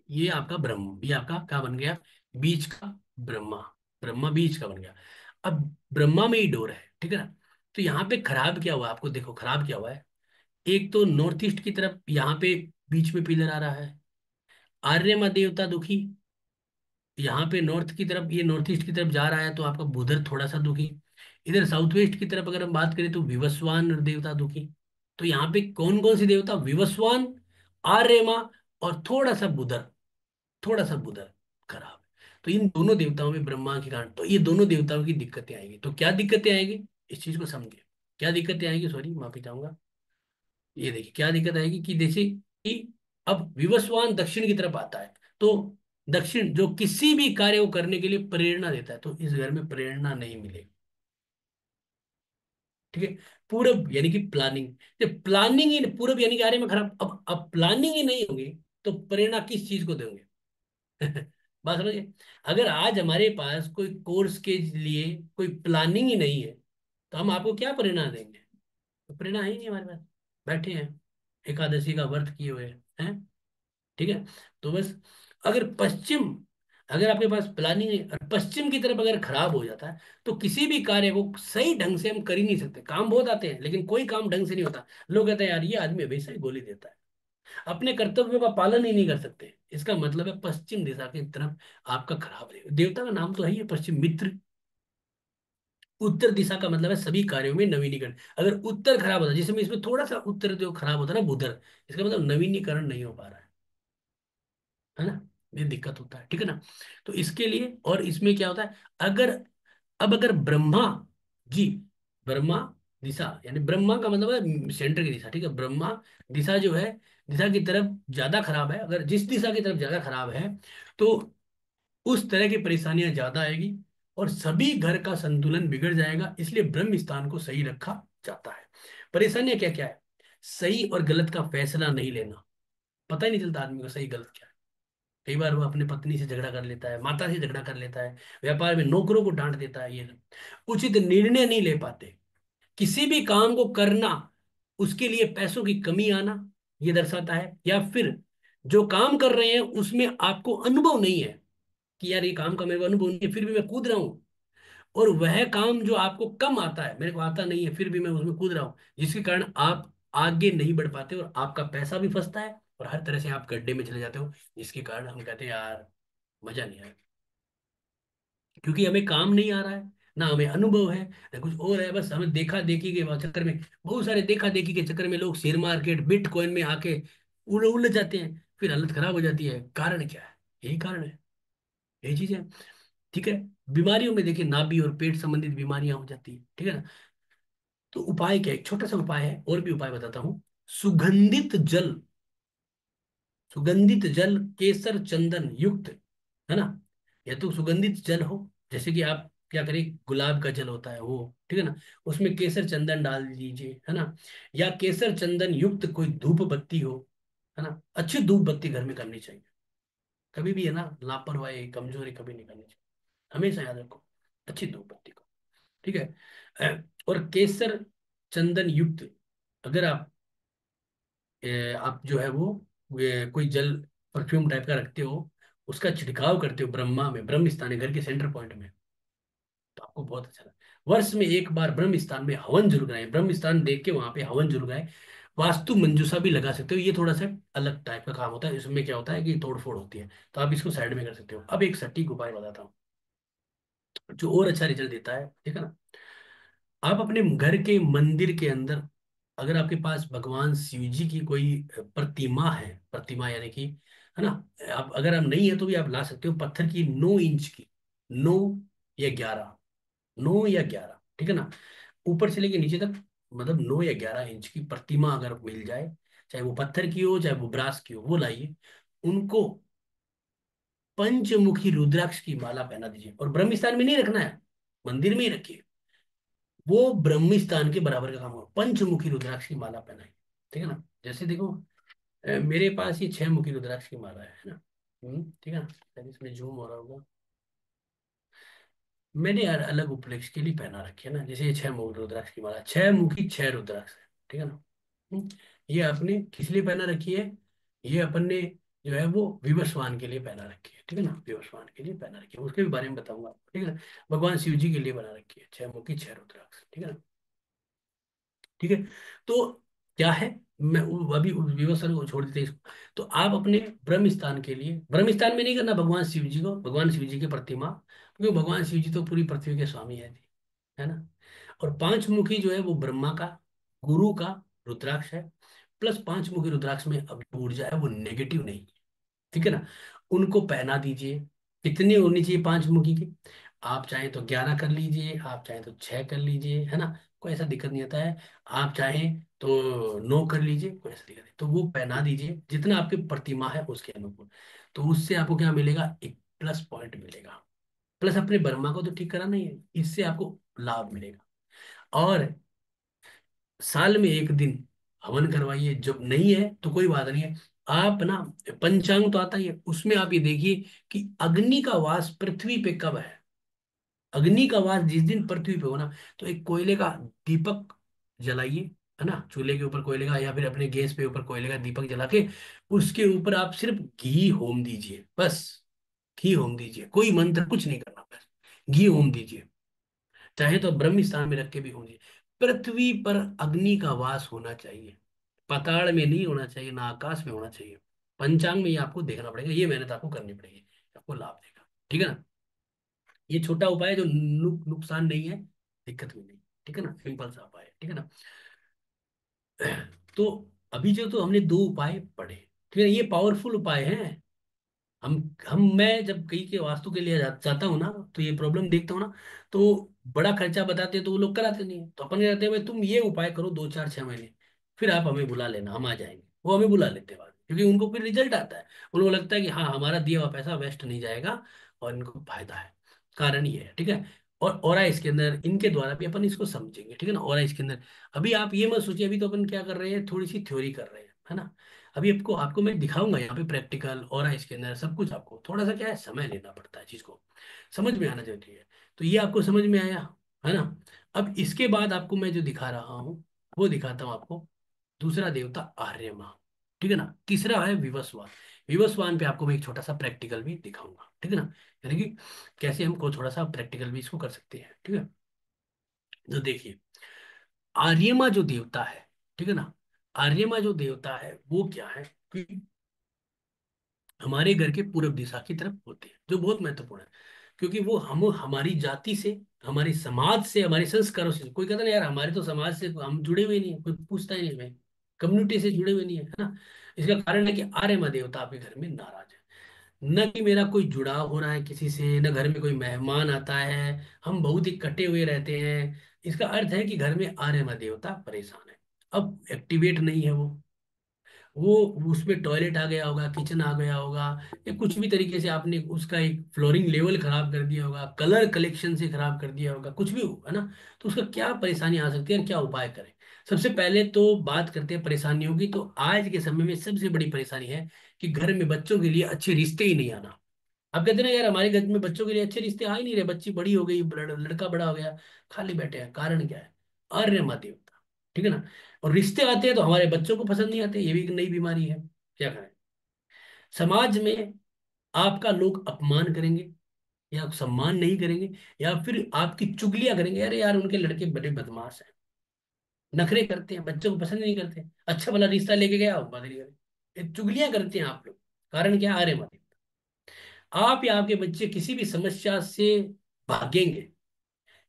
ये आपका ब्रह्म, ये आपका क्या बन गया, बीच का ब्रह्मा, ब्रह्मा बीच का बन गया। अब ब्रह्मा में ही डोर है, ठीक है ना। तो यहाँ पे खराब क्या हुआ, आपको देखो खराब क्या हुआ है। एक तो नॉर्थ ईस्ट की तरफ यहाँ पे बीच में पिलर आ रहा है, आर्यमा देवता दुखी। यहाँ पे नॉर्थ की तरफ, ये नॉर्थ ईस्ट की तरफ जा रहा है तो आपका बुधर थोड़ा सा दुखी। इधर साउथ वेस्ट की तरफ अगर हम बात करें तो विवस्वान देवता दुखी। तो यहाँ पे कौन कौन सी देवता, विवस्वान, आर्यमा और थोड़ा सा बुधर, थोड़ा सा बुधर खराब है। तो इन दोनों देवताओं में ब्रह्मा के कारण, तो ये दोनों देवताओं की दिक्कतें आएंगी। तो क्या दिक्कतें आएंगी, इस चीज को समझिए। क्या दिक्कतें आएंगी, सॉरी माफी चाहूंगा। ये देखिए क्या दिक्कत आएगी कि जैसे कि अब विवस्वान दक्षिण की तरफ आता है, तो दक्षिण जो किसी भी कार्य को करने के लिए प्रेरणा देता है, तो इस घर में प्रेरणा नहीं मिलेगी, ठीक है। पूरब यानी कि प्लानिंग, जब प्लानिंग ही, पूरब यानी कि आर्य में खराब, अब प्लानिंग ही नहीं होगी तो प्रेरणा किस चीज को देंगे। बात समझिए। अगर आज हमारे पास कोई कोर्स के लिए कोई प्लानिंग ही नहीं है, तो हम आपको क्या प्रेरणा देंगे। तो प्रेरणा है ही नहीं हमारे पास, बैठे हैं एकादशी का व्रत किए हुए हैं, ठीक है। तो बस अगर पश्चिम, अगर आपके पास प्लानिंग है और पश्चिम की तरफ अगर खराब हो जाता है, तो किसी भी कार्य को सही ढंग से हम कर ही नहीं सकते। काम बहुत आते हैं लेकिन कोई काम ढंग से नहीं होता। लोग कहते हैं यार ये आदमी हमेशा ही गोली देता है, अपने कर्तव्यों का पालन ही नहीं कर सकते। इसका मतलब है पश्चिम दिशा की तरफ आपका खराब रहेगा। देवता का नाम तो है ही है पश्चिम मित्र। उत्तर दिशा का मतलब है सभी कार्यों में नवीनीकरण। अगर उत्तर खराब होता है, जिसमें इसमें थोड़ा सा उत्तर जो खराब होता है ना बुधर, इसका मतलब नवीनीकरण नहीं हो पा रहा है ना। ये दिक्कत होता है, ठीक है ना। तो इसके लिए, और इसमें क्या होता है, अगर अब अगर ब्रह्मा जी, ब्रह्मा दिशा यानी ब्रह्मा का मतलब है सेंटर की दिशा, ठीक है। ब्रह्मा दिशा जो है, दिशा की तरफ ज्यादा खराब है, अगर जिस दिशा की तरफ ज्यादा खराब है तो उस तरह की परेशानियां ज्यादा आएगी और सभी घर का संतुलन बिगड़ जाएगा। इसलिए ब्रह्म स्थान को सही रखा जाता है। परेशानियां क्या क्या है, सही और गलत का फैसला नहीं लेना, पता ही नहीं चलता आदमी को सही गलत क्या है। कई बार वो अपने पत्नी से झगड़ा कर लेता है, माता से झगड़ा कर लेता है, व्यापार में नौकरों को डांट देता है, ये सब उचित निर्णय नहीं ले पाते। किसी भी काम को करना, उसके लिए पैसों की कमी आना, ये दर्शाता है। या फिर जो काम कर रहे हैं उसमें आपको अनुभव नहीं है, कि यार ये काम का मेरे को अनुभव नहीं है फिर भी मैं कूद रहा हूँ। और वह काम जो आपको कम आता है, मेरे को आता नहीं है फिर भी मैं उसमें कूद रहा हूँ, जिसके कारण आप आगे नहीं बढ़ पाते और आपका पैसा भी फंसता है और हर तरह से आप गड्ढे में चले जाते हो। जिसके कारण हम कहते हैं यार मजा नहीं आया, क्योंकि हमें काम नहीं आ रहा है, ना हमें अनुभव है, ना कुछ और है। बस हमें देखा देखी के चक्कर में, बहुत सारे देखा देखी के चक्कर में लोग शेयर मार्केट बिटकॉइन में आके उलझ जाते हैं, फिर हालत खराब हो जाती है। कारण क्या है, यही कारण है, यही चीज है, ठीक है। बीमारियों में देखिए नाभि और पेट संबंधित बीमारियां हो जाती है, ठीक है ना। तो उपाय क्या है, एक छोटा सा उपाय है, और भी उपाय बताता हूँ। सुगंधित जल, सुगंधित जल केसर चंदन युक्त, है ना। या तो सुगंधित जल हो, जैसे कि आप क्या करें, गुलाब का जल होता है वो, ठीक है ना, उसमें केसर चंदन डाल दीजिए, है ना। या केसर चंदन युक्त कोई धूप बत्ती हो, है ना, अच्छी धूप बत्ती घर में करनी चाहिए। कभी भी है ना, लापरवाही कमजोरी कभी नहीं करनी चाहिए, हमेशा याद रखो, अच्छी धूप बत्ती को, ठीक है। और केसर चंदन युक्त अगर आप जो है वो कोई जल परफ्यूम टाइप का रखते हो, उसका छिड़काव करते हो ब्रह्मा में, ब्रह्म स्थान है घर के सेंटर पॉइंट में, तो आपको बहुत अच्छा लगता है। वर्ष में एक बार ब्रह्म स्थान में हवन जरूर कराएं, ब्रह्म स्थान देख के वहां पे हवन जरूर कराएं। वास्तु मंजूषा भी लगा सकते हो, ये थोड़ा सा अलग टाइप का काम होता है, इसमें क्या होता है कि तोड़ फोड़ होती है, तो आप इसको साइड में कर सकते हो। अब एक सटीक उपाय बताता हूँ जो और अच्छा रिजल्ट देता है, ठीक है ना। आप अपने घर के मंदिर के अंदर, अगर आपके पास भगवान शिव जी की कोई प्रतिमा है, प्रतिमा यानी कि, है ना, आप अगर आप नहीं है तो भी आप ला सकते हो, पत्थर की 9 इंच की, 9 या 11, 9 या 11, ठीक है ना, ऊपर से लेके नीचे तक, मतलब 9 या 11 इंच की प्रतिमा अगर मिल जाए, चाहे वो पत्थर की हो चाहे वो ब्रास की हो, वो लाइए। उनको पंचमुखी रुद्राक्ष की माला पहना दीजिए, और ब्रह्म स्थान में नहीं रखना है, मंदिर में ही रखिए। वो ब्रह्म स्थान के बराबर का काम हो, पंचमुखी रुद्राक्ष की माला पहनाई, ठीक है ना। जैसे देखो, मेरे पास ये 6 मुखी रुद्राक्ष की माला है ना। ठीक है ना, शायद इसमें जूम हो रहा होगा। मैंने यार अलग उपलक्ष्य के लिए पहना रखी है ना, जैसे ये 6 मुखी रुद्राक्ष की माला, 6 मुखी 6 रुद्राक्ष है, ठीक है ना। हम्म, ये आपने किस लिए पहना रखी है? ये अपन ने जो है वो विवस्वान के लिए पहना रखी है, ठीक है ना, विवस्वान के लिए पहना रखी है, उसके भी बारे में बताऊंगा आपको, ठीक है ना। भगवान शिव जी के लिए बना रखी है 6 मुखी 6 रुद्राक्ष, ठीक है ना। ठीक है, तो क्या है, मैं अभी उस विवस्वान को छोड़ देते हैं इसको। तो आप अपने ब्रह्म स्थान के लिए, ब्रह्म स्थान में नहीं करना, भगवान शिव जी को, भगवान शिव जी की प्रतिमा, क्योंकि भगवान शिव जी तो पूरी पृथ्वी के स्वामी है ना। और 5 मुखी जो है वो ब्रह्मा का, गुरु का रुद्राक्ष है, प्लस 5 मुखी रुद्राक्ष में अब ऊर्जा है वो नेगेटिव नहीं, ठीक है ना। उनको पहना दीजिए। कितनी होनी चाहिए 5 मुखी की? आप चाहें तो 11 कर लीजिए, आप चाहें तो 6 कर लीजिए, है ना, कोई ऐसा दिक्कत नहीं आता है। आप चाहें तो 9 कर लीजिए, कोई ऐसा दिक्कत नहीं, तो वो पहना दीजिए जितना आपकी प्रतिमा है उसके अनुकूल। तो उससे आपको क्या मिलेगा, एक प्लस पॉइंट मिलेगा। प्लस अपने वर्मा को तो ठीक कराना ही है, इससे आपको लाभ मिलेगा। और साल में एक दिन हवन करवाइए, जब नहीं है तो कोई बात नहीं है। आप ना, पंचांग तो आता ही है, उसमें आप ये देखिए कि अग्नि का वास पृथ्वी पे कब है। अग्नि का वास जिस दिन पृथ्वी पे हो ना, तो एक कोयले का दीपक जलाइए, है ना, चूल्हे के ऊपर कोयले का, या फिर अपने गैस पे ऊपर कोयले का दीपक जला के उसके ऊपर आप सिर्फ घी होम दीजिए, बस। घी होम दीजिए, कोई मंत्र कुछ नहीं करना, बस घी होम दीजिए। चाहे तो ब्रह्म स्थान में रख के भी होंगे। पृथ्वी पर अग्नि का वास होना चाहिए, पाताल में नहीं होना चाहिए, ना आकाश में होना चाहिए। पंचांग में ये आपको देखना पड़ेगा, ये मेहनत आपको करनी पड़ेगी, आपको लाभ देगा, ठीक है ना। ये छोटा उपाय है जो नुकसान नहीं है, दिक्कत भी नहीं, ठीक है ना, सिंपल सा उपाय है, ठीक है ना। तो अभी जो तो हमने 2 उपाय पढ़े, ठीक है, ये पावरफुल उपाय हैं। मैं जब कहीं के वास्तु के लिए जाता हूँ ना, तो ये प्रॉब्लम देखता हूँ ना, तो बड़ा खर्चा बताते हैं तो वो लोग कराते नहीं है, तो अपन कहते हैं भाई तुम ये उपाय करो 2 4 6 महीने, फिर आप हमें बुला लेना, हम आ जाएंगे। वो हमें बुला लेते हैं बाद में, क्योंकि उनको फिर रिजल्ट आता है, उनको लगता है कि हाँ हमारा दिया हुआ पैसा वेस्ट नहीं जाएगा और इनको फायदा है। कारण ये है, ठीक है। और इसके अंदर इनके द्वारा भी अपन इसको समझेंगे, ठीक है ना, और इसके अंदर अभी आप ये मत सोचिए, अभी तो अपन क्या कर रहे हैं, थोड़ी सी थ्योरी कर रहे हैं, है ना। अभी आपको आपको मैं दिखाऊंगा यहाँ पे प्रैक्टिकल और इसके अंदर सब कुछ, आपको थोड़ा सा क्या है, समय लेना पड़ता है चीज को, समझ में आना जरूरी है। तो ये आपको समझ में आया, है ना। अब इसके बाद आपको मैं जो दिखा रहा हूँ वो दिखाता हूँ आपको, दूसरा देवता आर्यमा, ठीक है ना, तीसरा है विवस्वान। विवस्वान पे आपको मैं एक छोटा सा प्रैक्टिकल भी दिखाऊंगा, ठीक है ना, यानी कि कैसे हमको थोड़ा सा प्रैक्टिकल भी इसको कर सकते हैं, ठीक है। तो देखिए, आर्यमा जो देवता है, ठीक है ना, आर्यमा जो देवता है वो क्या है कि हमारे घर के पूरब दिशा की तरफ होते हैं, जो बहुत महत्वपूर्ण है, क्योंकि वो हम हमारी जाति से, हमारी समाज से, हमारे संस्कारों से, कोई कहता ना यार हमारे तो समाज से हम जुड़े हुए नहीं है, कोई पूछता ही नहीं हमें, कम्युनिटी से जुड़े हुए नहीं है ना। इसका कारण है कि आर्यमा देवता आपके घर में नाराज है। न कि मेरा कोई जुड़ाव हो रहा है किसी से, न घर में कोई मेहमान आता है, हम बहुत ही कटे हुए रहते हैं। इसका अर्थ है कि घर में आर्यमा देवता परेशान है, अब एक्टिवेट नहीं है वो उसमें टॉयलेट आ गया होगा, किचन आ गया होगा, या कुछ भी तरीके से आपने उसका एक फ्लोरिंग लेवल खराब कर दिया होगा, कलर कलेक्शन से खराब कर दिया होगा, कुछ भी हो, है ना। तो उसका क्या परेशानी आ सकती है और क्या उपाय करें? सबसे पहले तो बात करते हैं परेशानियों की। तो आज के समय में सबसे बड़ी परेशानी है कि घर में बच्चों के लिए अच्छे रिश्ते ही नहीं आना। अब कहते हैं ना यार हमारे घर में बच्चों के लिए अच्छे रिश्ते आ ही नहीं रहे, बच्ची बड़ी हो गई, लड़का बड़ा हो गया, खाली बैठे हैं, कारण क्या है? अर्य देवता, ठीक है ना। और रिश्ते आते हैं तो हमारे बच्चों को पसंद नहीं आते, ये भी एक नई बीमारी है, क्या करें। समाज में आपका लोग अपमान करेंगे, या सम्मान नहीं करेंगे, या फिर आपकी चुगलियां करेंगे, अरे यार उनके लड़के बड़े बदमाश हैं, नखरे करते हैं, बच्चों को पसंद नहीं करते, अच्छा भला रिश्ता लेके गया बात नहीं करे, ये चुगलियां करते हैं आप लोग। कारण क्या? अरे मत, आप या आपके बच्चे किसी भी समस्या से भागेंगे।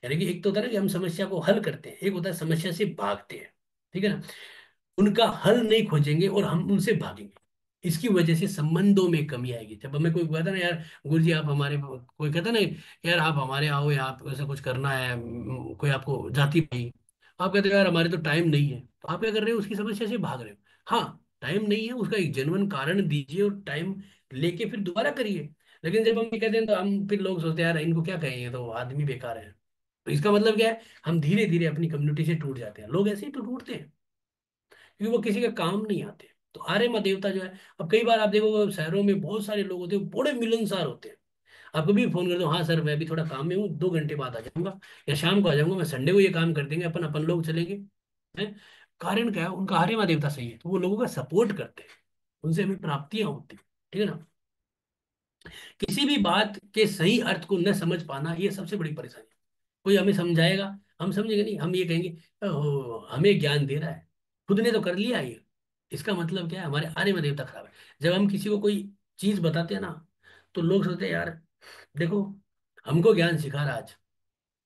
यानी कि एक तो होता है ना कि हम समस्या को हल करते हैं, एक होता है समस्या से भागते हैं। ठीक है ना? उनका हल नहीं खोजेंगे और हम उनसे भागेंगे। इसकी वजह से संबंधों में कमी आएगी। जब हमें कोई कहता ना यार गुरु जी आप हमारे, कोई कहता ना यार आप हमारे आओ, या आप ऐसा कुछ करना है, कोई आपको जाति भाई, आप कहते हो यार हमारे तो टाइम नहीं है, तो आप क्या कर रहे हो? उसकी समस्या से भाग रहे हो। हाँ, टाइम नहीं है, उसका एक जेन्युइन कारण दीजिए और टाइम लेके फिर दोबारा करिए। लेकिन जब हम ये कहते हैं तो हम फिर लोग सोचते हैं यार इनको क्या कहेंगे, तो आदमी बेकार है। तो इसका मतलब क्या है? हम धीरे धीरे अपनी कम्युनिटी से टूट जाते हैं। लोग ऐसे ही तो टूटते हैं क्योंकि वो किसी के काम नहीं आते। तो आर्य माँ देवता जो है, अब कई बार आप देखो शहरों में बहुत सारे लोग होते हैं, बड़े मिलनसार होते हैं। आप कभी भी फोन कर दो, हाँ सर मैं अभी थोड़ा काम में हूँ, 2 घंटे बाद आ जाऊंगा, या शाम को आ जाऊंगा, मैं संडे को ये काम कर देंगे, अपन अपन लोग चलेंगे। हैं? कारण क्या है? उनका आर्य माँ देवता सही है, तो वो लोगों का सपोर्ट करते हैं, उनसे हमें प्राप्तियां होती हैं। ठीक है ना? किसी भी बात के सही अर्थ को न समझ पाना, ये सबसे बड़ी परेशानी है। कोई हमें समझाएगा, हम समझेंगे नहीं, हम ये कहेंगे ओहो हमें ज्ञान दे रहा है, खुद ने तो कर लिया ये। इसका मतलब क्या है? हमारे आर्य में देवता खराब है। जब हम किसी को कोई चीज बताते हैं ना, तो लोग सोचते हैं यार देखो हमको ज्ञान सिखा रहा आज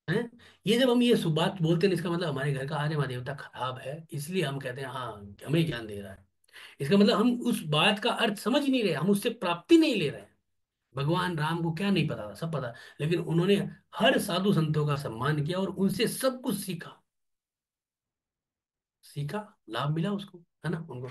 है। ये जब हम ये बात बोलते हैं, इसका मतलब हमारे घर का आर्य माँ देवता खराब है, इसलिए हम कहते हैं हाँ हमें ज्ञान दे रहा है। इसका मतलब हम उस बात का अर्थ समझ नहीं रहे, हम उससे प्राप्ति नहीं ले रहे हैं। भगवान राम को क्या नहीं पता था? सब पता। लेकिन उन्होंने हर साधु संतों का सम्मान किया और उनसे सब कुछ सीखा। सीखा, लाभ मिला उसको, है ना उनको।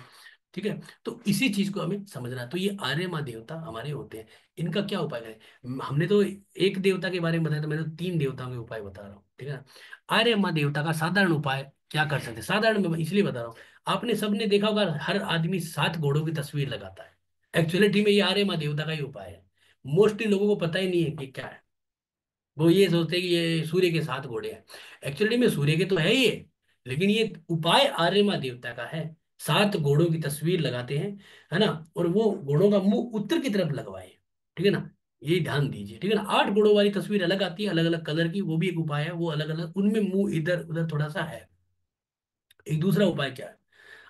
ठीक है? तो इसी चीज को हमें समझना है। तो ये आर्य माँ देवता हमारे होते हैं, इनका क्या उपाय करें? हमने तो एक देवता के बारे में बताया, तो मैंने तो 3 देवताओं के उपाय बता रहा हूँ। ठीक है ना? आर्य माँ देवता का साधारण उपाय क्या कर सकते हैं? साधारण मैं इसलिए बता रहा हूँ, आपने सबने देखा होगा हर आदमी 7 घोड़ों की तस्वीर लगाता है। एक्चुअलिटी में ये आर्य माँ देवता का ही उपाय है। मोस्टली लोगों को पता ही नहीं है कि क्या है। वो ये सोचते हैं कि ये सूर्य के 7 घोड़े हैं। एक्चुअली में सूर्य के तो है ये, लेकिन ये उपाय आर्यमा देवता का है। 7 घोड़ों की तस्वीर लगाते हैं, है ना? और वो घोड़ों का मुंह उत्तर की तरफ लगवाए। ठीक है ना? ये ध्यान दीजिए। ठीक है ना? 8 घोड़ों वाली तस्वीर अलग आती है, अलग अलग कलर की, वो भी एक उपाय है। वो अलग अलग उनमें मुंह इधर उधर थोड़ा सा है। एक दूसरा उपाय क्या है?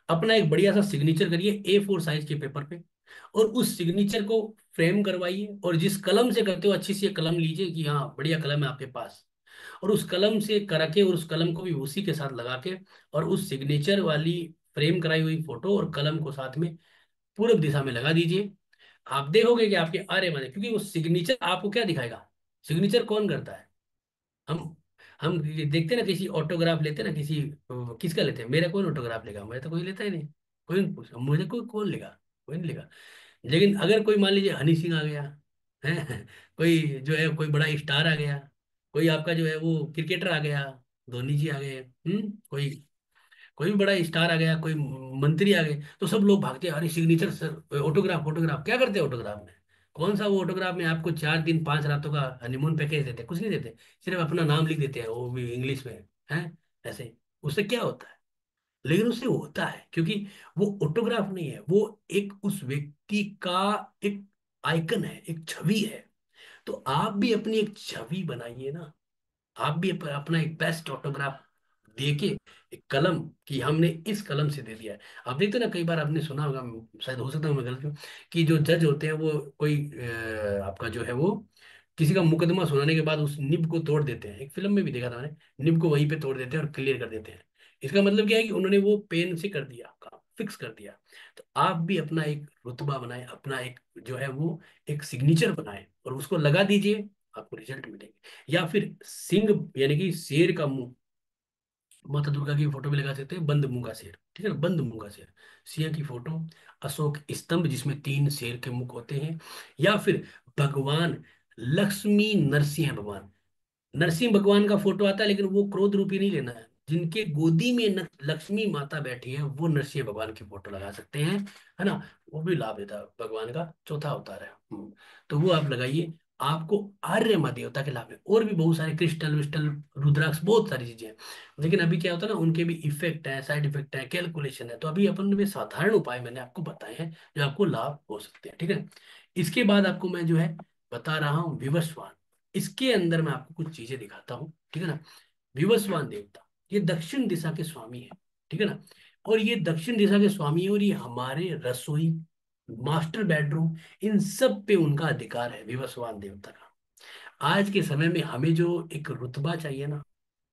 अपना एक बढ़िया सा सिग्नेचर करिए A4 साइज के पेपर पे, और उस सिग्नेचर को फ्रेम करवाइए। और जिस कलम से करते हो अच्छी सी एक कलम लीजिए कि हाँ बढ़िया कलम है आपके पास, और उस कलम से करा के और उस कलम को भी उसी के साथ लगा के, और उस सिग्नेचर वाली फ्रेम कराई हुई फोटो और कलम को साथ में पूरब दिशा में लगा दीजिए। आप देखोगे कि आपके आर्य माने, क्योंकि वो सिग्नेचर आपको क्या दिखाएगा? सिग्नेचर कौन करता है? हम हम ये देखते हैं ना, किसी ऑटोग्राफ लेते हैं ना किसी, किसका लेते हैं? मेरा कौन ऑटोग्राफ लेगा? मैं तो कोई लेता ही नहीं। कोई नहीं पूछा मुझे, कोई कौन लेगा? कोई नहीं लेगा। लेकिन अगर कोई मान लीजिए हनी सिंह आ गया है, कोई जो है कोई बड़ा स्टार आ गया, कोई आपका जो है वो क्रिकेटर आ गया, धोनी जी आ गए, कोई कोई भी बड़ा स्टार आ गया, कोई मंत्री आ गए, तो सब लोग भागते हैं अरे सिग्नेचर सर, ऑटोग्राफ ऑटोग्राफ। क्या करते हैं ऑटोग्राफ में? कौन सा वो ऑटोग्राफ में आपको 4 दिन 5 रातों का हनीमून पैकेज देते हैं? कुछ नहीं देते, सिर्फ अपना नाम लिख देते हैं, वो भी इंग्लिश में है। ऐसे उससे क्या होता है? लेकिन उससे होता है क्योंकि वो ऑटोग्राफ नहीं है, वो एक उस व्यक्ति का एक आइकन है, एक छवि है। तो आप भी अपनी एक छवि बनाइए ना। आप भी अपना एक बेस्ट ऑटोग्राफ दे के, एक कलम कि हमने इस कलम से दे दिया है। आप देखते हो ना, कई बार आपने सुना होगा, शायद हो सकता है मैं गलत हूँ, कि जो जज होते हैं वो कोई आपका जो है वो किसी का मुकदमा सुनाने के बाद उस निब को तोड़ देते हैं। एक फिल्म में भी देखा था मैंने, निब को वहीं पे तोड़ देते हैं और क्लियर कर देते हैं। इसका मतलब क्या है कि उन्होंने वो पेन से कर दिया काम, फिक्स कर दिया। तो आप भी अपना एक रुतबा बनाए, अपना एक जो है वो एक सिग्नेचर बनाए और उसको लगा दीजिए, आपको रिजल्ट मिलेंगे। या फिर सिंह यानी कि शेर का मुंह, माता दुर्गा की फोटो भी लगा सकते हैं, बंद मुंह का शेर। ठीक है ना? बंद मुंह का शेर, सिंह की फोटो, अशोक स्तंभ जिसमें 3 शेर के मुख होते हैं, या फिर भगवान लक्ष्मी नरसिंह भगवान। नरसिंह भगवान का फोटो आता है, लेकिन वो क्रोध रूपी नहीं लेना है। जिनके गोदी में लक्ष्मी माता बैठी है वो नरसिंह भगवान की फोटो लगा सकते हैं, है ना? वो भी लाभ देता है, भगवान का चौथा अवतार है। तो वो आप लगाइए, आपको आर्य माँ देवता के लाभ है। और भी बहुत सारे क्रिस्टल विस्टल, रुद्राक्ष, बहुत सारी चीजें हैं। लेकिन अभी क्या होता है ना, उनके भी इफेक्ट है, साइड इफेक्ट है, कैलकुलेशन है। तो अभी अपन में साधारण उपाय मैंने आपको बताए हैं जो आपको लाभ हो सकते हैं। ठीक है? इसके बाद आपको मैं जो है बता रहा हूँ विवस्वान। इसके अंदर मैं आपको कुछ चीजें दिखाता हूँ, ठीक है ना। विवस्वान देवता ये दक्षिण दिशा के स्वामी है, ठीक है ना। और ये दक्षिण दिशा के स्वामी है, और ये हमारे रसोई, मास्टर बेडरूम, इन सब पे उनका अधिकार है विवस्वान देवता का। आज के समय में हमें जो एक रुतबा चाहिए ना,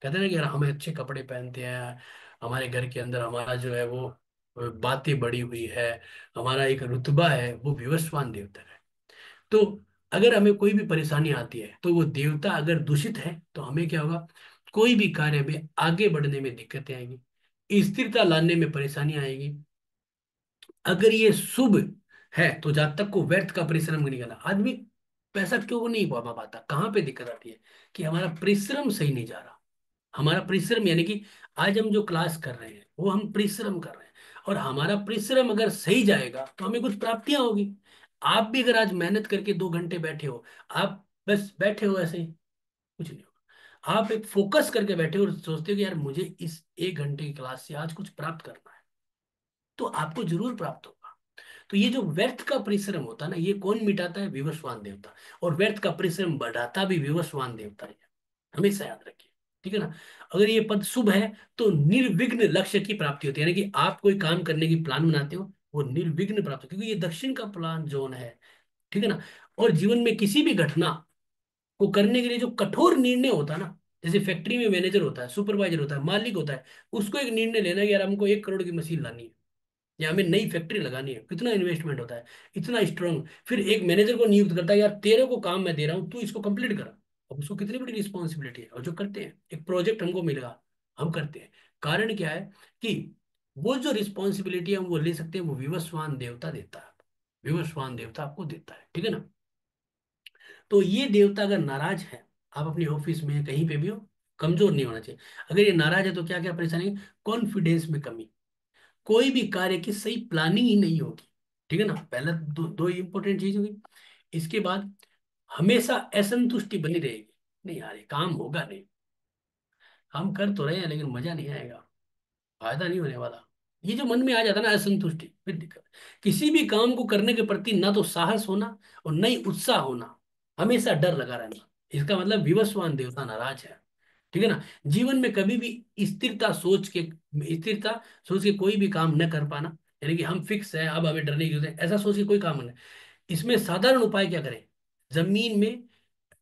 कहते हैं ना कि यार हमें अच्छे कपड़े पहनते हैं, हमारे घर के अंदर हमारा जो है वो बातें बड़ी हुई है, हमारा एक रुतबा है, वो विवस्वान देवता है। तो अगर हमें कोई भी परेशानी आती है तो वो देवता अगर दूषित है तो हमें क्या होगा, कोई भी कार्य में आगे बढ़ने में दिक्कतें आएंगी, स्थिरता लाने में परेशानी आएगी। अगर ये शुभ है तो जब तक को व्यर्थ का परिश्रम नहीं करना, आदमी पैसा क्यों नहीं कमा पाता, कहाँ पे दिक्कत आती है कि हमारा परिश्रम सही नहीं जा रहा। हमारा परिश्रम यानी कि आज हम जो क्लास कर रहे हैं वो हम परिश्रम कर रहे हैं, और हमारा परिश्रम अगर सही जाएगा तो हमें कुछ प्राप्तियां होगी। आप भी अगर आज मेहनत करके 2 घंटे बैठे हो, आप बस बैठे हो ऐसे ही, कुछ नहीं होगा। आप एक फोकस करके बैठे हो और सोचते हो कि यार मुझे इस 1 घंटे की क्लास से आज कुछ प्राप्त करना है, तो आपको जरूर प्राप्त होगा। तो ये जो व्यर्थ का परिश्रम होता है ना, ये कौन मिटाता है, विवस्वान देवता। और व्यर्थ का परिश्रम बढ़ाता भी विवस्वान देवता है, हमेशा याद रखिए, ठीक है ना। अगर ये पद शुभ है तो निर्विघ्न लक्ष्य की प्राप्ति होती है, यानी कि आप कोई काम करने की प्लान बनाते हो वो निर्विघ्न प्राप्त हो, क्योंकि ये दक्षिण का प्लान जोन है, ठीक है ना। और जीवन में किसी भी घटना को करने के लिए जो कठोर निर्णय होता है ना, जैसे फैक्ट्री में मैनेजर होता है, सुपरवाइजर होता है, मालिक होता है, उसको एक निर्णय लेना है कि यार हमको 1 करोड़ की मशीन लानी है या हमें नई फैक्ट्री लगानी है, कितना इन्वेस्टमेंट होता है, इतना स्ट्रांग। फिर एक मैनेजर को नियुक्त करता है, यार तेरे को काम मैं दे रहा हूँ, तू इसको कंप्लीट कर। अब उसको कितनी बड़ी रिस्पॉन्सिबिलिटी है, और जो करते हैं, एक प्रोजेक्ट हमको मिलेगा, हम करते हैं। कारण क्या है कि वो जो रिस्पॉन्सिबिलिटी है हम वो ले सकते हैं, वो विवस्वान देवता देता है, विवस्वान देवता आपको देता है, ठीक है ना। तो ये देवता अगर नाराज है, आप अपने ऑफिस में कहीं पे भी हो, कमजोर नहीं होना चाहिए। अगर ये नाराज है तो क्या क्या परेशानी, कॉन्फिडेंस में कमी, कोई भी कार्य की सही प्लानिंग ही नहीं होगी, ठीक है ना। पहले दो दो इंपॉर्टेंट चीज होगी। इसके बाद हमेशा असंतुष्टि बनी रहेगी, नहीं यार ये काम होगा नहीं, हम कर तो रहे हैं लेकिन मजा नहीं आएगा, फायदा नहीं होने वाला। ये जो मन में आ जाता है ना असंतुष्टि, फिर दिक्कत। किसी भी काम को करने के प्रति ना तो साहस होना और न ही उत्साह होना, हमेशा डर लगा रहना, इसका मतलब विवस्वान देवता नाराज है, ठीक है ना। जीवन में कभी भी स्थिरता सोच के कोई भी काम न कर पाना, यानी कि हम फिक्स है अब हमें डरने की जरूरत है, ऐसा सोच के कोई काम नहीं। इसमें साधारण उपाय क्या करें, जमीन में,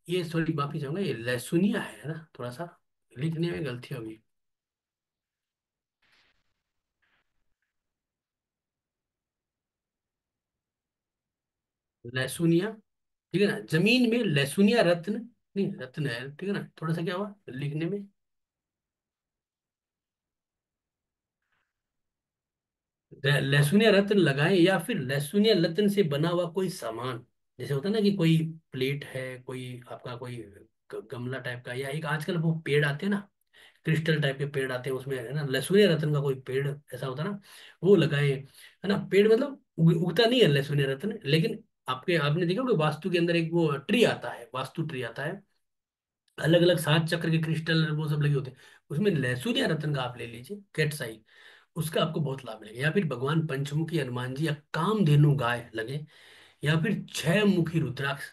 ये सॉरी माफी चाहूंगा, ये लहसुनिया है ना, थोड़ा सा लिखने में गलती होगी, लहसुनिया, ठीक है ना। जमीन में लहसुनिया रत्न, नहीं रत्न है, ठीक है ना, थोड़ा सा क्या हुआ लिखने में, लहसुनिया रत्न लगाएं, या फिर लहसुनिया रत्न से बना हुआ कोई सामान, जैसे होता है ना कि कोई प्लेट है, कोई आपका कोई गमला टाइप का, या एक आजकल वो पेड़ आते हैं ना, क्रिस्टल टाइप के पेड़ आते हैं, उसमें है ना लहसुनिया रत्न का कोई पेड़ ऐसा होता है ना, वो लगाए, है ना। पेड़ मतलब उगता नहीं है लहसुनिया रत्न, लेकिन आपने देखा होगा वास्तु के अंदर एक वो ट्री आता है, वास्तु ट्री आता है, अलग अलग 7 चक्र के क्रिस्टल वो सब लगे होते हैं, उसमें लहसुनिया रत्न का आप ले लीजिए कैटसाई, उसका आपको बहुत लाभ मिलेगा। या फिर भगवान पंचमुखी हनुमान जी या कामधेनु गाय लगे, या फिर 6 मुखी रुद्राक्ष,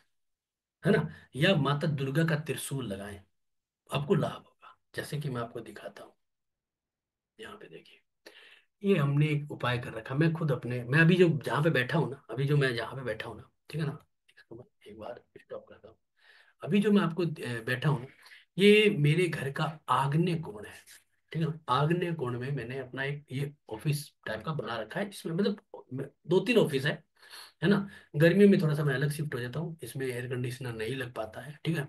है ना, या माता दुर्गा का त्रिशूल लगाएं, आपको लाभ होगा। जैसे कि मैं आपको दिखाता हूँ, यहाँ पे देखिए, ये हमने एक उपाय कर रखा, मैं खुद अपने, मैं अभी जो जहाँ पे बैठा हूँ ना, अभी जो मैं जहाँ पे बैठा हूँ ना, ठीक है ना, इसको मैं एक बार स्टॉप करता हूँ। अभी जो मैं आपको बैठा हूँ, ये मेरे घर का आग्नेय कोण है, ठीक है ना। आग्नेय कोण में मैंने अपना एक ये ऑफिस टाइप का बना रखा है, इसमें मतलब 2-3 ऑफिस है ना। गर्मियों में थोड़ा सा मैं अलग शिफ्ट हो जाता हूँ, इसमें एयर कंडीशनर नहीं लग पाता है, ठीक है।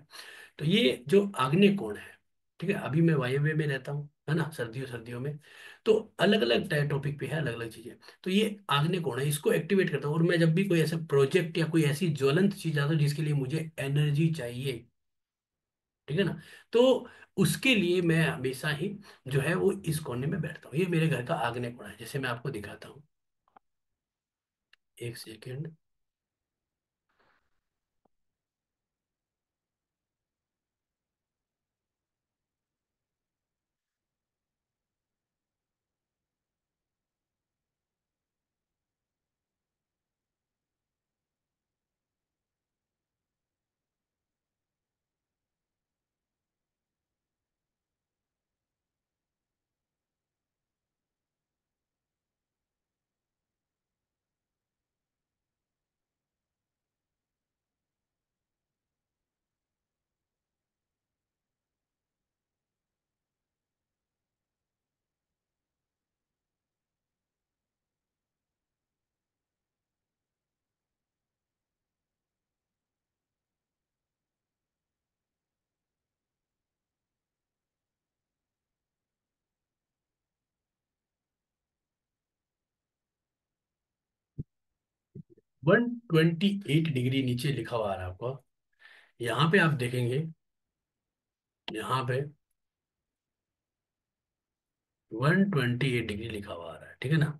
तो ये जो आग्नेय कोण है, ठीक है, अभी मैं वायव्य में रहता हूँ, है ना, सर्दियों सर्दियों में, तो अलग अलग टॉपिक पे है, अलग अलग चीजें। तो ये आग्नेय कोण है, इसको एक्टिवेट करता हूँ, और मैं जब भी कोई ऐसा प्रोजेक्ट या कोई ऐसी ज्वलंत चीज आता है जिसके लिए मुझे एनर्जी चाहिए, ठीक है ना, तो उसके लिए मैं हमेशा ही जो है वो इस कोने में बैठता हूँ। ये मेरे घर का आग्नेय कोण है, जैसे मैं आपको दिखाता हूँ, एक सेकेंड। 128 डिग्री नीचे लिखा हुआ आ रहा है आपको। यहाँ पे आप देखेंगे, यहाँ पे 128 डिग्री लिखा हुआ आ रहा है, ठीक है ना।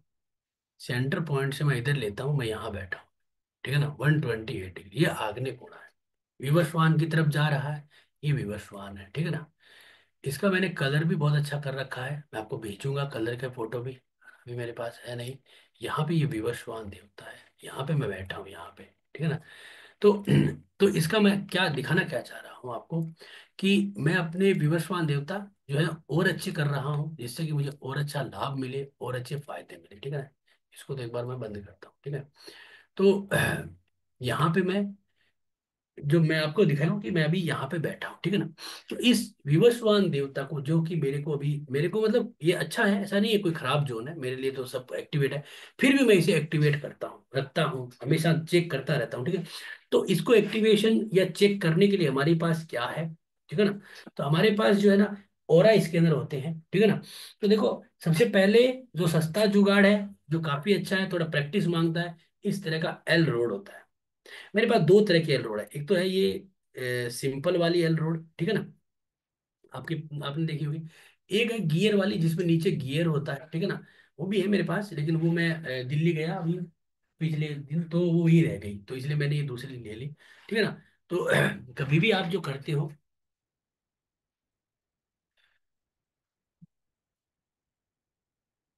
सेंटर पॉइंट से मैं इधर लेता हूँ, मैं यहाँ बैठा हूँ, ठीक है ना। 128 डिग्री, ये आग्नेय कोण है, विवस्वान की तरफ जा रहा है, ये विवस्वान है, ठीक है ना। इसका मैंने कलर भी बहुत अच्छा कर रखा है, मैं आपको भेजूंगा कलर के फोटो भी, अभी मेरे पास है नहीं। यहाँ पे ये विवस्वान देवता है, यहाँ पे मैं बैठा हूँ यहाँ पे, ठीक है ना। तो तो इसका मैं क्या दिखाना क्या चाह रहा हूँ आपको, कि मैं अपने विवस्वान देवता जो है और अच्छे कर रहा हूँ, जिससे कि मुझे और अच्छा लाभ मिले और अच्छे फायदे मिले, ठीक है ना। इसको तो एक बार मैं बंद करता हूँ, ठीक है। तो यहाँ पे मैं, जो मैं आपको दिखाया हूँ कि मैं अभी यहाँ पे बैठा हूँ, ठीक है ना। तो इस विवस्वान देवता को, जो कि मेरे को अभी, मेरे को मतलब ये अच्छा है, ऐसा नहीं है कोई खराब जोन है मेरे लिए, तो सब एक्टिवेट है। फिर भी मैं इसे एक्टिवेट करता हूँ, रखता हूँ, हमेशा चेक करता रहता हूँ, ठीक है। तो इसको एक्टिवेशन या चेक करने के लिए हमारे पास क्या है, ठीक है ना। तो हमारे पास जो है ना, ऑरा स्कैनर होते हैं, ठीक है ना। तो देखो, सबसे पहले जो सस्ता जुगाड़ है, जो काफी अच्छा है, थोड़ा प्रैक्टिस मांगता है, इस तरह का एल रोड होता है। मेरे पास दो तरह की एल रोड है, एक तो है ये सिंपल वाली एल रोड, ठीक है ना, आपकी आपने देखी होगी। एक है गियर वाली, जिसमें नीचे गियर होता है, ठीक है ना। वो भी है मेरे पास, लेकिन वो मैं दिल्ली गया अभी पिछले दिन, तो वो ही रह गई, तो इसलिए मैंने ये दूसरी ले ली, ठीक है ना। तो कभी भी आप जो करते हो,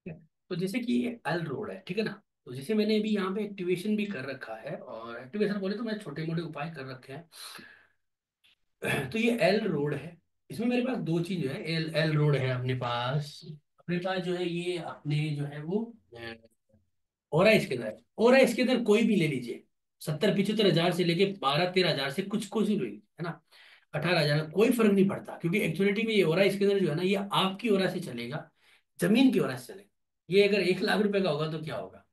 ठीक है? तो जैसे कि ये एल रोड है, ठीक है ना। तो जैसे मैंने अभी यहाँ पे एक्टिवेशन भी कर रखा है, और एक्टिवेशन बोले तो मैं छोटे मोटे उपाय कर रखे हैं। तो ये एल रोड है, इसमें मेरे पास दो चीज है। एल एल रोड है अपने पास जो है, ये अपने जो है वो ओरा इसके अंदर कोई भी ले लीजिए, 70-75 हजार से लेके 12-13 हजार से कुछ कुछ भी, है ना, 18 हजार, कोई फर्क नहीं पड़ता, क्योंकि एक्चुअलिटी में ये ओरा इसके अंदर जो है ना, ये आपकी ओरा से चलेगा, जमीन की ओरा से चलेगा। ये अगर 1 लाख रुपए का होगा तो क्या होगा,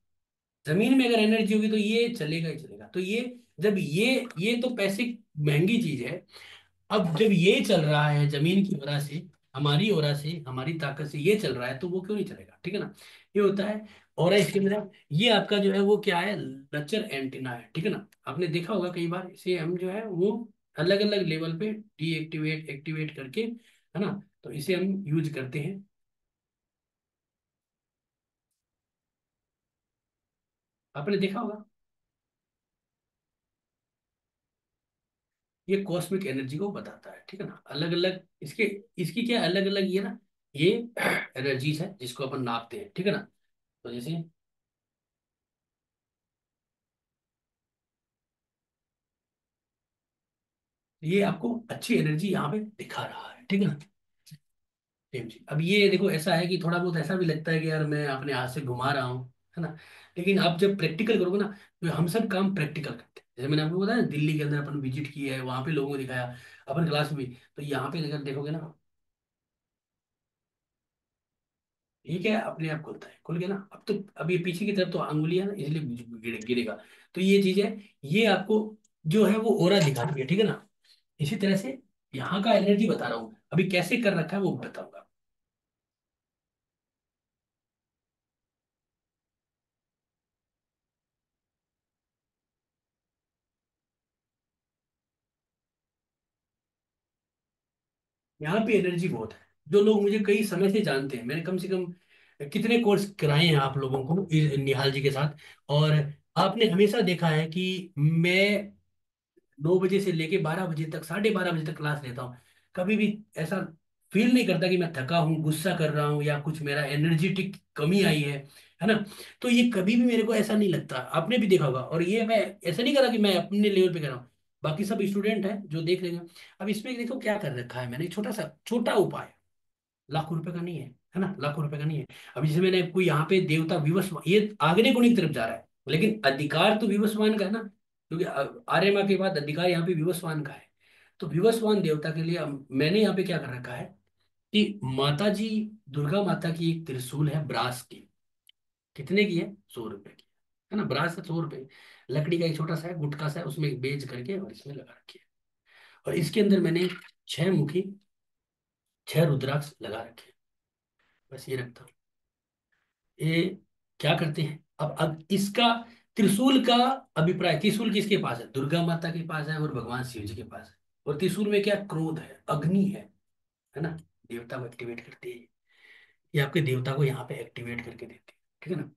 जमीन में अगर एनर्जी होगी तो ये चलेगा ही चलेगा। तो ये, जब ये तो पैसे, महंगी चीज है। अब जब ये चल रहा है जमीन की वजह से, हमारी ओरा से, हमारी ताकत से ये चल रहा है, तो वो क्यों नहीं चलेगा, ठीक है ना। ये होता है। और इसके अंदर ये आपका जो है वो क्या है, लचर एंटीना है, ठीक है ना। आपने देखा होगा कई बार, इसे हम जो है वो अलग अलग लेवल पे डीएक्टिवेट एक्टिवेट करके, है ना, तो इसे हम यूज करते हैं। आपने देखा होगा, ये कॉस्मिक एनर्जी को बताता है, ठीक है ना। अलग अलग इसके, इसकी क्या अलग अलग ये ना, ये एनर्जीज है जिसको अपन नापते हैं, ठीक है ना। तो जैसे ये आपको अच्छी एनर्जी यहाँ पे दिखा रहा है, ठीक है ना। प्रेम जी, अब ये देखो, ऐसा है कि थोड़ा बहुत ऐसा भी लगता है कि यार मैं अपने हाथ से घुमा रहा हूँ, है ना। लेकिन आप जब प्रैक्टिकल करोगे ना, तो हम सब काम प्रैक्टिकल करते हैं। जैसे मैंने आपको बताया ना, दिल्ली के अंदर अपन विजिट किया है, वहां पे लोगों को दिखाया, अपन क्लास में भी। तो यहाँ पे अगर देखोगे ना, ठीक है, अपने आप खुलता है, खुल गया ना। अब तो, अब ये पीछे की तरफ तो अंगुलियां ना, इसलिए गिरेगा। तो ये चीज है, ये आपको जो है वो ओरा दिखाती है, ठीक है ना। इसी तरह से यहाँ का एनर्जी बता रहा हूँ, अभी कैसे कर रखा है वो बताऊंगा। यहाँ पे एनर्जी बहुत है। जो लोग मुझे कई समय से जानते हैं, मैंने कम से कम कितने कोर्स कराए हैं आप लोगों को निहाल जी के साथ, और आपने हमेशा देखा है कि मैं 9 बजे से लेके 12 बजे तक, 12:30 बजे तक क्लास लेता हूँ। कभी भी ऐसा फील नहीं करता कि मैं थका हूँ, गुस्सा कर रहा हूँ, या कुछ मेरा एनर्जेटिक कमी आई है ना। तो ये कभी भी मेरे को ऐसा नहीं लगता, आपने भी देखा होगा। और ये मैं ऐसा नहीं कर रहा कि मैं अपने लेवल पे कर रहा हूँ, बाकी सब स्टूडेंट हैं जो देख रहे हैं। अब इसमें देखो क्या कर रखा है मैंने, छोटा सा छोटा उपाय, लाखों रुपए का नहीं है ना, लाखों रुपए का नहीं है। अब जैसे मैंने आपको यहाँ पे देवता विवश, ये आग्नेय कोण की तरफ जा रहा है, लेकिन अधिकार तो विवस्वान का है ना, क्योंकि आर्यमा के बाद अधिकार यहाँ पे विवस्वान का है। तो विवस्वान देवता के लिए मैंने यहाँ पे क्या कर रखा है, कि माता जी, दुर्गा माता की एक त्रिशूल है ब्रास की। कितने की है, 100 रुपए की, है ना। ब्रास है, 100 रुपए, लकड़ी का एक छोटा सा है, गुटका सा है, उसमें बेच करके और इसमें लगा रखी है। और इसके अंदर मैंने 6 मुखी, 6 रुद्राक्ष लगा रखे हैं, बस ये रखता हूँ। ये क्या करते हैं, अब इसका त्रिशूल का अभिप्राय, त्रिशूल किसके पास है? दुर्गा माता के पास है और भगवान शिव जी के पास है। और त्रिशूल में क्या? क्रोध है, अग्नि है ना? देवता को एक्टिवेट करती है ये, आपके देवता को यहाँ पे एक्टिवेट करके देती है, ठीक है ना?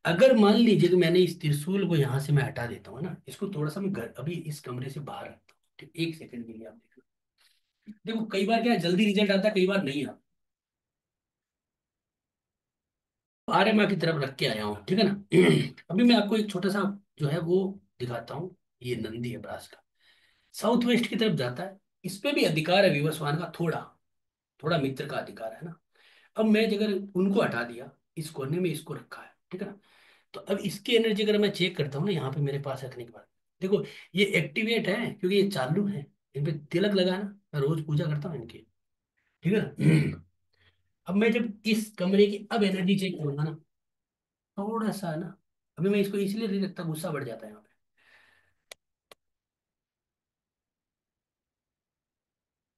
अगर मान लीजिए कि मैंने इस त्रिशूल को यहाँ से मैं हटा देता हूँ ना, इसको थोड़ा सा मैं घर अभी इस कमरे से बाहर रखता हूँ, ठीक, 1 सेकंड के लिए आप देखो। देखो कई बार क्या है, जल्दी रिजल्ट आता है, कई बार नहीं आता। आर्य माँ की तरफ रख के आया हूँ, ठीक है ना? अभी मैं आपको एक छोटा सा जो है वो दिखाता हूँ। ये नंदी है ब्रास का, साउथ वेस्ट की तरफ जाता है। इस पे भी अधिकार है विवस्वान का, थोड़ा थोड़ा मित्र का अधिकार है ना। अब मैं अगर उनको हटा दिया, इस कोने में इसको रखा है, ठीक है ना? तो अब इसकी एनर्जी अगर मैं चेक करता हूँ ना, यहाँ पे मेरे पास रखने के बाद, देखो ये एक्टिवेट है क्योंकि ये चालू है। इन पे तिलक लगा ना, मैं रोज पूजा करता हूँ इनकी, ठीक है ना? अब मैं जब इस कमरे की अब एनर्जी चेक करूंगा ना, थोड़ा सा ना, अभी मैं इसको इसलिए नहीं रखता, गुस्सा बढ़ जाता है यहाँ पे।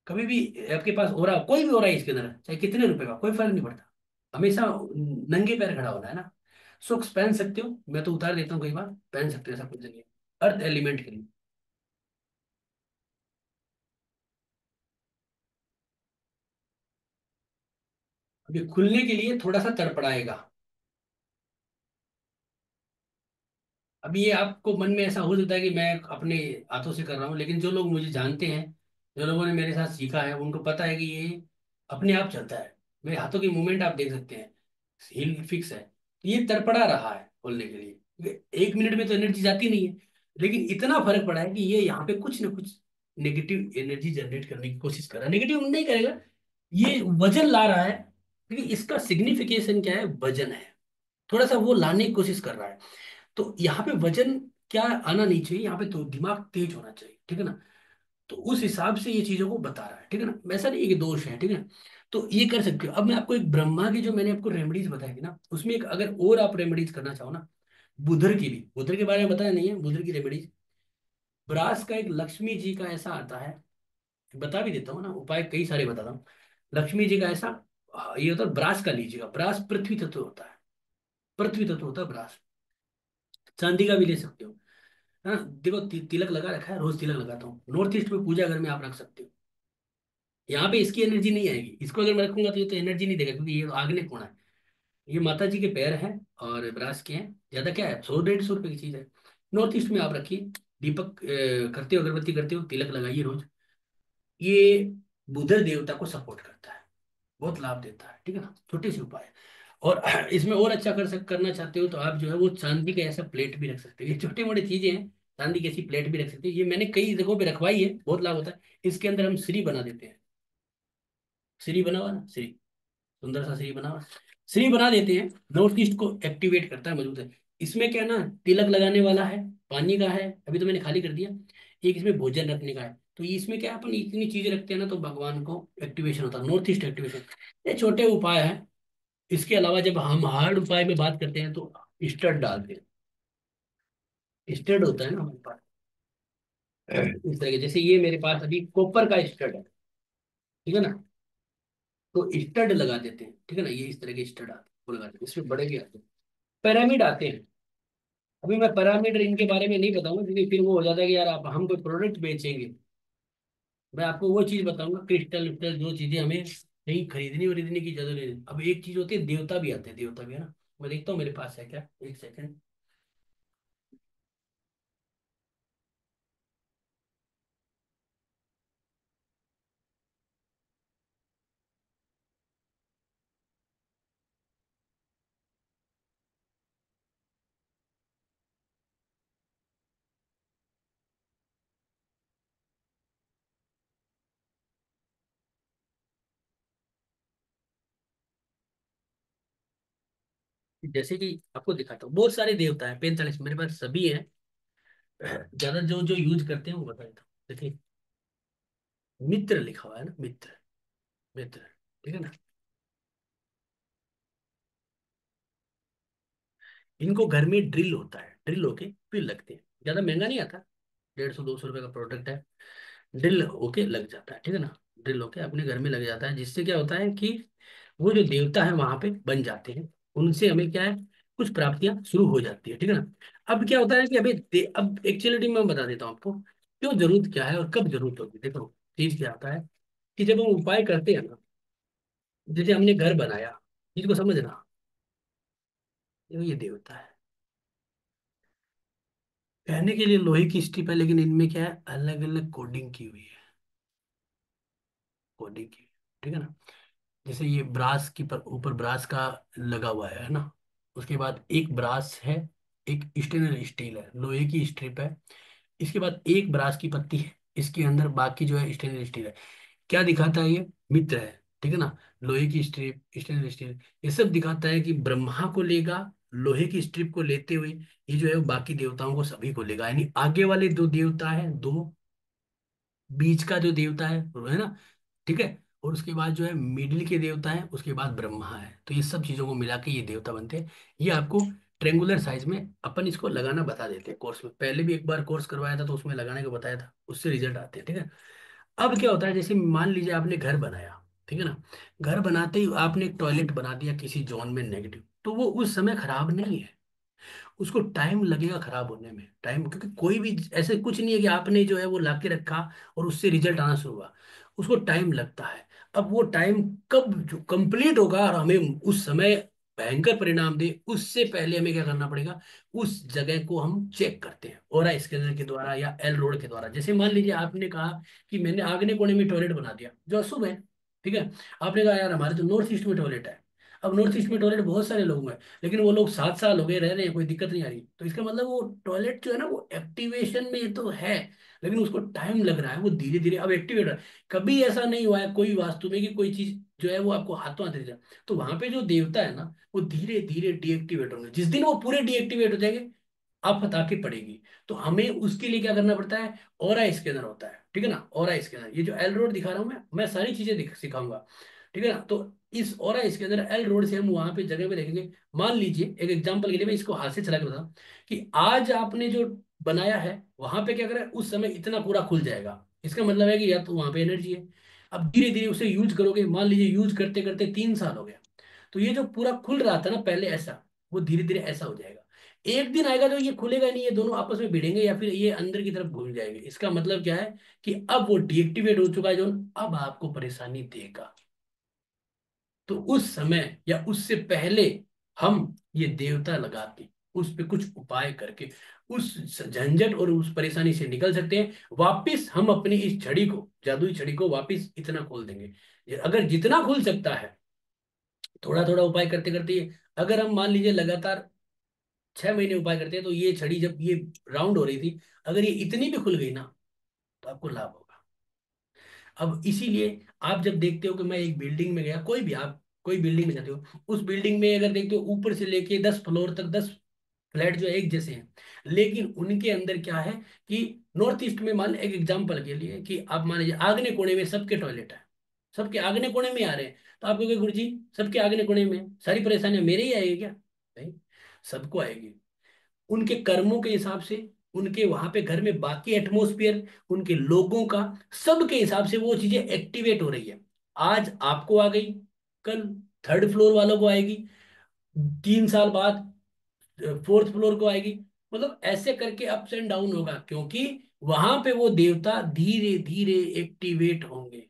कभी भी आपके पास हो रहा, कोई भी हो रहा है इसके अंदर, चाहे कितने रुपए का, कोई फर्क नहीं पड़ता। हमेशा नंगे पैर खड़ा होना है ना। सॉक्स पहन सकते हो, मैं तो उतार देता हूँ कई बार, पहन सकते हो, ऐसा कुछ नहीं है। अर्थ एलिमेंट के लिए। अभी खुलने के लिए थोड़ा सा तड़पड़ाएगा। अभी ये आपको मन में ऐसा हो सकता है कि मैं अपने हाथों से कर रहा हूँ, लेकिन जो लोग मुझे जानते हैं, जो लोगों ने मेरे साथ सीखा है, उनको पता है कि ये अपने आप चलता है। मेरे हाथों की मूवमेंट आप देख सकते हैं, हील फिक्स है। ये तड़पड़ा रहा है खोलने के लिए। 1 मिनट में तो एनर्जी जाती नहीं है, लेकिन इतना फर्क पड़ा है कि ये यहाँ पे कुछ ना कुछ नेगेटिव एनर्जी जनरेट करने की कोशिश कर रहा है। नेगेटिव नहीं करेगा, ये वजन ला रहा है, क्योंकि इसका सिग्निफिकेशन क्या है? वजन है। थोड़ा सा वो लाने की कोशिश कर रहा है। तो यहाँ पे वजन क्या आना नहीं चाहिए, यहाँ पे तो दिमाग तेज होना चाहिए, ठीक है ना? तो उस हिसाब से ये चीजों को बता रहा है, ठीक है ना? ऐसा नहीं है कि दोष है, ठीक है? तो ये कर सकते हो। अब मैं आपको एक ब्रह्मा की जो मैंने आपको रेमेडीज बताई थी ना, उसमें एक अगर और आप रेमेडीज करना चाहो ना, बुधर की भी, बुधर के बारे में बताया नहीं है, बुधर की रेमेडीज, ब्रास का एक लक्ष्मी जी का ऐसा आता है, बता भी देता हूँ ना, उपाय कई सारे बताता हूँ। लक्ष्मी जी का ऐसा, ये होता है ब्रास का, लीजिएगा। ब्रास पृथ्वी तत्व होता है, पृथ्वी तत्व होता है ब्रास। चांदी का भी ले सकते हो, है ना? देखो तिलक लगा रखा है, रोज तिलक लगाता हूँ। नॉर्थ ईस्ट में पूजा घर में आप रख सकते हो। यहाँ पे इसकी एनर्जी नहीं आएगी, इसको अगर मैं रखूंगा तो ये तो एनर्जी नहीं देगा, क्योंकि ये तो आग्नेय कोण है। ये माता जी के पैर हैं और ब्रास के हैं। ज्यादा क्या है, 100-150 रुपए की चीज है। नॉर्थ ईस्ट में आप रखिए, दीपक करते हो, अगरबत्ती करते हो, तिलक लगाइए रोज। ये बुध देवता को सपोर्ट करता है, बहुत लाभ देता है, ठीक है ना? छोटे से उपाय है। और इसमें और अच्छा करना चाहते हो तो आप जो है वो चांदी का ऐसा प्लेट भी रख सकते हो। ये छोटी मोटी चीजें हैं, चांदी की ऐसी प्लेट भी रख सकते हो। ये मैंने कई जगहों पे रखवाई है, बहुत लाभ होता है। इसके अंदर हम श्री बना देते हैं। श्री बना हुआ ना, श्री, सुंदर सा श्री बना हुआ, श्री बना देते हैं। नॉर्थ ईस्ट को एक्टिवेट करता है, मजबूत है। इसमें क्या है ना, तिलक लगाने वाला है, पानी का है, अभी तो मैंने खाली कर दिया। एक इसमें भोजन रखने का है। तो इसमें क्या है, अपन इतनी चीजें रखते हैं ना, तो भगवान को एक्टिवेशन होता है, नॉर्थ ईस्ट एक्टिवेशन। ये छोटे उपाय हैं। इसके अलावा जब हम हार्ड उपाय में बात करते हैं तो स्टड डालते हैं। स्टड होता है ना हमारे पास, इस तरह के, जैसे ये मेरे पास अभी कॉपर का स्टड है, ठीक है ना? तो स्टड लगा देते हैं, ठीक है ना? ये इस तरह के स्टड आते हैं, वो लगा देते हैं। इसमें बड़े भी आते हैं, पिरामिड आते हैं। अभी मैं पिरामिड इनके बारे में नहीं बताऊंगा, क्योंकि फिर वो हो जाता है कि यार आप हम कोई प्रोडक्ट बेचेंगे। मैं आपको वो चीज बताऊंगा, क्रिस्टल विस्टल जो चीजें हमें नहीं खरीदनी वरीदनी की जरूरत नहीं। अब एक चीज होती है, देवता भी आते हैं, देवता भी है ना। मैं देखता हूँ मेरे पास है क्या, 1 सेकंड। जैसे कि आपको दिखाता हूँ, बहुत सारे देवता है, 45 मेरे पास सभी हैं। ज्यादा जो जो यूज करते हैं वो बता देता हूँ। देखिए, मित्र लिखा हुआ है ना, मित्र, मित्र, ठीक है ना? इनको घर में ड्रिल होता है, ड्रिल होके फिर लगते हैं। ज्यादा महंगा नहीं आता, 150-200 रुपए का प्रोडक्ट है। ड्रिल होके लग जाता है, ठीक है ना? ड्रिल होके अपने घर में लग जाता है, जिससे क्या होता है कि वो जो देवता है वहां पे बन जाते हैं। उनसे हमें क्या है, कुछ प्राप्तियां शुरू हो जाती है, ठीक है ना। अब क्या होता है कि अब एक्चुअलिटी में मैं बता देता हूँ आपको क्यों जरूरत क्या है और कब जरूरत होगी। देखो चीज क्या होता है कि जब हम उपाय करते हैं ना, जैसे हमने घर बनाया, चीज को समझना, ये देवता है। कहने के लिए लोहे की स्ट्रिप है, लेकिन इनमें क्या है, अलग अलग कोडिंग की हुई है, कोडिंग की, ठीक है ना। जैसे ये ब्रास की पर ऊपर ब्रास का लगा हुआ है ना। उसके बाद एक ब्रास है, एक स्टेनलेस स्टील है, लोहे की स्ट्रिप है। इसके बाद एक ब्रास की पत्ती है, इसके अंदर बाकी जो है स्टेनलेस स्टील है। क्या दिखाता है ये, मित्र है, ठीक है ना। लोहे की स्ट्रिप, स्टेनलेस स्टील, ये सब दिखाता है कि ब्रह्मा को लेगा, लोहे की स्ट्रिप को लेते हुए ये जो है वो बाकी देवताओं को सभी को लेगा, यानी आगे वाले दो देवता है दो, बीच का जो देवता है वो है ना, ठीक है। और उसके बाद जो है मिडिल के देवता है, उसके बाद ब्रह्मा है। तो ये सब चीजों को मिला के ये देवता बनते हैं। ये आपको ट्रेंगुलर साइज में अपन इसको लगाना बता देते हैं कोर्स में, पहले भी एक बार कोर्स करवाया था तो उसमें लगाने को बताया था, उससे रिजल्ट आते हैं, ठीक है। अब क्या होता है, जैसे मान लीजिए आपने घर बनाया, ठीक है ना। घर बनाते ही आपने एक टॉयलेट बना दिया किसी जोन में नेगेटिव, तो वो उस समय खराब नहीं है, उसको टाइम लगेगा खराब होने में, टाइम, क्योंकि कोई भी ऐसे कुछ नहीं है कि आपने जो है वो ला के रखा और उससे रिजल्ट आना शुरू हुआ, उसको टाइम लगता है। अब वो टाइम कब जो कंप्लीट होगा और हमें उस समय भयंकर परिणाम दे, उससे पहले हमें क्या करना पड़ेगा, उस जगह को हम चेक करते हैं ओरा स्कैनर के द्वारा या एल रोड के द्वारा। जैसे मान लीजिए आपने कहा कि मैंने आगने कोने में टॉयलेट बना दिया जो अशुभ है, ठीक है। आपने कहा यार हमारे तो नॉर्थ ईस्ट में टॉयलेट है। अब नॉर्थ ईस्ट में टॉयलेट बहुत सारे लोग हैं, लेकिन वो लोग 7 साल हो गए रह रहे हैं, कोई दिक्कत नहीं आ रही, तो इसका मतलब वो टॉयलेट जो है ना वो एक्टिवेशन में ये तो है, लेकिन उसको टाइम लग रहा है, वो धीरे धीरे अब एक्टिवेट है। कभी ऐसा नहीं हुआ है कोई वास्तु में कि कोई चीज जो है वो आपको हाथों हाथ दे जाए, तो वहां पे जो देवता है ना वो धीरे धीरे डीएक्टिवेट होंगे। जिस दिन वो पूरे डीएक्टिवेट हो जाएंगे आफत आके पड़ेगी। तो हमें उसके लिए क्या करना पड़ता है, ऑरा स्कैनर होता है, ठीक है ना। ऑरा स्कैनर, ये जो एल रोड दिखा रहा हूँ मैं सारी चीजें सिखाऊंगा, ठीक है ना। तो इस और इसके अंदर एल रोड से हम वहां पे जगह पे देखेंगे। मान लीजिए एक एग्जांपल के लिए मैं इसको हाथ से चला के बताऊं कि आज आपने जो बनाया है वहां पे क्या करें, उस समय इतना पूरा खुल जाएगा, इसका मतलब है कि या तो वहां पे एनर्जी है। अब धीरे धीरे उसे यूज करोगे, मान लीजिए यूज करते करते 3 साल हो गया, तो ये जो पूरा खुल रहा था ना पहले ऐसा, वो धीरे धीरे ऐसा हो जाएगा। एक दिन आएगा जो ये खुलेगा नहीं, ये दोनों आपस में भिड़ेंगे या फिर ये अंदर की तरफ घूम जाएंगे। इसका मतलब क्या है कि अब वो डीएक्टिवेट हो चुका है जो, अब आपको परेशानी देगा। तो उस समय या उससे पहले हम ये देवता लगा के उस पे कुछ उपाय करके उस झंझट और उस परेशानी से निकल सकते हैं। वापिस हम अपनी इस छड़ी को, जादुई छड़ी को वापिस इतना खोल देंगे, अगर जितना खुल सकता है, थोड़ा थोड़ा उपाय करते करते। अगर हम मान लीजिए लगातार 6 महीने उपाय करते हैं, तो ये छड़ी जब ये राउंड हो रही थी, अगर ये इतनी भी खुल गई ना, तो आपको लाभ होगा। अब इसीलिए आप जब देखते हो कि मैं एक बिल्डिंग में गया, कोई भी आप कोई बिल्डिंग में जाते हो, उस बिल्डिंग में अगर देखते हो ऊपर से लेके 10 फ्लोर तक 10 फ्लैट जो है एक जैसे हैं, लेकिन उनके अंदर क्या है कि नॉर्थ ईस्ट में मान एक एग्जांपल के लिए कि आप मान लीजिए आगने कोने में सबके टॉयलेट है, सबके आगने कोने में आ रहे हैं, तो आप कहोगे गुरु जी सबके आगने कोने में सारी परेशानियां मेरे ही आएगी क्या? नहीं, सबको आएगी। उनके कर्मों के हिसाब से, उनके वहां पे घर में बाकी एटमोस्फियर, उनके लोगों का, सब के हिसाब से वो चीजें एक्टिवेट हो रही है। आज आपको आ गई, कल थर्ड फ्लोर वालों को आएगी, 3 साल बाद फोर्थ फ्लोर को आएगी। मतलब ऐसे करके अप्स एंड डाउन होगा, क्योंकि वहां पे वो देवता धीरे धीरे एक्टिवेट होंगे,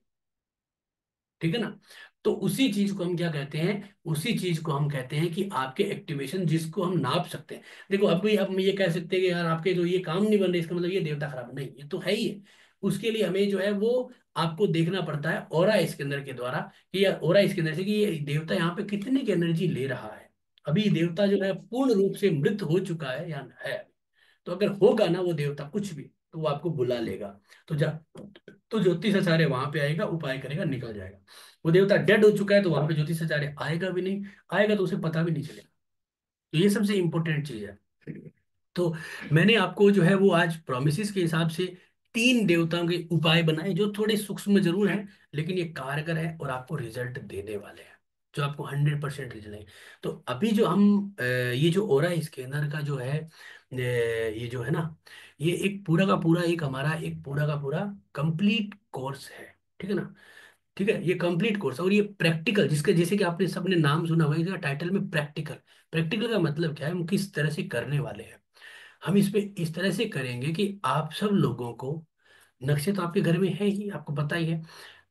ठीक है ना। तो उसी चीज को हम क्या कहते हैं, उसी चीज को हम कहते हैं कि आपके एक्टिवेशन जिसको हम नाप सकते हैं। देखो अभी अब हम ये कह सकते हैं कि यार आपके जो ये काम नहीं बन रहे, इसका मतलब ये देवता खराब है। नहीं, ये तो है ही है। उसके लिए हमें जो है वो आपको देखना पड़ता है ओरा स्कैनर के द्वारा कि यार ओरा स्कैनर से कि ये देवता यहाँ पे कितने की एनर्जी ले रहा है। अभी देवता जो है पूर्ण रूप से मृत हो चुका है या है, तो अगर होगा ना वो देवता कुछ भी, तो वो आपको बुला लेगा। तो जा तो ज्योतिष आचार्य वहां पे आएगा, उपाय करेगा, निकल जाएगा। वो देवता डेड हो चुका है तो वहां पे ज्योतिष आचार्य आएगा भी नहीं, आएगा तो उसे पता भी नहीं चलेगा। तो ये सबसे इंपॉर्टेंट चीज है। तो मैंने आपको जो है वो आज प्रोमिसेस के हिसाब से 3 देवताओं के उपाय बनाए जो थोड़े सूक्ष्म जरूर हैं, लेकिन ये कारगर है और आपको रिजल्ट देने वाले हैं, जो आपको 100% रिजल्ट देंगे। तो अभी जो हम ये जो ओरा स्कैनर का जो है ये जो है ना, ये एक पूरा का पूरा एक हमारा एक पूरा का पूरा कंप्लीट कोर्स है, ठीक है ना। ठीक है, ये कंप्लीट कोर्स और ये प्रैक्टिकल, जिसका जैसे कि आपने सबने नाम सुना हुआ है, इसका टाइटल में प्रैक्टिकल। प्रैक्टिकल का मतलब क्या है, हम किस तरह से करने वाले हैं। हम इसमें इस तरह से करेंगे कि आप सब लोगों को, नक्शे तो आपके घर में है ही, आपको पता ही है।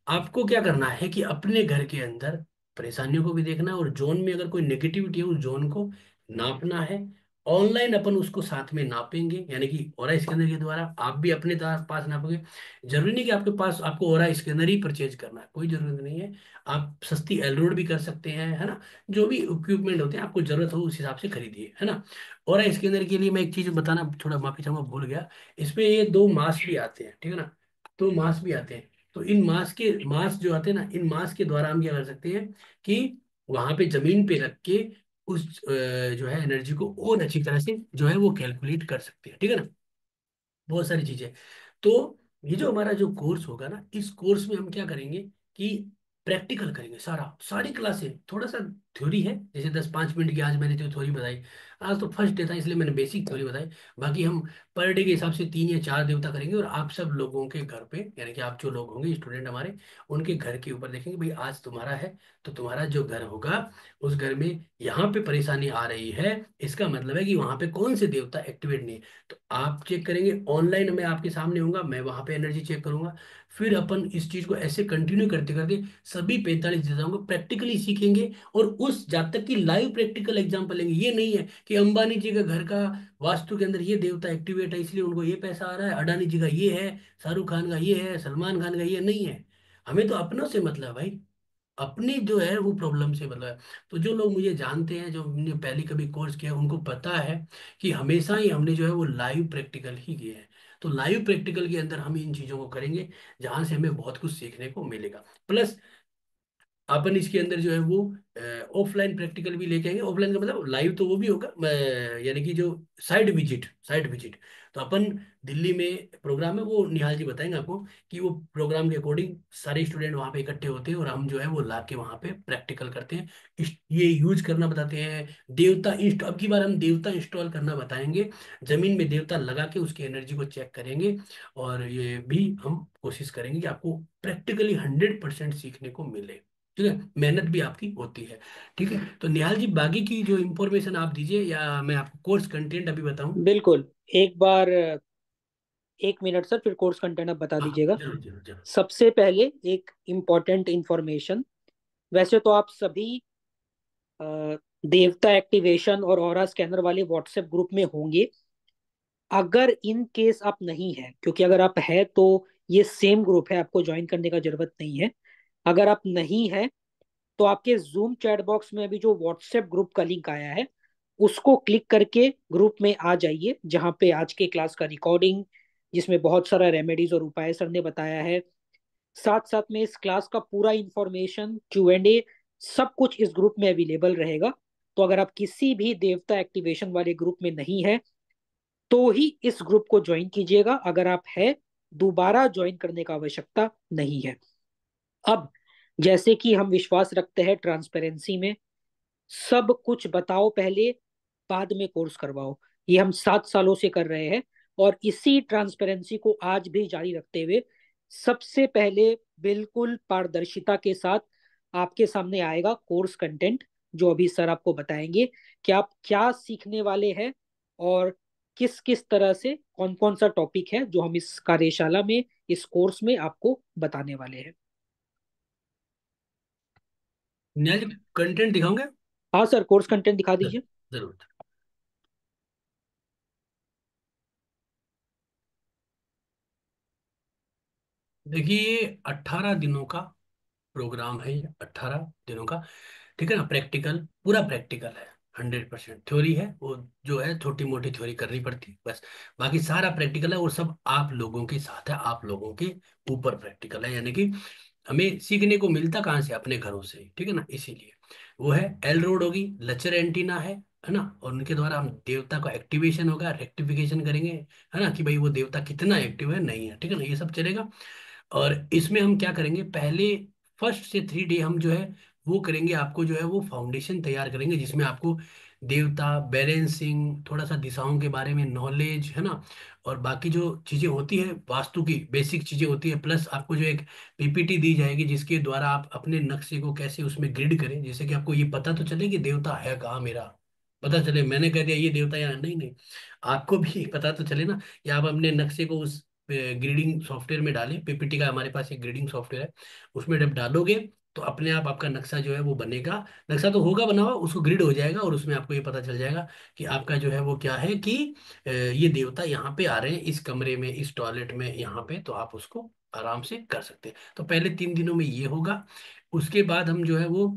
आपको क्या करना है कि अपने घर के अंदर परेशानियों को भी देखना है, और जोन में अगर कोई नेगेटिविटी है उस जोन को नापना है। ऑनलाइन अपन उसको साथ में नापेंगे, यानी कि ओरा स्कैनर के द्वारा आप भी अपने पास नापोगे। जरूरी नहीं कि आपके पास आपको ओरा स्कैनर ही परचेज करना है, कोई जरूरत नहीं है। आप सस्ती एलरोड भी कर सकते हैं, है ना। जो भी इक्विपमेंट होते हैं आपको जरूरत हो उस हिसाब से खरीदिए, है ना। ओरा स्कैनर के लिए मैं एक चीज बताना थोड़ा माफी चाहूंगा, भूल गया। इसमें ये दो मास्क भी आते हैं, ठीक है ना। दो मास्क भी आते हैं। तो इन मास जो आते हैं ना, इन मास के द्वारा हम क्या कर सकते हैं कि वहां पे जमीन पे रख के उस जो है एनर्जी को और अच्छी तरह से जो है वो कैलकुलेट कर सकते हैं, ठीक है ना। बहुत सारी चीजें। तो ये जो हमारा जो कोर्स होगा ना, इस कोर्स में हम क्या करेंगे कि प्रैक्टिकल करेंगे, सारी क्लासें। थोड़ा सा थ्योरी है, जैसे 10-5 मिनट की आज मैंने जो थ्योरी बताई, आज तो फर्स्ट डे था इसलिए मैंने बेसिक थ्योरी बताई। बाकी हम पर डे के हिसाब से 3 या 4 देवता करेंगे, और आप सब लोगों के घर पे, यानी कि आप जो लोग होंगे स्टूडेंट हमारे, उनके घर के ऊपर देखेंगे भाई आज तुम्हारा है, तो तुम्हारा जो घर होगा उस घर में यहाँ पे परेशानी आ रही है, इसका मतलब है कि वहां पे कौन से देवता एक्टिवेट नहीं है। तो आप चेक करेंगे ऑनलाइन, मैं आपके सामने होऊंगा, मैं वहां पे एनर्जी चेक करूंगा। फिर अपन इस चीज को ऐसे कंटिन्यू करते करते सभी 45 देवताओं को प्रैक्टिकली सीखेंगे, और उस जब तक की लाइव प्रैक्टिकल एग्जांपल लेंगे। ये नहीं है कि अंबानी जी के घर का वास्तु के अंदर ये देवता एक्टिवेट है इसलिए उनको ये पैसा आ रहा है, अडानी जी का ये है, शाहरुख खान का ये है, सलमान खान का ये नहीं है। हमें तो अपनों से मतलब है भाई, अपनी जो है वो प्रॉब्लम से मतलब है। तो जो लोग मुझे जानते हैं, जो हमने पहले कभी कोर्स किया, उनको पता है कि हमेशा ही हमने जो है वो लाइव प्रैक्टिकल ही किए हैं। तो लाइव प्रैक्टिकल के अंदर हम इन चीज़ों को करेंगे, जहां से हमें बहुत कुछ सीखने को मिलेगा। प्लस अपन इसके अंदर जो है वो ऑफलाइन प्रैक्टिकल भी लेके आएंगे। ऑफलाइन का मतलब लाइव तो वो भी होगा, यानी कि जो साइड विजिट। तो अपन दिल्ली में प्रोग्राम है, वो निहाल जी बताएंगे आपको कि वो प्रोग्राम के अकॉर्डिंग सारे स्टूडेंट वहाँ पे इकट्ठे होते हैं, और हम जो है वो ला के वहाँ पे प्रैक्टिकल करते हैं। ये यूज करना बताते हैं। देवता इंस्ट अब की बार हम देवता इंस्टॉल करना बताएंगे, जमीन में देवता लगा के उसकी एनर्जी को चेक करेंगे। और ये भी हम कोशिश करेंगे कि आपको प्रैक्टिकली 100% सीखने को मिले, ठीक है। मेहनत भी आपकी होती है, ठीक है। तो निहाल जी बाकी की जो इंफॉर्मेशन आप दीजिए, या मैं आपको कोर्स कंटेंट अभी बताऊं। बिल्कुल। एक बार 1 मिनट सर, फिर कोर्स कंटेंट आप बता हाँ, दीजिएगा। जरूर जरूर जरूर। सबसे पहले एक इम्पॉर्टेंट इंफॉर्मेशन। वैसे तो आप सभी देवता एक्टिवेशन और ऑरा स्कैनर वाले व्हाट्सएप ग्रुप में होंगे। अगर इन केस आप नहीं है, क्योंकि अगर आप है तो ये सेम ग्रुप है, आपको ज्वाइन करने का जरूरत नहीं है। अगर आप नहीं है तो आपके जूम चैट बॉक्स में अभी जो व्हाट्सएप ग्रुप का लिंक आया है, उसको क्लिक करके ग्रुप में आ जाइए, जहां पे आज के क्लास का रिकॉर्डिंग, जिसमें बहुत सारा रेमेडीज और उपाय सर ने बताया है, साथ साथ में इस क्लास का पूरा इंफॉर्मेशन, Q&A, सब कुछ इस ग्रुप में अवेलेबल रहेगा। तो अगर आप किसी भी देवता एक्टिवेशन वाले ग्रुप में नहीं है तो ही इस ग्रुप को ज्वाइन कीजिएगा। अगर आप है, दोबारा ज्वाइन करने का आवश्यकता नहीं है। अब जैसे कि हम विश्वास रखते हैं ट्रांसपेरेंसी में, सब कुछ बताओ पहले, बाद में कोर्स करवाओ। ये हम 7 सालों से कर रहे हैं, और इसी ट्रांसपेरेंसी को आज भी जारी रखते हुए सबसे पहले बिल्कुल पारदर्शिता के साथ आपके सामने आएगा कोर्स कंटेंट, जो अभी सर आपको बताएंगे कि आप क्या सीखने वाले हैं, और किस किस तरह से कौन कौन सा टॉपिक है जो हम इस कार्यशाला में, इस कोर्स में आपको बताने वाले हैं। निहाल जी कंटेंट दिखाओगे। हाँ सर, कोर्स कंटेंट दिखा जरूर दीजिए। जरूर। देखिए ये 18 दिनों का प्रोग्राम है, ये 18 दिनों का, ठीक है ना। प्रैक्टिकल, पूरा प्रैक्टिकल है। 100% थ्योरी है, वो जो है छोटी मोटी थ्योरी करनी पड़ती है बस। बाकी सारा प्रैक्टिकल है, और सब आप लोगों के साथ है, आप लोगों के ऊपर प्रैक्टिकल है। यानी कि हमें सीखने को मिलता कहाँ से, अपने घरों से, ठीक है ना। इसीलिए वो है, एल रोड होगी, लचर एंटीना है ना। और उनके द्वारा हम देवता का एक्टिवेशन होगा, रेक्टिफिकेशन करेंगे, है ना, कि भाई वो देवता कितना एक्टिव है नहीं है, ठीक है ना, ये सब चलेगा। और इसमें हम क्या करेंगे, पहले फर्स्ट से 3 डे हम जो है वो करेंगे, आपको जो है वो फाउंडेशन तैयार करेंगे, जिसमें आपको देवता, बैलेंसिंग, थोड़ा सा दिशाओं के बारे में नॉलेज, है ना, और बाकी जो चीजें होती है वास्तु की बेसिक चीजें होती है, प्लस आपको जो एक पीपीटी दी जाएगी जिसके द्वारा आप अपने नक्शे को कैसे उसमें ग्रिड करें, जैसे कि आपको ये पता तो चले कि देवता है कहाँ मेरा, पता चले मैंने कह दिया ये देवता यहाँ नहीं, नहीं, आपको भी पता तो चले ना। या आप अपने नक्शे को उस ग्रीडिंग सॉफ्टवेयर में डालें, पीपीटी का हमारे पास एक ग्रीडिंग सॉफ्टवेयर है, उसमें जब डालोगे तो अपने आप आपका नक्शा जो है वो बनेगा। नक्शा तो होगा बना हुआ, उसको ग्रिड हो जाएगा और उसमें आपको ये पता चल जाएगा कि आपका जो है वो क्या है कि ये देवता यहाँ पे आ रहे हैं, इस कमरे में, इस टॉयलेट में, यहाँ पे, तो आप उसको आराम से कर सकते हैं। तो पहले 3 दिनों में ये होगा। उसके बाद हम जो है वो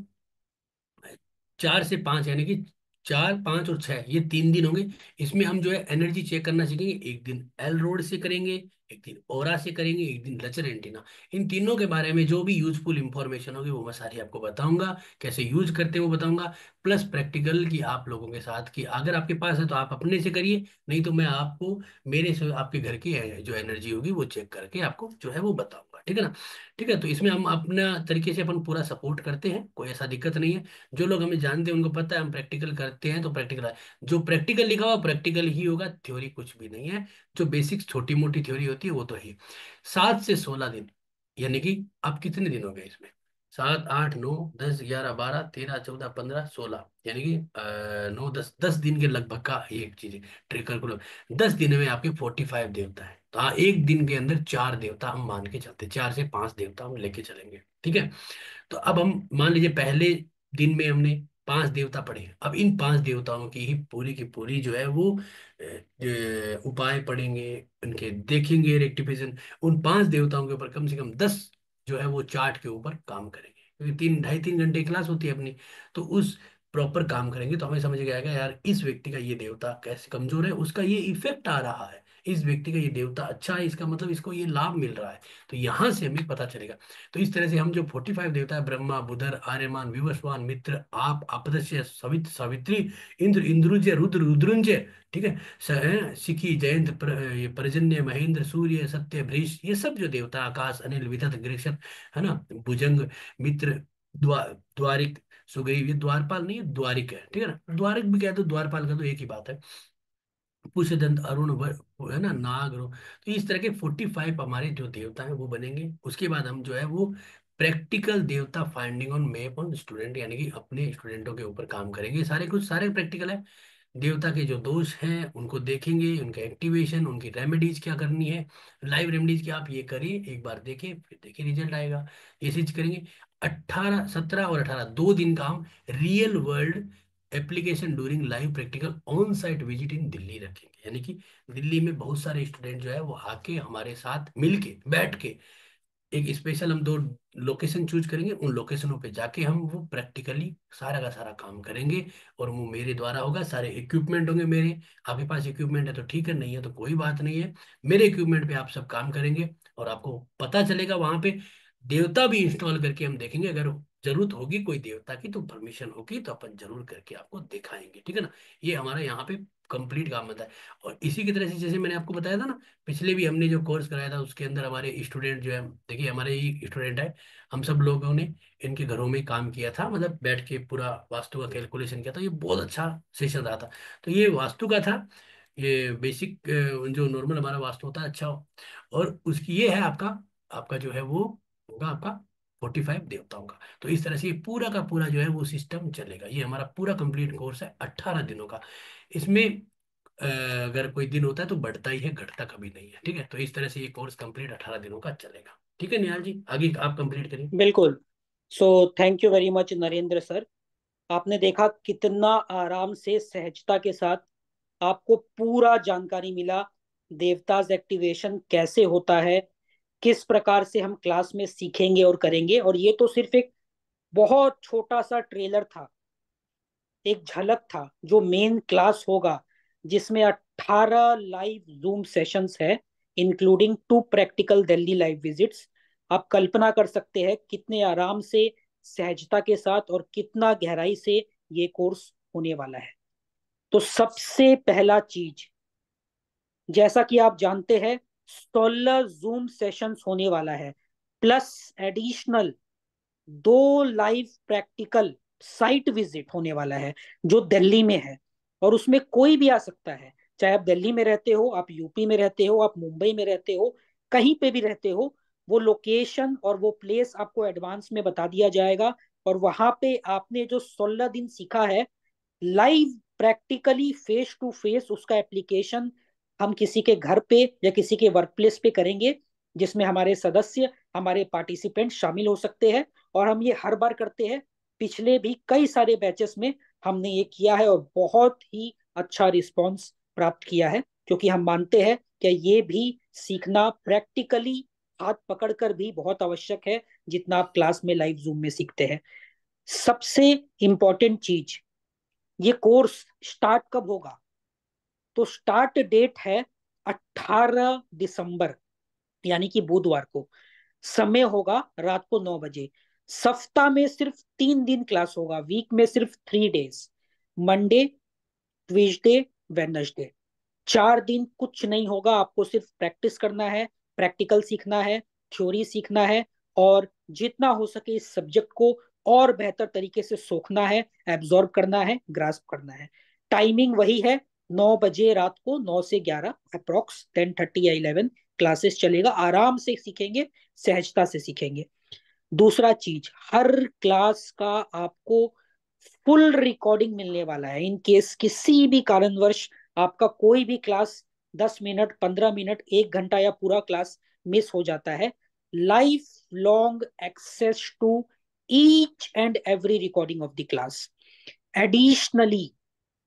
4 से 5, यानी कि 4, 5 और 6, ये 3 दिन होंगे। इसमें हम जो है एनर्जी चेक करना सीखेंगे। एक दिन एल रोड से करेंगे, एक दिन ओरा से करेंगे, एक दिन लचर एंटीना। इन तीनों के बारे में जो भी यूजफुल इंफॉर्मेशन होगी वो मैं सारी आपको बताऊंगा, कैसे यूज करते हैं वो बताऊंगा। प्लस प्रैक्टिकल की आप लोगों के साथ, कि अगर आपके पास है तो आप अपने से करिए, नहीं तो मैं आपको मेरे से आपके घर की जो एनर्जी होगी वो चेक करके आपको जो है वो बताऊंगा, ठीक है ना। ठीक है, तो इसमें हम अपना तरीके से अपन पूरा सपोर्ट करते हैं, कोई ऐसा दिक्कत नहीं है। जो लोग हमें जानते हैं उनको पता है हम प्रैक्टिकल करते हैं, तो प्रैक्टिकल है। जो प्रैक्टिकल लिखा हुआ प्रैक्टिकल ही होगा, थ्योरी कुछ भी नहीं है। जो बेसिक्स छोटी मोटी थ्योरी होती है वो तो है। 7 से 16 दिन, यानी कि अब कितने दिन हो गए इसमें? 7, 8, 9, 10, 11, 12, 13, 14, 15, 16, यानी कि 9, 10 10 दिन के लगभग का ये एक चीज है। ट्रिकल 10 दिन में आपके 45 देवता है, तो हाँ, एक दिन के अंदर 4 देवता हम मान के चलते हैं, 4 से 5 देवता हम लेके चलेंगे, ठीक है। तो अब हम मान लीजिए पहले दिन में हमने 5 देवता पढ़े, अब इन 5 देवताओं की ही पूरी की पूरी जो है वो उपाय पढ़ेंगे, उनके देखेंगे रेक्टिफिकेशन। उन 5 देवताओं के ऊपर कम से कम 10 जो है वो चार्ट के ऊपर काम करेंगे, क्योंकि 3 2.5 3 घंटे की क्लास होती है अपनी। तो उस प्रॉपर काम करेंगे तो हमें समझ में आएगा यार इस व्यक्ति का ये देवता कैसे कमजोर है, उसका ये इफेक्ट आ रहा है, इस व्यक्ति का ये देवता अच्छा है, इसका मतलब इसको ये लाभ मिल रहा है। तो यहाँ से हमें पता चलेगा। तो इस तरह से हम जो 45 देवता है, ब्रह्मा, बुधर, आर्यमान, विवस्वान, मित्र, आप, अपदस्य, सवित, सावित्री, इंद्र, इंद्रुज, रुद्र, रुद्रुंजय, ठीक है, सिखी, जयंत, ये पर्जन्य, महेंद्र, सूर्य, सत्य, भृष, ये सब जो देवता, आकाश, अनिल, विदत, गृक्षत, है ना, भुजंग, मित्र, द्वारिक, सुग्रीव, ये द्वारपाल नहीं है, द्वारिक है, ठीक है ना। द्वारिक भी कह दो, द्वारपाल का तो एक ही बात है। पुष्यदंत, अरुण, है ना, नाग, तो इस तरह के 45 हमारे जो देवता हैं वो बनेंगे। उसके बाद हम जो है वो प्रैक्टिकल देवता finding on map on student, यानी कि अपने स्टूडेंटों के ऊपर काम करेंगे। सारे कुछ सारे प्रैक्टिकल है। देवता के जो दोष हैं उनको देखेंगे, उनका एक्टिवेशन, उनकी रेमेडीज क्या करनी है, लाइव रेमेडीज की आप ये करिए, एक बार देखिए, फिर देखिए रिजल्ट आएगा। ये चीज करेंगे। 18, 17 और 18 2 दिन का हम real world application during live practical on site visit in Delhi रखेंगे, यानी कि दिल्ली में बहुत सारे स्टूडेंट जो है वो आके हमारे साथ मिलके बैठ के एक स्पेशल हम 2 लोकेशन चूज करेंगे, उन लोकेशनों पे जाके हम वो प्रैक्टिकली सारा का सारा काम करेंगे। और वो मेरे द्वारा होगा, सारे इक्विपमेंट होंगे मेरे। आपके पास इक्विपमेंट है तो ठीक है, नहीं है तो कोई बात नहीं है। मेरे इक्विपमेंट पे आप सब काम करेंगे और आपको पता चलेगा वहां पे। देवता भी इंस्टॉल करके हम देखेंगे, अगर जरूरत होगी कोई देवता की तो परमिशन होगी तो अपन जरूर करके आपको दिखाएंगे, ठीक है ना। ये हमारा यहाँ पे कंप्लीट काम होता है। और इसी की तरह से जैसे मैंने आपको बताया था ना, पिछले भी हमने जो कोर्स कराया था उसके अंदर हमारे स्टूडेंट जो है, देखिए हमारे ही स्टूडेंट है, हम सब लोगों ने इनके घरों में काम किया था, मतलब बैठ के पूरा वास्तु का कैलकुलेशन किया था। ये बहुत अच्छा सेशन रहा था। तो ये वास्तु का था, ये बेसिक जो नॉर्मल हमारा वास्तु होता है अच्छा हो। और उसकी ये है आपका, आपका जो है वो होगा आपका 45 देवताओं का। तो इस तरह से ये पूरा का पूरा जो है वो सिस्टम चलेगा। ये हमारा पूरा कंप्लीट कोर्स है 18 दिनों का। इसमें अगर कोई दिन होता है तो बढ़ता ही है, घटता कभी नहीं है, ठीक है। तो इस तरह से ये कोर्स कंप्लीट 18 दिनों का चलेगा, ठीक है निहाल जी, आगे आप कंप्लीट करिए। बिल्कुल। So thank you very much Narendra sir. आपने देखा कितना आराम से सहजता के साथ आपको पूरा जानकारी मिला, देवताज एक्टिवेशन कैसे होता है, किस प्रकार से हम क्लास में सीखेंगे और करेंगे। और ये तो सिर्फ एक बहुत छोटा सा ट्रेलर था, एक झलक था जो मेन क्लास होगा, जिसमें 18 लाइव जूम सेशंस है, including 2 practical Delhi live visits. आप कल्पना कर सकते हैं कितने आराम से, सहजता के साथ और कितना गहराई से ये कोर्स होने वाला है। तो सबसे पहला चीज, जैसा कि आप जानते हैं, 16 जूम सेशंस होने वाला है, plus additional 2 live practical site visit होने वाला है जो दिल्ली में है, और उसमें कोई भी आ सकता है। चाहे आप दिल्ली में रहते हो, आप यूपी में रहते हो, आप मुंबई में रहते हो, कहीं पे भी रहते हो, वो लोकेशन और वो प्लेस आपको एडवांस में बता दिया जाएगा। और वहां पे आपने जो 16 दिन सीखा है, live practically face to face उसका एप्लीकेशन हम किसी के घर पे या किसी के वर्क प्लेस पे करेंगे, जिसमें हमारे सदस्य, हमारे पार्टिसिपेंट शामिल हो सकते हैं। और हम ये हर बार करते हैं, पिछले भी कई सारे बैचेस में हमने ये किया है, और बहुत ही अच्छा रिस्पॉन्स प्राप्त किया है, क्योंकि हम मानते हैं कि ये भी सीखना प्रैक्टिकली हाथ पकड़कर भी बहुत आवश्यक है, जितना आप क्लास में लाइव जूम में सीखते हैं। सबसे इंपॉर्टेंट चीज, ये कोर्स स्टार्ट कब होगा? तो स्टार्ट डेट है 18 दिसंबर, यानी कि बुधवार को। समय होगा रात को 9 बजे। सप्ताह में सिर्फ 3 दिन क्लास होगा, वीक में सिर्फ 3 डेज, मंडे, ट्यूसडे, वेडनेसडे। 4 दिन कुछ नहीं होगा, आपको सिर्फ प्रैक्टिस करना है, प्रैक्टिकल सीखना है, थ्योरी सीखना है, और जितना हो सके इस सब्जेक्ट को और बेहतर तरीके से सोखना है, एब्जॉर्ब करना है, ग्रास्प करना है। टाइमिंग वही है, 9 बजे रात को, 9 से 11 अप्रोक्स 10:30 या 11 क्लासेस चलेगा। आराम से सीखेंगे, सहजता से सीखेंगे। दूसरा चीज, हर क्लास का आपको फुल रिकॉर्डिंग मिलने वाला है। इन केस किसी भी कारणवश आपका कोई भी क्लास 10 मिनट, 15 मिनट, 1 घंटा या पूरा क्लास मिस हो जाता है, life long access to each and every recording of the class. Additionally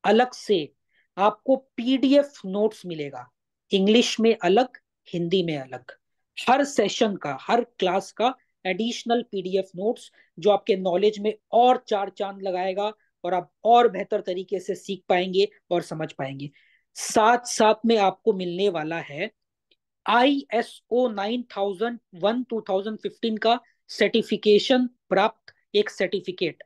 अलग से आपको पीडीएफ नोट्स मिलेगा, इंग्लिश में अलग, हिंदी में अलग। हर सेशन का, हर क्लास का एडिशनल पीडीएफ नोट्स, जो आपके नॉलेज में और चार चांद लगाएगा, और आप और बेहतर तरीके से सीख पाएंगे और समझ पाएंगे। साथ साथ में आपको मिलने वाला है ISO 9001 का सर्टिफिकेशन प्राप्त एक सर्टिफिकेट,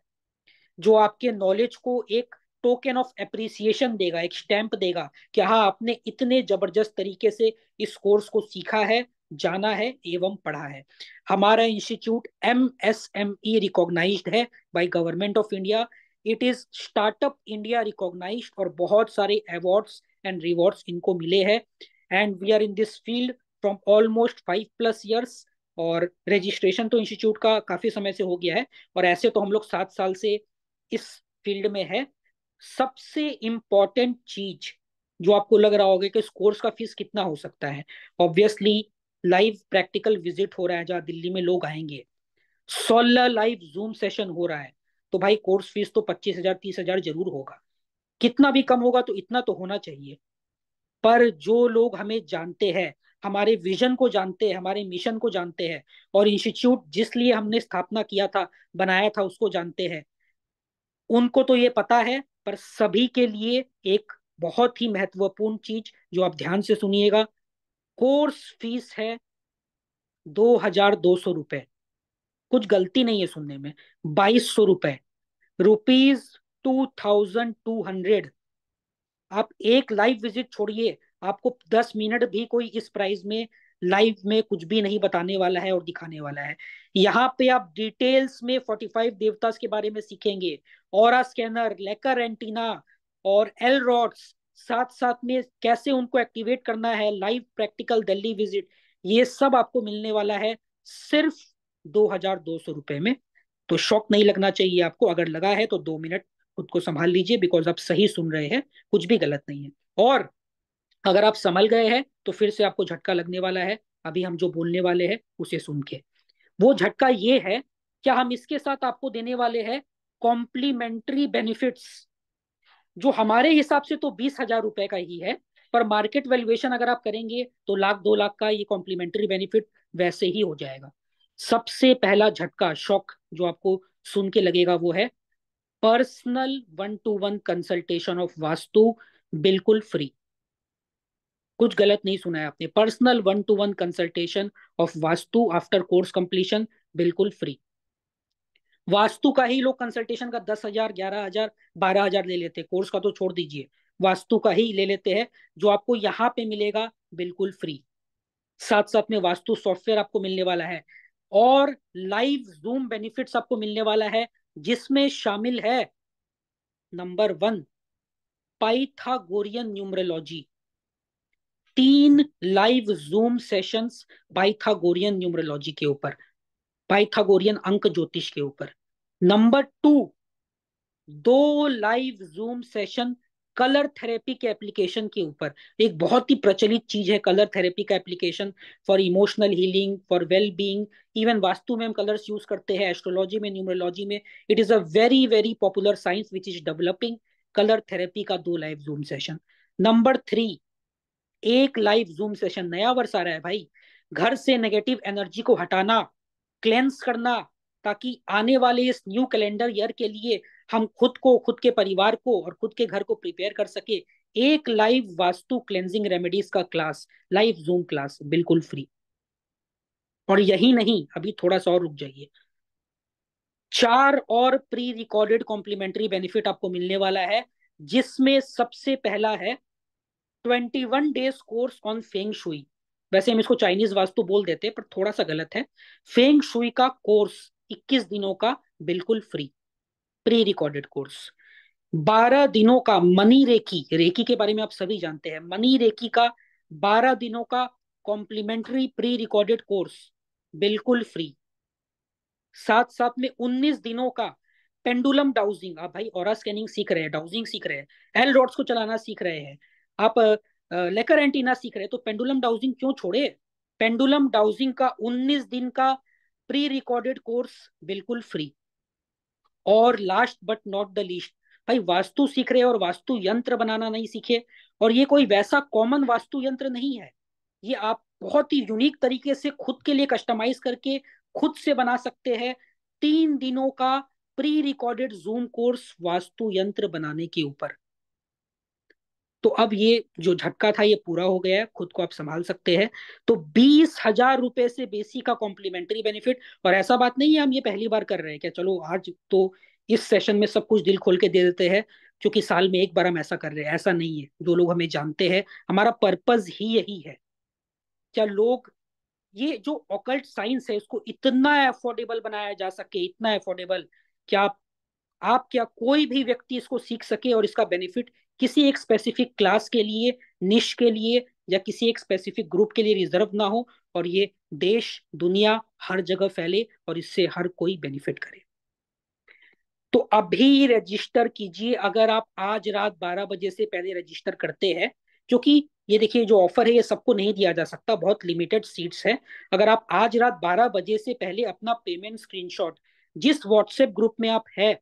जो आपके नॉलेज को एक टोकन ऑफ एप्रिसिएशन देगा, एक स्टैंप देगा कि हाँ, आपने इतने जबरदस्त तरीके से इस कोर्स को सीखा है, जाना है एवं पढ़ा है। हमारा इंस्टीट्यूट MSME रिकॉग्नाइज्ड है by government of India. It is startup India recognised, और बहुत सारे अवार्ड्स एंड रिवॉर्ड्स इनको मिले हैं। And we are in this field from almost 5+ years. और रजिस्ट्रेशन तो इंस्टीट्यूट का काफी समय से हो गया है, और ऐसे तो हम लोग 7 साल से इस फील्ड में है। सबसे इंपॉर्टेंट चीज जो आपको लग रहा होगा कि इस कोर्स का फीस कितना हो सकता है, ऑब्वियसली लाइव प्रैक्टिकल विजिट हो रहा है जहां दिल्ली में लोग आएंगे, 16 लाइव जूम सेशन हो रहा है, तो भाई कोर्स फीस तो 25,000 30,000 जरूर होगा। कितना भी कम होगा तो इतना तो होना चाहिए। पर जो लोग हमें जानते हैं, हमारे विजन को जानते हैं, हमारे मिशन को जानते हैं, और इंस्टीट्यूट जिस लिए हमने स्थापना किया था, बनाया था, उसको जानते हैं, उनको तो ये पता है। पर सभी के लिए एक बहुत ही महत्वपूर्ण चीज जो आप ध्यान से सुनिएगा, कोर्स फीस है 2,200 रुपए। कुछ गलती नहीं है सुनने में, 2,200 रुपए, ₹2,200। आप एक लाइव विजिट छोड़िए, आपको 10 मिनट भी कोई इस प्राइस में लाइव में कुछ भी नहीं बताने वाला है और दिखाने वाला है। यहाँ पे आप डिटेल्स में 45 देवतास के बारे में सीखेंगे, ऑरा स्कैनर, लेकर एंटीना और एल रॉड्स, साथ साथ में कैसे उनको एक्टिवेट करना है, लाइव प्रैक्टिकल दिल्ली विजिट, ये सब आपको मिलने वाला है सिर्फ 2,200 रुपए में। तो शौक नहीं लगना चाहिए आपको, अगर लगा है तो 2 मिनट खुद को संभाल लीजिए, बिकॉज आप सही सुन रहे हैं, कुछ भी गलत नहीं है। और अगर आप संभल गए हैं तो फिर से आपको झटका लगने वाला है, अभी हम जो बोलने वाले हैं उसे सुन के। वो झटका ये है, क्या हम इसके साथ आपको देने वाले हैं कॉम्प्लीमेंट्री बेनिफिट्स, जो हमारे हिसाब से तो 20,000 रुपए का ही है, पर मार्केट वैल्यूएशन अगर आप करेंगे तो लाख 2 लाख का ये कॉम्प्लीमेंट्री बेनिफिट वैसे ही हो जाएगा। सबसे पहला झटका, शॉक जो आपको सुन के लगेगा, वो है personal 1-to-1 consultation of vastu, बिल्कुल फ्री। कुछ गलत नहीं सुना है आपने, personal 1-to-1 consultation of vastu after course completion, बिल्कुल फ्री। वास्तु का ही लोग कंसल्टेशन का 10,000, 11,000, 12,000 ले लेते हैं, कोर्स का तो छोड़ दीजिए, वास्तु का ही ले लेते हैं, जो आपको यहाँ पे मिलेगा बिल्कुल फ्री। साथ साथ में वास्तु सॉफ्टवेयर आपको मिलने वाला है, और लाइव जूम बेनिफिट्स आपको मिलने वाला है जिसमें शामिल है number 1 Pythagorean numerology, 3 live zoom sessions Pythagorean numerology के ऊपर, पाइथागोरियन अंक ज्योतिष के ऊपर। Number 2 2 live zoom session colour therapy के एप्लीकेशन के ऊपर। एक बहुत ही प्रचलित चीज है कलर थेरेपी का application, for emotional healing, for well being. Even vastu में हम कलर्स यूज करते हैं, एस्ट्रोलॉजी में, न्यूमरोलॉजी में। It is a very very popular science which is developing. Colour therapy का 2 लाइव जूम सेशन। नंबर 3 एक लाइव जूम सेशन, नया वर्ष आ रहा है भाई, घर से नेगेटिव एनर्जी को हटाना, क्लेंस करना, ताकि आने वाले इस न्यू कैलेंडर ईयर के लिए हम खुद को, खुद के परिवार को और खुद के घर को प्रिपेयर कर सके। एक लाइव वास्तु क्लेंजिंग रेमेडीज का क्लास, लाइव जूम क्लास, बिल्कुल फ्री। और यही नहीं, अभी थोड़ा सा और रुक जाइए, 4 और प्री रिकॉर्डेड कॉम्प्लीमेंट्री बेनिफिट आपको मिलने वाला है, जिसमें सबसे पहला है 21 days course on feng shui. वैसे हम इसको चाइनीज वास्तु बोल देते हैं, पर थोड़ा सा गलत है। फेंग शुई का कोर्स 21 दिनों का, बिल्कुल फ्री, प्री रिकॉर्डेड कोर्स। 12 दिनों का मनी रेकी, रेकी के बारे में आप सभी जानते हैं, मनी रेकी का 12 दिनों का कॉम्प्लीमेंट्री प्री रिकॉर्डेड कोर्स, बिल्कुल फ्री। साथ साथ में 19 दिनों का पेंडुलम डाउजिंग, आप भाई ऑरा स्कैनिंग सीख रहे हैं, डाउजिंग सीख रहे हैं, एल रॉड्स को चलाना सीख रहे हैं, आप लेकर एंटीना सीख रहे हैं, तो पेंडुलम डाउजिंग क्यों छोड़े। पेंडुलम डाउजिंग का 19 दिन का प्री रिकॉर्डेड कोर्स, बिल्कुल फ्री। और last but not the least, भाई वास्तु सीख रहे हैं और वास्तु यंत्र बनाना नहीं सीखे, और ये कोई वैसा कॉमन वास्तु यंत्र नहीं है, ये आप बहुत ही यूनिक तरीके से खुद के लिए कस्टमाइज करके खुद से बना सकते हैं। 3 दिनों का pre recorded zoom course vastu यंत्र बनाने के ऊपर। तो अब ये जो झटका था ये पूरा हो गया है, खुद को आप संभाल सकते हैं। तो 20,000 रुपए से बेसी का कॉम्प्लीमेंट्री बेनिफिट। और ऐसा बात नहीं है हम ये पहली बार कर रहे हैं क्या, चलो आज तो इस सेशन में सब कुछ दिल खोल के दे देते हैं, क्योंकि साल में एक बार हम ऐसा कर रहे हैं, ऐसा नहीं है। जो लोग हमें जानते हैं, हमारा पर्पज ही यही है, क्या लोग ये जो ऑकल्ट साइंस है उसको इतना अफोर्डेबल बनाया जा सके, इतना अफोर्डेबल, क्या आप क्या कोई भी व्यक्ति इसको सीख सके, और इसका बेनिफिट किसी एक स्पेसिफिक क्लास के लिए, निश के लिए, या किसी एक स्पेसिफिक ग्रुप के लिए रिजर्व ना हो, और ये देश दुनिया हर जगह फैले और इससे हर कोई बेनिफिट करे। तो अभी रजिस्टर कीजिए, अगर आप आज रात 12 बजे से पहले रजिस्टर करते हैं, क्योंकि ये देखिए जो ऑफर है ये सबको नहीं दिया जा सकता, बहुत लिमिटेड सीट्स है। अगर आप आज रात 12 बजे से पहले अपना पेमेंट स्क्रीनशॉट जिस व्हाट्सएप ग्रुप में आप है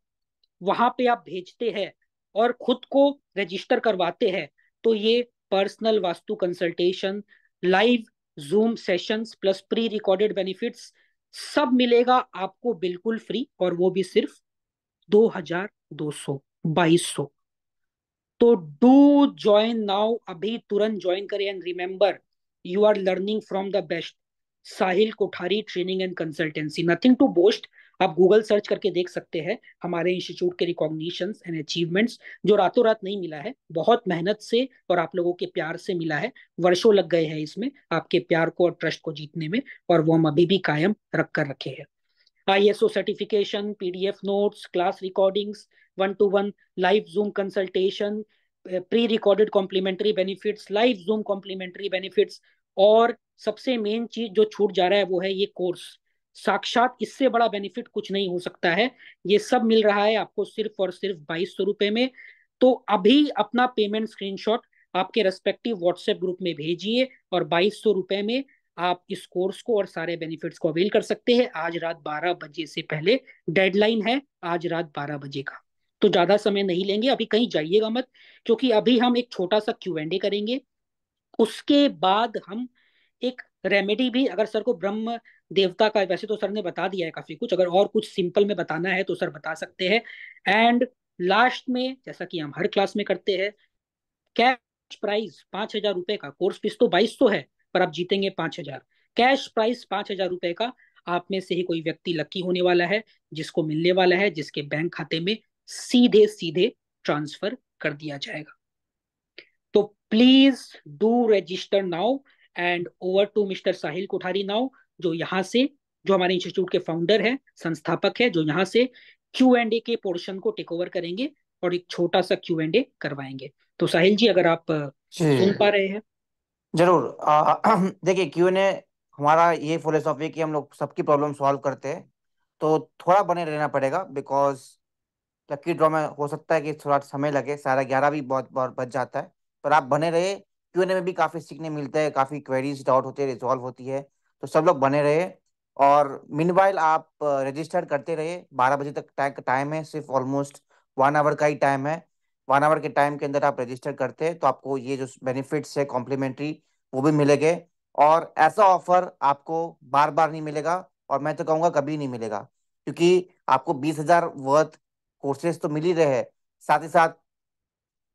वहां पे आप भेजते हैं और खुद को रजिस्टर करवाते हैं, तो ये personal vastu consultation, live zoom sessions plus pre recorded benefits सब मिलेगा आपको बिल्कुल फ्री, और वो भी सिर्फ 2,200, 2,200। तो डू ज्वाइन नाउ, अभी तुरंत ज्वाइन करें। And remember, you are learning from the best, Sahil Kothari training and consultancy, nothing to boast. आप गूगल सर्च करके देख सकते हैं हमारे इंस्टीट्यूट के रिकॉग्निशंस एंड अचीवमेंट्स, जो रातों रात नहीं मिला है, बहुत मेहनत से और आप लोगों के प्यार से मिला है। वर्षों लग गए हैं इसमें आपके प्यार को और ट्रस्ट को जीतने में, और वो हम अभी भी कायम रख कर रखे हैं। ISO certification, PDF notes, class recordings, 1-to-1 live Zoom consultation, pre recorded complimentary benefits, live Zoom complimentary benefits, और सबसे मेन चीज जो छूट जा रहा है वो है ये कोर्स। साक्षात इससे बड़ा बेनिफिट कुछ नहीं हो सकता है। ये सब मिल रहा है आपको सिर्फ और सिर्फ 2,200 रुपए में। तो अभी अपना पेमेंट स्क्रीनशॉट आपके रेस्पेक्टिव व्हाट्सएप ग्रुप में भेजिए, और 2,200 रुपए में आप इस कोर्स को और सारे बेनिफिट्स को अवेल कर सकते हैं। आज रात 12 बजे से पहले डेडलाइन है, आज रात 12 बजे का। तो ज्यादा समय नहीं लेंगे, अभी कहीं जाइएगा मत, क्योंकि अभी हम एक छोटा सा Q&A करेंगे। उसके बाद हम एक रेमेडी भी, अगर सर को ब्रह्म देवता का, वैसे तो सर ने बता दिया है काफी कुछ, अगर और कुछ सिंपल में बताना है तो सर बता सकते हैं। एंड लास्ट में, जैसा कि हम हर क्लास में करते हैं, कैश प्राइज 5,000 रुपए का, कोर्स फीस तो 2,200 है, पर आप जीतेंगे 5,000। कैश प्राइस 5,000 रुपए का, आप में से ही कोई व्यक्ति लकी होने वाला है, जिसको मिलने वाला है, जिसके बैंक खाते में सीधे सीधे ट्रांसफर कर दिया जाएगा। तो please do register now, and over to mister Sahil Kothari now, जो यहाँ से, जो हमारे इंस्टीट्यूट के फाउंडर है, संस्थापक है, जो यहाँ से Q&A के पोर्शन को टेक ओवर करेंगे और एक छोटा सा Q&A करवाएंगे। तो साहिल जी, अगर आप जी सुन पा रहे हैं। जरूर। देखिए, Q&A हमारा ये फिलोसॉफी है कि हम लोग सबकी प्रॉब्लम सॉल्व करते हैं। तो थोड़ा बने रहना पड़ेगा, बिकॉज लकी ड्रॉ में हो सकता है कि थोड़ा समय लगे, 11:30 भी बहुत बहुत बच जाता है। पर आप बने रहे, Q&A में भी काफ़ी सीखने मिलता है, काफ़ी क्वेरीज डाउट होते हैं, रिजॉल्व होती है। तो सब लोग बने रहे। और मीनवाइल आप रजिस्टर करते रहे। 12 बजे तक टाइम है, सिर्फ ऑलमोस्ट 1 आवर का ही टाइम है। 1 आवर के टाइम के अंदर आप रजिस्टर करते हैं तो आपको ये जो बेनिफिट्स है कॉम्प्लीमेंट्री, वो भी मिलेंगे। और ऐसा ऑफर आपको बार बार नहीं मिलेगा, और मैं तो कहूँगा कभी नहीं मिलेगा, क्योंकि आपको 20,000 वर्थ कोर्सेज तो मिल ही रहे हैं, साथ ही साथ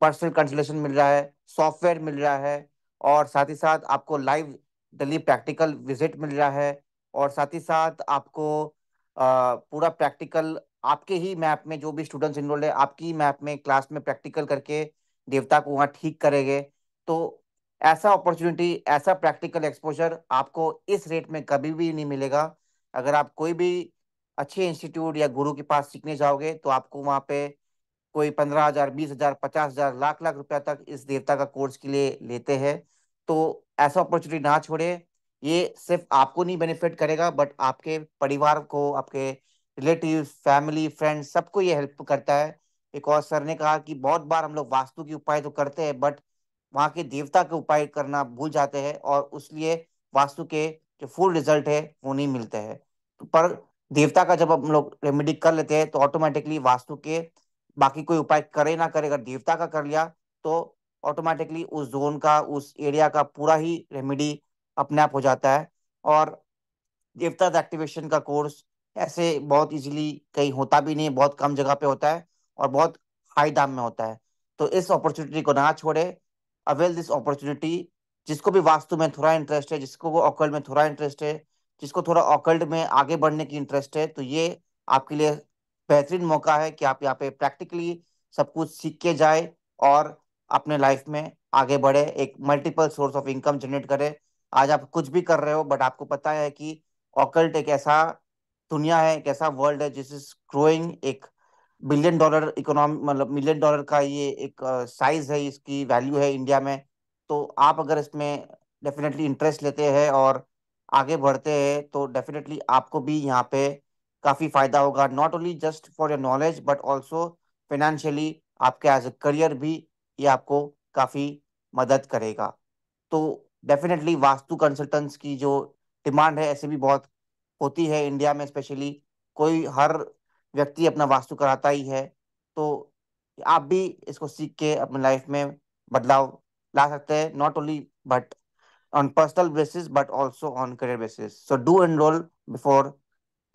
पर्सनल कंसल्टेशन मिल रहा है, सॉफ्टवेयर मिल रहा है, और साथ ही साथ आपको लाइव दिल्ली प्रैक्टिकल विजिट मिल रहा है, और साथ ही साथ आपको पूरा प्रैक्टिकल आपके ही मैप में, जो भी स्टूडेंट्स इनरोल्ड है आपकी मैप में क्लास में प्रैक्टिकल करके देवता को वहाँ ठीक करेंगे। तो ऐसा अपॉर्चुनिटी, ऐसा प्रैक्टिकल एक्सपोजर आपको इस रेट में कभी भी नहीं मिलेगा। अगर आप कोई भी अच्छे इंस्टीट्यूट या गुरु के पास सीखने जाओगे तो आपको वहाँ पे कोई 15,000, 20,000, 50,000, लाख लाख रुपया तक इस देवता का कोर्स के लिए लेते हैं। तो ऐसा अपॉर्चुनिटी ना छोड़े। ये सिर्फ आपको नहीं बेनिफिट करेगा, बट आपके परिवार को, आपके रिलेटिव, फैमिली, फ्रेंड्स, सबको ये हेल्प करता है। बिकॉज सर ने कहा कि बहुत बार हम लोग वास्तु की उपाय तो करते हैं, बट वहाँ के देवता के उपाय करना भूल जाते हैं, और उसलिए वास्तु के जो फुल रिजल्ट है वो नहीं मिलते हैं। पर देवता का जब हम लोग रेमेडी कर लेते हैं तो ऑटोमेटिकली वास्तु के बाकी कोई उपाय करे ना करे, अगर देवता का कर लिया तो ऑटोमेटिकली उस जोन का, उस एरिया का पूरा ही रेमेडी अपने आप हो जाता है। और देवता एक्टिवेशन का कोर्स ऐसे बहुत इजीली कहीं होता भी नहीं है, बहुत कम जगह पे होता है, और बहुत हाई दाम में होता है। तो इस अपॉर्चुनिटी को ना छोड़े, अवेल दिस अपॉर्चुनिटी। जिसको भी वास्तु में थोड़ा इंटरेस्ट है, जिसको वो ऑकल्ट में थोड़ा इंटरेस्ट है, जिसको थोड़ा ऑकल्ट में आगे बढ़ने की इंटरेस्ट है, तो ये आपके लिए बेहतरीन मौका है कि आप यहाँ पे प्रैक्टिकली सब कुछ सीख के जाए और अपने लाइफ में आगे बढ़े, एक multiple source of income generate करे। आज आप कुछ भी कर रहे हो, बट आपको पता है कि ऑकल्ट एक ऐसा दुनिया है, एक ऐसा वर्ल्ड है जिस इज ग्रोइंग, एक $1 बिलियन इकोनॉमी, मतलब $1 मिलियन का ये एक साइज है, इसकी वैल्यू है इंडिया में। तो आप अगर इसमें डेफिनेटली इंटरेस्ट लेते हैं और आगे बढ़ते हैं तो डेफिनेटली आपको भी यहाँ पे काफ़ी फायदा होगा, not only just for your knowledge but also financially. आपके एज ए करियर भी ये आपको काफ़ी मदद करेगा। तो डेफिनेटली वास्तु कंसल्टेंट्स की जो डिमांड है ऐसे भी बहुत होती है इंडिया में, स्पेशली कोई हर व्यक्ति अपना वास्तु कराता ही है। तो आप भी इसको सीख के अपने लाइफ में बदलाव ला सकते हैं, not only but on personal basis but also on career basis. So do enroll before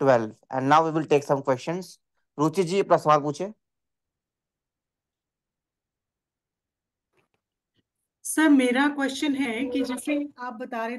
12। And now we will take some questions. Ruchi ji अपना सवाल पूछे। सर मेरा क्वेश्चन है कि जैसे आप बता रहे